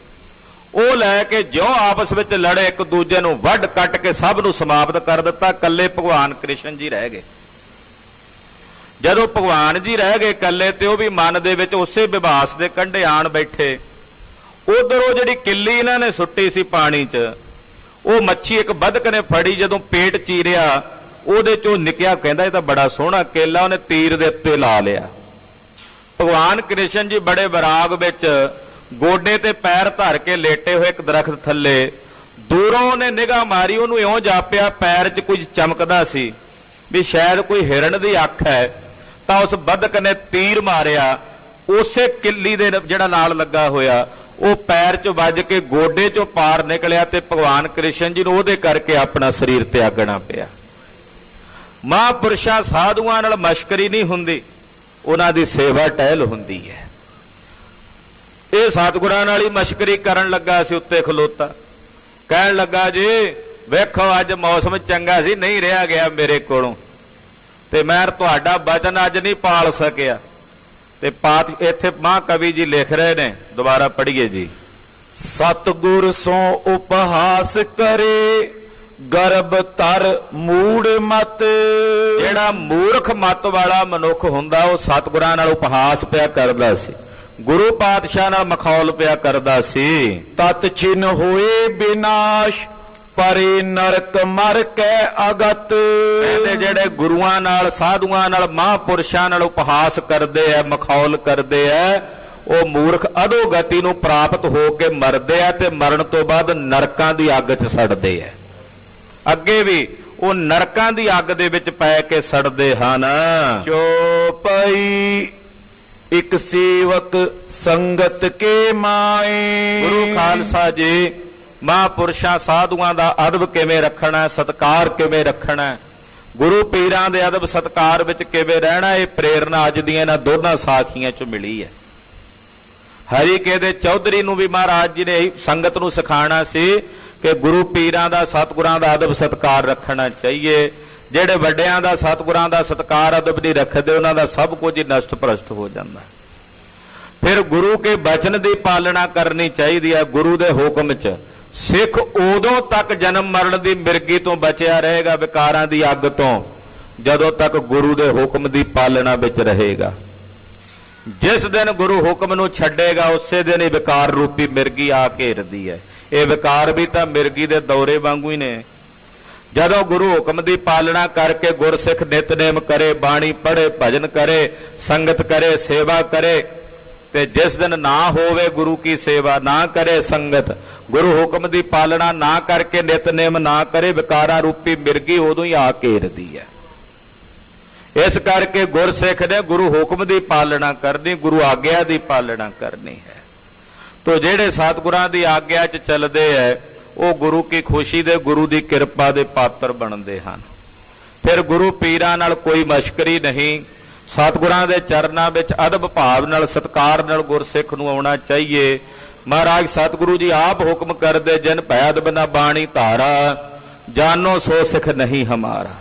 ਉਹ ਲੈ ਕੇ ਜਿਉਂ ਆਪਸ ਵਿੱਚ ਲੜੇ, ਇੱਕ ਦੂਜੇ ਨੂੰ ਵੱਢ ਕੱਟ ਕੇ ਸਭ ਨੂੰ ਸਮਾਪਤ ਕਰ ਦਿੱਤਾ। ਇਕੱਲੇ ਭਗਵਾਨ ਕ੍ਰਿਸ਼ਨ ਜੀ ਰਹਿ ਗਏ। ਜਦੋਂ ਭਗਵਾਨ ਜੀ ਰਹਿ ਗਏ ਇਕੱਲੇ, ਤੇ ਉਹ ਵੀ ਮਨ ਦੇ ਵਿੱਚ ਉਸੇ ਵਿਵਾਸ ਦੇ ਕੰਢੇ ਆਣ ਬੈਠੇ। ਉਧਰ ਉਹ ਜਿਹੜੀ ਕਿੱਲੀ ਇਹਨਾਂ ਨੇ ਸੁੱਟੀ ਸੀ ਪਾਣੀ 'ਚ, ਉਹ ਮੱਛੀ ਇੱਕ ਬਦਕ ਨੇ ਫੜੀ, ਜਦੋਂ ਪੇਟ ਚੀਰਿਆ ਉਹਦੇ 'ਚੋਂ ਨਿਕਿਆ, ਕਹਿੰਦਾ ਇਹ ਤਾਂ ਬੜਾ ਸੋਹਣਾ ਕੇਲਾ, ਉਹਨੇ ਤੀਰ ਦੇ ਉੱਤੇ ਲਾ ਲਿਆ। ਭਗਵਾਨ ਕ੍ਰਿਸ਼ਨ ਜੀ ਬੜੇ ਵਿਰਾਗ ਵਿੱਚ ਗੋਡੇ ਤੇ ਪੈਰ ਧਰ ਕੇ ਲੇਟੇ ਹੋਏ ਇੱਕ ਦਰਖਤ ਥੱਲੇ, ਦੂਰੋਂ ਉਹਨੇ ਨਿਗਾਹ ਮਾਰੀ, ਉਹਨੂੰ ਇਉਂ ਜਾਪਿਆ ਪੈਰ 'ਚ ਕੁਝ ਚਮਕਦਾ ਸੀ ਵੀ ਸ਼ਾਇਦ ਕੋਈ ਹਿਰਨ ਦੀ ਅੱਖ ਹੈ। ਤਾਂ ਉਸ ਬਦਕ ਨੇ ਤੀਰ ਮਾਰਿਆ, ਉਸੇ ਕਿੱਲੀ ਦੇ ਜਿਹੜਾ ਨਾਲ ਲੱਗਾ ਹੋਇਆ, ਉਹ ਪੈਰ 'ਚ ਵੱਜ ਕੇ ਗੋਡੇ 'ਚੋਂ ਪਾਰ ਨਿਕਲਿਆ ਤੇ ਭਗਵਾਨ ਕ੍ਰਿਸ਼ਨ ਜੀ ਨੂੰ ਉਹਦੇ ਕਰਕੇ ਆਪਣਾ ਸਰੀਰ ਤਿਆਗਣਾ ਪਿਆ। ਮਹਾਂਪੁਰਸ਼ਾਂ ਸਾਧੂਆਂ ਨਾਲ ਮਸ਼ਕਰੀ ਨਹੀਂ ਹੁੰਦੀ, ਉਹਨਾਂ ਦੀ ਸੇਵਾ ਟਹਿਲ ਹੁੰਦੀ ਹੈ। ਇਹ ਸਤਿਗੁਰਾਂ ਨਾਲ ਹੀ ਮਸ਼ਕਰੀ ਕਰਨ ਲੱਗਾ ਸੀ, ਉੱਤੇ ਖਲੋਤਾ, ਕਹਿਣ ਲੱਗਾ, ਜੀ ਵੇਖੋ ਅੱਜ ਮੌਸਮ ਚੰਗਾ ਸੀ, ਨਹੀਂ ਰਿਹਾ ਗਿਆ ਮੇਰੇ ਕੋਲੋਂ, ਤੇ ਮੈਂ ਤੁਹਾਡਾ ਬਚਨ ਅੱਜ ਨਹੀਂ ਪਾਲ ਸਕਿਆ। ਤੇ ਇੱਥੇ ਮਹਾਂਕਵੀ ਜੀ ਲਿਖ ਰਹੇ ਨੇ, ਦੁਬਾਰਾ ਪੜ੍ਹੀਏ ਜੀ। ਸਤਗੁਰ ਸੋ ਉਪਹਾਸ ਕਰੇ, ਗਰਭ ਤਰ ਮੂੜ ਮਤ। ਜਿਹੜਾ ਮੂਰਖ ਮਤ ਵਾਲਾ ਮਨੁੱਖ ਹੁੰਦਾ, ਉਹ ਸਤਿਗੁਰਾਂ ਨਾਲ ਉਪਹਾਸ ਪਿਆ ਕਰਦਾ ਸੀ, ਗੁਰੂ ਪਾਤਸ਼ਾਹ ਨਾਲ ਮਖੌਲ ਪਿਆ ਕਰਦਾ ਸੀ। ਤਤ ਛਿਨ ਹੋਏ ਵਿਨਾਸ਼, ਪਰੇ ਨਰਕ ਮਰ ਕੇ ਅਗਤ। ਕਹਿੰਦੇ ਜਿਹੜੇ ਗੁਰੂਆਂ ਨਾਲ, ਸਾਧੂਆਂ ਨਾਲ, ਮਹਾਂਪੁਰਸ਼ਾਂ ਨਾਲ ਉਪਹਾਸ ਕਰਦੇ ਆ, ਮਖੌਲ ਕਰਦੇ ਆ, ਉਹ ਮੂਰਖ ਅਧੋਗਤੀ ਨੂੰ ਪ੍ਰਾਪਤ ਹੋ ਕੇ ਮਰਦੇ ਆ, ਤੇ ਮਰਨ ਤੋਂ ਬਾਅਦ ਨਰਕਾਂ ਦੀ ਅੱਗ 'ਚ ਸੜਦੇ ਆ। ਅੱਗੇ ਵੀ ਉਹ ਨਰਕਾਂ ਦੀ ਅੱਗ ਦੇ ਵਿੱਚ ਪੈ ਕੇ ਸੜਦੇ ਹਨ। ਚੋਪਈ ਇੱਕ ਸੇਵਕ ਸੰਗਤ ਕੇ ਮਾਏ। ਗੁਰੂ ਖਾਲਸਾ ਜੀ, ਮਹਾਂਪੁਰਸ਼ਾਂ ਸਾਧੂਆਂ ਦਾ ਅਦਬ ਕਿਵੇਂ ਰੱਖਣਾ, ਸਤਿਕਾਰ ਕਿਵੇਂ ਰੱਖਣਾ, ਗੁਰੂ ਪੀਰਾਂ ਦੇ ਅਦਬ ਸਤਿਕਾਰ ਵਿੱਚ ਕਿਵੇਂ ਰਹਿਣਾ, ਇਹ ਪ੍ਰੇਰਣਾ ਅੱਜ ਦੀਆਂ ਇਹਨਾਂ ਦੋਨਾਂ ਸਾਖੀਆਂ 'ਚ ਮਿਲੀ ਹੈ। ਹਰੀਕੇ ਦੇ ਚੌਧਰੀ ਨੂੰ ਵੀ ਮਹਾਰਾਜ ਜੀ ਨੇ ਸੰਗਤ ਨੂੰ ਸਿਖਾਉਣਾ ਸੀ ਕਿ ਗੁਰੂ ਪੀਰਾਂ ਦਾ ਸਤਿਗੁਰਾਂ ਦਾ ਅਦਬ ਸਤਿਕਾਰ ਰੱਖਣਾ ਚਾਹੀਏ। ਜਿਹੜੇ ਵੱਡਿਆਂ ਦਾ ਸਤਿਗੁਰਾਂ ਦਾ ਸਤਿਕਾਰ ਅਦਬ ਨਹੀਂ ਰੱਖਦੇ ਉਹਨਾਂ ਦਾ ਸਭ ਕੁਝ ਹੀ ਨਸ਼ਟ ਭ੍ਰਸ਼ਟ ਹੋ ਜਾਂਦਾ। ਫਿਰ ਗੁਰੂ ਕੇ ਬਚਨ ਦੀ ਪਾਲਣਾ ਕਰਨੀ ਚਾਹੀਦੀ ਹੈ। ਗੁਰੂ ਦੇ ਹੁਕਮ 'ਚ ਸਿੱਖ ਉਦੋਂ ਤੱਕ ਜਨਮ ਮਰਨ ਦੀ ਮਿਰਗੀ ਤੋਂ ਬਚਿਆ ਰਹੇਗਾ, ਵਿਕਾਰਾਂ ਦੀ ਅੱਗ ਤੋਂ, ਜਦੋਂ ਤੱਕ ਗੁਰੂ ਦੇ ਹੁਕਮ ਦੀ ਪਾਲਣਾ ਵਿੱਚ ਰਹੇਗਾ। ਜਿਸ ਦਿਨ ਗੁਰੂ ਹੁਕਮ ਨੂੰ ਛੱਡੇਗਾ ਉਸੇ ਦਿਨ ਹੀ ਵਿਕਾਰ ਰੂਪੀ ਮਿਰਗੀ ਆ ਘੇਰਦੀ ਹੈ। ਇਹ ਵਿਕਾਰ ਵੀ ਤਾਂ ਮਿਰਗੀ ਦੇ ਦੌਰੇ ਵਾਂਗੂ ਹੀ ਨੇ। ਜਦੋਂ ਗੁਰੂ ਹੁਕਮ ਦੀ ਪਾਲਣਾ ਕਰਕੇ ਗੁਰਸਿੱਖ ਨਿਤਨੇਮ ਕਰੇ, ਬਾਣੀ ਪੜ੍ਹੇ, ਭਜਨ ਕਰੇ, ਸੰਗਤ ਕਰੇ, ਸੇਵਾ ਕਰੇ, ਤੇ ਜਿਸ ਦਿਨ ਨਾ ਹੋਵੇ ਗੁਰੂ ਕੀ ਸੇਵਾ, ਨਾ ਕਰੇ ਸੰਗਤ, ਗੁਰੂ ਹੁਕਮ ਦੀ ਪਾਲਣਾ ਨਾ ਕਰਕੇ ਨਿਤਨੇਮ ਨਾ ਕਰੇ, ਵਿਕਾਰਾਂ ਰੂਪੀ ਮਿਰਗੀ ਉਦੋਂ ਹੀ ਆ ਘੇਰਦੀ ਹੈ। ਇਸ ਕਰਕੇ ਗੁਰਸਿੱਖ ਨੇ ਗੁਰੂ ਹੁਕਮ ਦੀ ਪਾਲਣਾ ਕਰਨੀ, ਗੁਰੂ ਆਗਿਆ ਦੀ ਪਾਲਣਾ ਕਰਨੀ ਹੈ। ਤੋ ਜਿਹੜੇ ਸਤਿਗੁਰਾਂ ਦੀ ਆਗਿਆ 'ਚ ਚੱਲਦੇ ਹੈ ਉਹ ਗੁਰੂ ਕੀ ਖੁਸ਼ੀ ਦੇ, ਗੁਰੂ ਦੀ ਕਿਰਪਾ ਦੇ ਪਾਤਰ ਬਣਦੇ ਹਨ। ਫਿਰ ਗੁਰੂ ਪੀਰਾਂ ਨਾਲ ਕੋਈ ਮਸ਼ਕਰੀ ਨਹੀਂ। ਸਤਿਗੁਰਾਂ ਦੇ ਚਰਨਾਂ ਵਿੱਚ ਅਦਬ ਭਾਵ ਨਾਲ, ਸਤਿਕਾਰ ਨਾਲ ਗੁਰਸਿੱਖ ਨੂੰ ਆਉਣਾ ਚਾਹੀਏ। ਮਹਾਰਾਜ ਸਤਿਗੁਰੂ ਜੀ ਆਪ ਹੁਕਮ ਕਰਦੇ, ਜਿਨ ਭੈ ਅਦਬ ਨਾ ਬਾਣੀ ਧਾਰਾ, ਜਾਨੋ ਸੋ ਸਿੱਖ ਨਹੀਂ ਹਮਾਰਾ।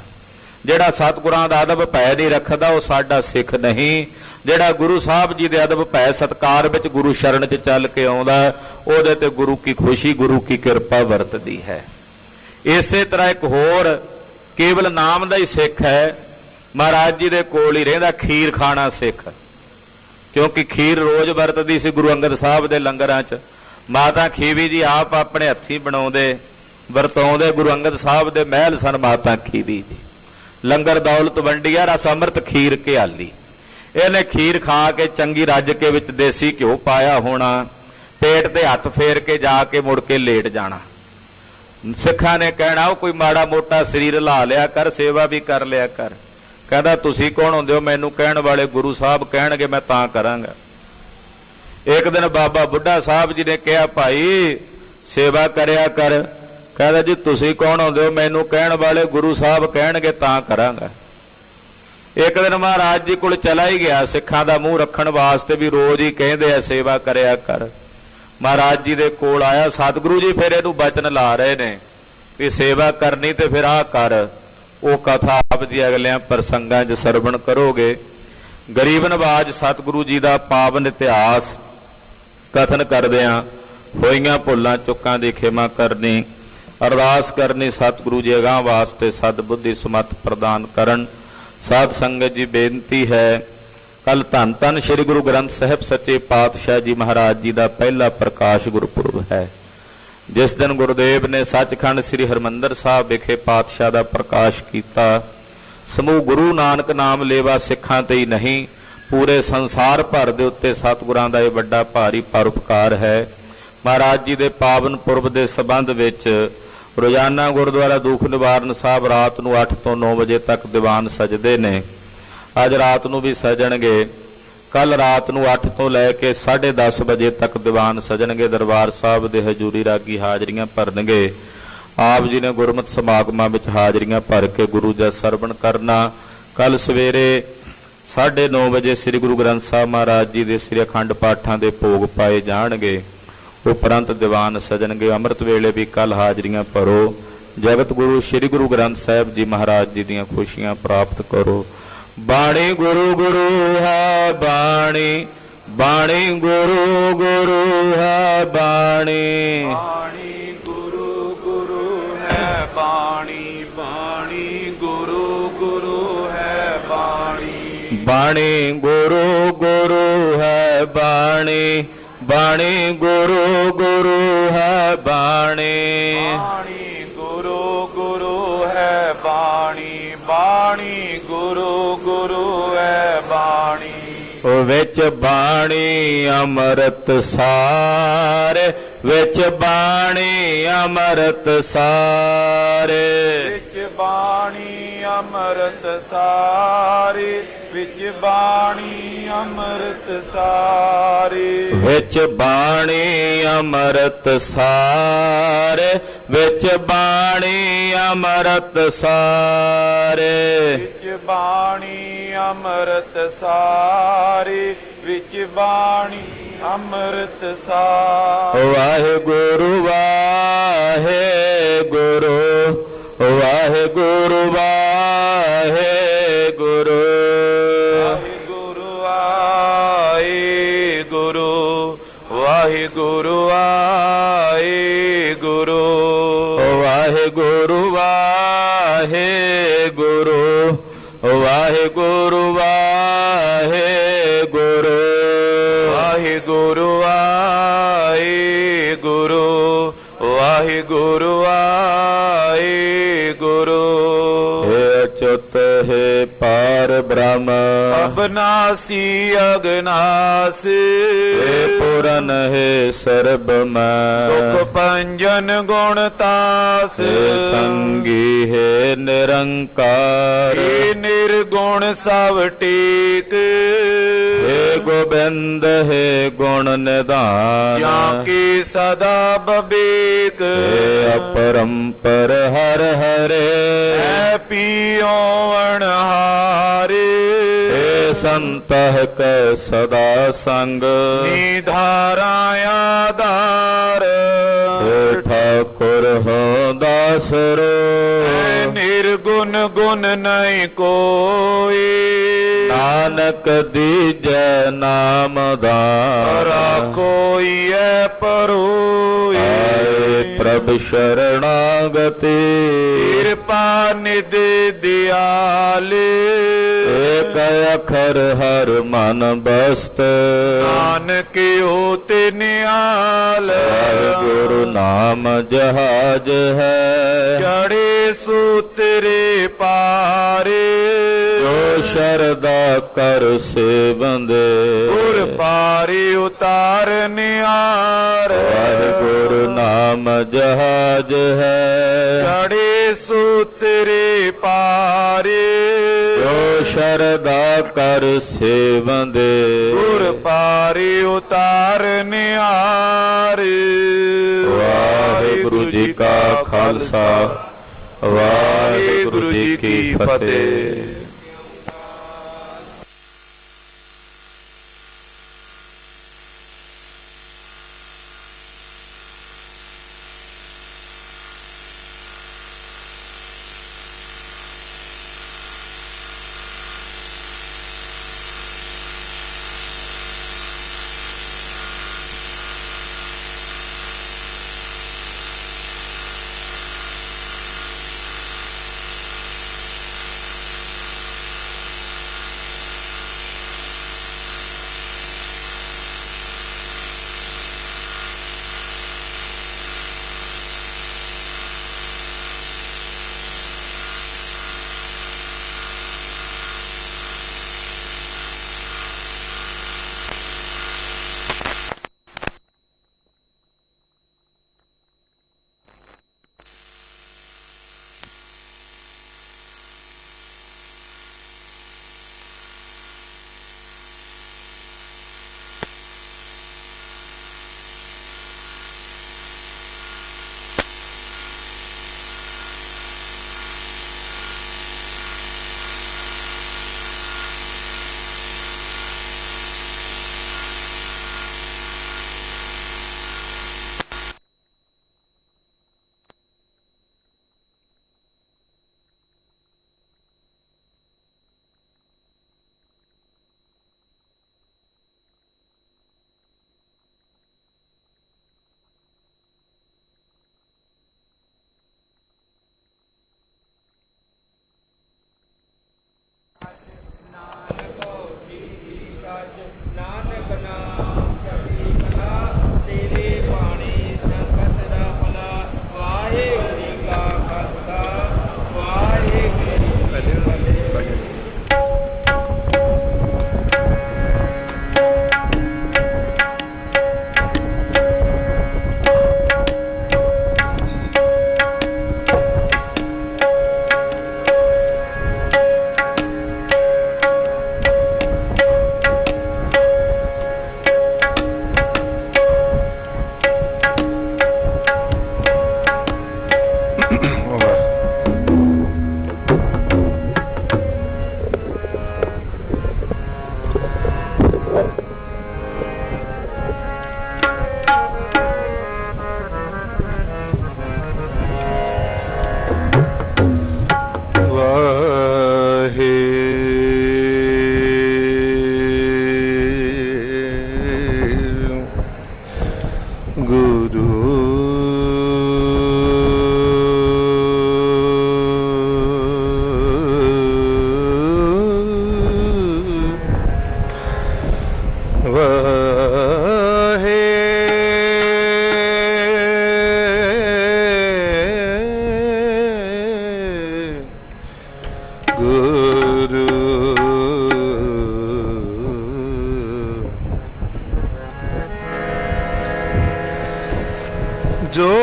ਜਿਹੜਾ ਸਤਿਗੁਰਾਂ ਦਾ ਅਦਬ ਭੈ ਨਹੀਂ ਰੱਖਦਾ ਉਹ ਸਾਡਾ ਸਿੱਖ ਨਹੀਂ। ਜਿਹੜਾ ਗੁਰੂ ਸਾਹਿਬ ਜੀ ਦੇ ਅਦਬ ਭੈ ਸਤਿਕਾਰ ਵਿੱਚ ਗੁਰੂ ਸ਼ਰਨ 'ਚ ਚੱਲ ਕੇ ਆਉਂਦਾ ਉਹਦੇ ਤੇ ਗੁਰੂ ਕੀ ਖੁਸ਼ੀ, ਗੁਰੂ ਕੀ ਕਿਰਪਾ ਵਰਤਦੀ ਹੈ। ਇਸੇ ਤਰ੍ਹਾਂ ਇੱਕ ਹੋਰ ਕੇਵਲ ਨਾਮ ਦਾ ਹੀ ਸਿੱਖ ਹੈ, ਮਹਾਰਾਜ ਜੀ ਦੇ ਕੋਲ ਹੀ ਰਹਿੰਦਾ, ਖੀਰ ਖਾਣਾ ਸਿੱਖ। ਕਿਉਂਕਿ ਖੀਰ ਰੋਜ਼ ਵਰਤਦੀ ਸੀ ਗੁਰੂ ਅੰਗਦ ਸਾਹਿਬ ਦੇ ਲੰਗਰਾਂ 'ਚ। ਮਾਤਾ ਖੀਵੀ ਜੀ ਆਪ ਆਪਣੇ ਹੱਥੀਂ ਬਣਾਉਂਦੇ ਵਰਤਾਉਂਦੇ। ਗੁਰੂ ਅੰਗਦ ਸਾਹਿਬ ਦੇ ਮਹਿਲ ਸਨ ਮਾਤਾ ਖੀਵੀ ਜੀ। ਲੰਗਰ ਦੌਲਤ ਵੰਡੀਆ, ਰਸ ਅੰਮ੍ਰਿਤ ਖੀਰ ਘਿਆਲੀ। ਇਹਨੇ ਖੀਰ ਖਾ ਕੇ ਚੰਗੀ ਰੱਜ ਕੇ ਵਿੱਚ ਦੇਸੀ ਘਿਓ ਪਾਇਆ ਹੋਣਾ, ਪੇਟ ਤੇ ਹੱਥ ਫੇਰ ਕੇ ਜਾ ਕੇ ਮੁੜ ਕੇ ਲੇਟ ਜਾਣਾ। ਸਿੱਖਾਂ ਨੇ ਕਹਿਣਾ ਉਹ ਕੋਈ ਮਾੜਾ ਮੋਟਾ ਸਰੀਰ ਲਾ ਲਿਆ ਕਰ, ਸੇਵਾ ਵੀ ਕਰ ਲਿਆ ਕਰ। ਕਹਿੰਦਾ ਤੁਸੀਂ ਕੌਣ ਹੁੰਦੇ ਹੋ ਮੈਨੂੰ ਕਹਿਣ ਵਾਲੇ? ਗੁਰੂ ਸਾਹਿਬ ਕਹਿਣਗੇ ਮੈਂ ਤਾਂ ਕਰਾਂਗਾ। ਇੱਕ ਦਿਨ ਬਾਬਾ ਬੁੱਢਾ ਸਾਹਿਬ ਜੀ ਨੇ ਕਿਹਾ ਭਾਈ ਸੇਵਾ ਕਰਿਆ ਕਰ। ਕਹਿੰਦਾ ਜੀ ਤੁਸੀਂ ਕੌਣ ਹੁੰਦੇ ਹੋ ਮੈਨੂੰ ਕਹਿਣ ਵਾਲੇ? ਗੁਰੂ ਸਾਹਿਬ ਕਹਿਣਗੇ ਤਾਂ ਕਰਾਂਗਾ। ਇੱਕ ਦਿਨ ਮਹਾਰਾਜ ਜੀ ਕੋਲ ਚਲਾ ਹੀ ਗਿਆ ਸਿੱਖਾਂ ਦਾ ਮੂੰਹ ਰੱਖਣ ਵਾਸਤੇ, ਵੀ ਰੋਜ਼ ਹੀ ਕਹਿੰਦੇ ਆ ਸੇਵਾ ਕਰਿਆ ਕਰ। ਮਹਾਰਾਜ ਜੀ ਦੇ ਕੋਲ ਆਇਆ ਸਤਿਗੁਰੂ ਜੀ, ਫਿਰ ਇਹਨੂੰ ਬਚਨ ਲਾ ਰਹੇ ਨੇ ਵੀ ਸੇਵਾ ਕਰਨੀ ਤੇ ਫਿਰ ਆਹ ਕਰ। ਉਹ ਕਥਾ ਆਪ ਜੀ ਅਗਲਿਆਂ ਪ੍ਰਸੰਗਾਂ 'ਚ ਸਰਵਣ ਕਰੋਗੇ। ਗਰੀਬ ਨਵਾਜ ਸਤਿਗੁਰੂ ਜੀ ਦਾ ਪਾਵਨ ਇਤਿਹਾਸ ਕਥਨ ਕਰਦਿਆਂ ਹੋਈਆਂ ਭੁੱਲਾਂ ਚੁੱਕਾਂ ਦੀ ਖਿਮਾ ਕਰਨੀ, ਅਰਦਾਸ ਕਰਨੀ ਸਤਿਗੁਰੂ ਜੀ ਅਗਾਂਹ ਵਾਸਤੇ ਸਦ ਬੁੱਧੀ ਸਮੱਤ ਪ੍ਰਦਾਨ ਕਰਨ। ਸਾਧ ਸੰਗਤ ਜੀ ਬੇਨਤੀ ਹੈ, ਕੱਲ ਧੰਨ ਧੰਨ ਸ੍ਰੀ ਗੁਰੂ ਗ੍ਰੰਥ ਸਾਹਿਬ ਸੱਚੇ ਪਾਤਸ਼ਾਹ ਜੀ ਮਹਾਰਾਜ ਜੀ ਦਾ ਪਹਿਲਾ ਪ੍ਰਕਾਸ਼ ਗੁਰਪੁਰਬ ਹੈ। ਜਿਸ ਦਿਨ ਗੁਰਦੇਵ ਨੇ ਸੱਚਖੰਡ ਸ੍ਰੀ ਹਰਿਮੰਦਰ ਸਾਹਿਬ ਵਿਖੇ ਪਾਤਸ਼ਾਹ ਦਾ ਪ੍ਰਕਾਸ਼ ਕੀਤਾ। ਸਮੂਹ ਗੁਰੂ ਨਾਨਕ ਨਾਮ ਲੇਵਾ ਸਿੱਖਾਂ ਤੇ ਹੀ ਨਹੀਂ, ਪੂਰੇ ਸੰਸਾਰ ਭਰ ਦੇ ਉੱਤੇ ਸਤਿਗੁਰਾਂ ਦਾ ਇਹ ਵੱਡਾ ਭਾਰੀ ਪਰਉਪਕਾਰ ਹੈ। ਮਹਾਰਾਜ ਜੀ ਦੇ ਪਾਵਨ ਪੁਰਬ ਦੇ ਸੰਬੰਧ ਵਿੱਚ ਰੋਜ਼ਾਨਾ ਗੁਰਦੁਆਰਾ ਦੁੱਖ ਨਿਵਾਰਨ ਸਾਹਿਬ ਰਾਤ ਨੂੰ 8 ਤੋਂ 9 ਵਜੇ ਤੱਕ ਦੀਵਾਨ ਸਜਦੇ ਨੇ। ਅੱਜ ਰਾਤ ਨੂੰ ਵੀ ਸਜਣਗੇ। ਕੱਲ ਰਾਤ ਨੂੰ 8 ਤੋਂ ਲੈ ਕੇ 10:30 ਵਜੇ ਤੱਕ ਦੀਵਾਨ ਸਜਣਗੇ। ਦਰਬਾਰ ਸਾਹਿਬ ਦੇ ਹਜ਼ੂਰੀ ਰਾਗੀ ਹਾਜ਼ਰੀਆਂ ਭਰਨਗੇ। ਆਪ ਜੀ ਨੇ ਗੁਰਮਤਿ ਸਮਾਗਮਾਂ ਵਿੱਚ ਹਾਜ਼ਰੀਆਂ ਭਰ ਕੇ ਗੁਰੂ ਦਾ ਸਰਵਣ ਕਰਨਾ। ਕੱਲ ਸਵੇਰੇ 9:30 ਵਜੇ ਸ੍ਰੀ ਗੁਰੂ ਗ੍ਰੰਥ ਸਾਹਿਬ ਮਹਾਰਾਜ ਜੀ ਦੇ ਸ੍ਰੀ ਅਖੰਡ ਪਾਠਾਂ ਦੇ ਭੋਗ ਪਾਏ ਜਾਣਗੇ। ਉਪਰੰਤ ਦੀਵਾਨ ਸਜਣਗੇ। ਅੰਮ੍ਰਿਤ ਵੇਲੇ ਵੀ ਕੱਲ ਹਾਜ਼ਰੀਆਂ ਭਰੋ। ਜਗਤ ਗੁਰੂ ਸ੍ਰੀ ਗੁਰੂ ਗ੍ਰੰਥ ਸਾਹਿਬ ਜੀ ਮਹਾਰਾਜ ਜੀ ਦੀਆਂ ਖੁਸ਼ੀਆਂ ਪ੍ਰਾਪਤ ਕਰੋ। ਬਾਣੀ ਗੁਰੂ ਗੁਰੂ ਹੈ ਬਾਣੀ, ਬਾਣੀ ਗੁਰੂ ਗੁਰੂ ਹੈ ਬਾਣੀ, ਬਾਣੀ ਗੁਰੂ ਗੁਰੂ ਹੈ ਬਾਣੀ, ਬਾਣੀ ਗੁਰੂ ਗੁਰੂ ਹੈ ਬਾਣੀ, ਬਾਣੀ ਗੁਰੂ ਗੁਰੂ ਹੈ ਬਾਣੀ, ਬਾਣੀ ਗੁਰੂ ਗੁਰੂ ਹੈ ਬਾਣੀ, ਬਾਣੀ ਗੁਰੂ ਗੁਰੂ ਹੈ ਬਾਣੀ, ਬਾਣੀ ਗੁਰੂ ਗੁਰੂ ਹੈ ਬਾਣੀ। ਉਹ ਵਿੱਚ ਬਾਣੀ ਅੰਮ੍ਰਿਤ ਸਾਰੇ, ਵਿੱਚ ਬਾਣੀ ਅੰਮ੍ਰਿਤ ਸਾਰੇ, ਵਿੱਚ ਬਾਣੀ ਅੰਮ੍ਰਿਤ ਸਾਰੇ, ਵਿੱਚ ਬਾਣੀ ਅੰਮ੍ਰਿਤ ਸਾਰੇ, ਵਿੱਚ ਬਾਣੀ ਅੰਮ੍ਰਿਤ ਸਾਰੇ, ਵਿੱਚ ਬਾਣੀ ਅੰਮ੍ਰਿਤ ਸਾਰੇ, ਵਿੱਚ ਬਾਣੀ ਅੰਮ੍ਰਿਤ ਸਾਰੇ, ਵਿੱਚ ਬਾਣੀ ਅੰਮ੍ਰਿਤ ਸਾਰ। ਵਾਹਿਗੁਰੂ ਵਾਹਿਗੁਰੂ ਵਾਹਿਗੁਰੂ ਵਾਹਿਗੁਰੂ ਵਾਹਿਗੁਰੂ ਵਾਹਿਗੁਰੂ ਵਾਹਿਗੁਰੂ ਵਾਹਿਗੁਰੂ ਵਾਹਿਗੁਰੂ ਵਾਹਿਗੁਰੂ ਵਾਹਿਗੁਰੂ ਵਾਹਿਗੁਰੂ ਵਾਹਿਗੁਰੂ ਵਾਹਿਗੁਰੂ ਵਾਹਿਗੁਰੂ ਵਾਹਿਗੁਰੂ ਹੈ ਅਚੁੱਤ ਹੈ ਪਾਰ ਬ੍ਰਹਮ ਅਬਨਾਸੀ ਅਗਨਾਸ ਹੈ ਪੂਰਨ ਹੈ ਸਰਬ ਮੈਂ ਦੁਖ ਭੰਜਨ ਗੁਣ ਤਾਸ ਹੈ ਸੰਗੀ ਹੈ ਨਿਰੰਕਾਰ ਏ ਨਿਰਗੁਣ ਸਭ ਟੇਕ हे गोविंद हे गुण निधान ਜਾਂ ਕੀ ਸਦਾ ਬਬੇਕ हे अपरंपर हर हरे ਐ ਪੀਓ ਅਣਹਾਰੇ हे संतह कै सदा संग ਨਿਧਾਰਾ ਆਧਾਰ हे ठाकुर हो दासरो ਐ ਨਿਰਗੁਣ ਗੁਣ ਨਹੀਂ ਕੋਈ नानक दीजै नाम दान ਕੋਈ ਐ ਪਰੋਈ आए प्रभ शरणागति ਕਿਰਪਾ ਨਿਧ ਦਿਆਲ एक अखर हर मन बस्त ਨਾਨਕ ਹੋਤੇ ਨਿਆਲ गुरु नाम जहाज है ਚੜੇ ਸੂਤਰੇ ਪਾਰੇ जो शरदा कर से बंदे ਗੁਰ ਪਾਰੇ ਉਤਾਰ ਨਿਆਰ गुरु नाम जहाज है ਚੜੇ ਸੂਤਰੇ ਪਾਰੇ जो शरदा कर से बंदे ਗੁਰ ਪਾਰੇ ਉਤਾਰ ਨਿਆਰ वाहिगुरु जी का खालसा वाहिगुरु जी की फतेह।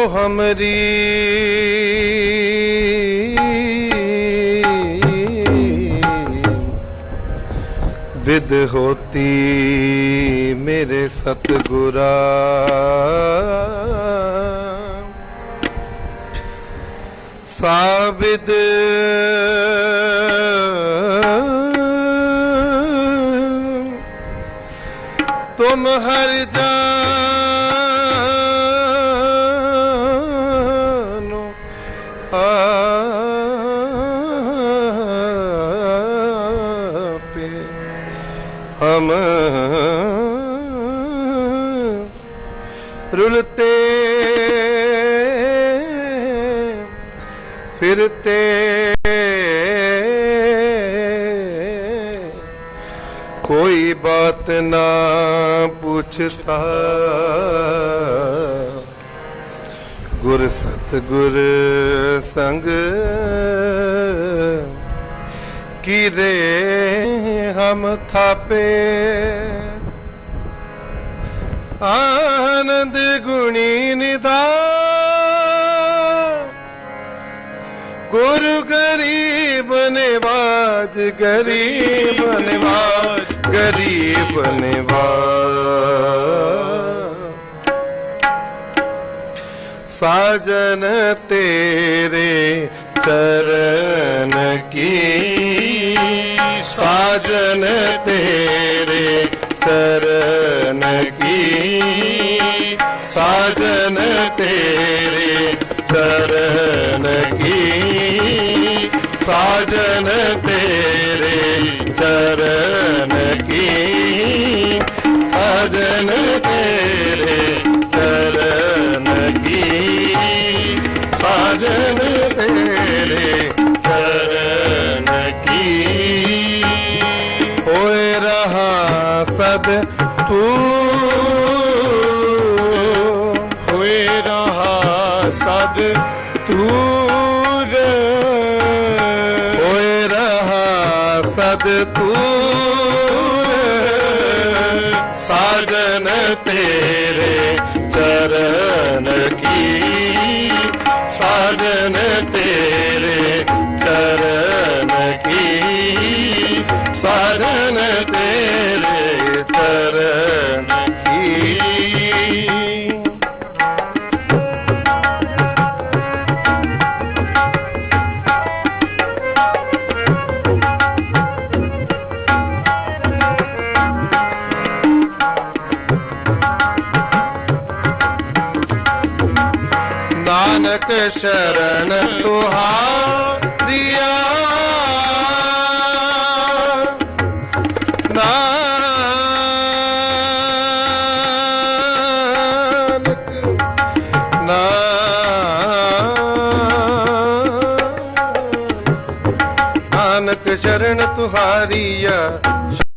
हमरी विद होती मेरे सतगुरा, साविद तुम हर जानो आपे हम रुलते फिरते कोई बात ना पूछता, गुर सतगुर संग की रे हम थापे, आनंद गुणी निधान गुरु गरीब निवाज, गरीब निवाज, गरीब निवाज। साजन तेरे चरण की, साजन तेरे चरण की, साजन तेरे चरण की, साजन तेरे चरण की, साजन तेरे चरण की, साजन तेरे चरण की। होए रहा सद तू, होए रहा सद तू, होए रहा सद तू, साजन तेरे चरण की, साजन तेरे चरण की, साजन तेरे चरण की। नानक शरण तुहारिया, नानक नानक शरण तुहारिया,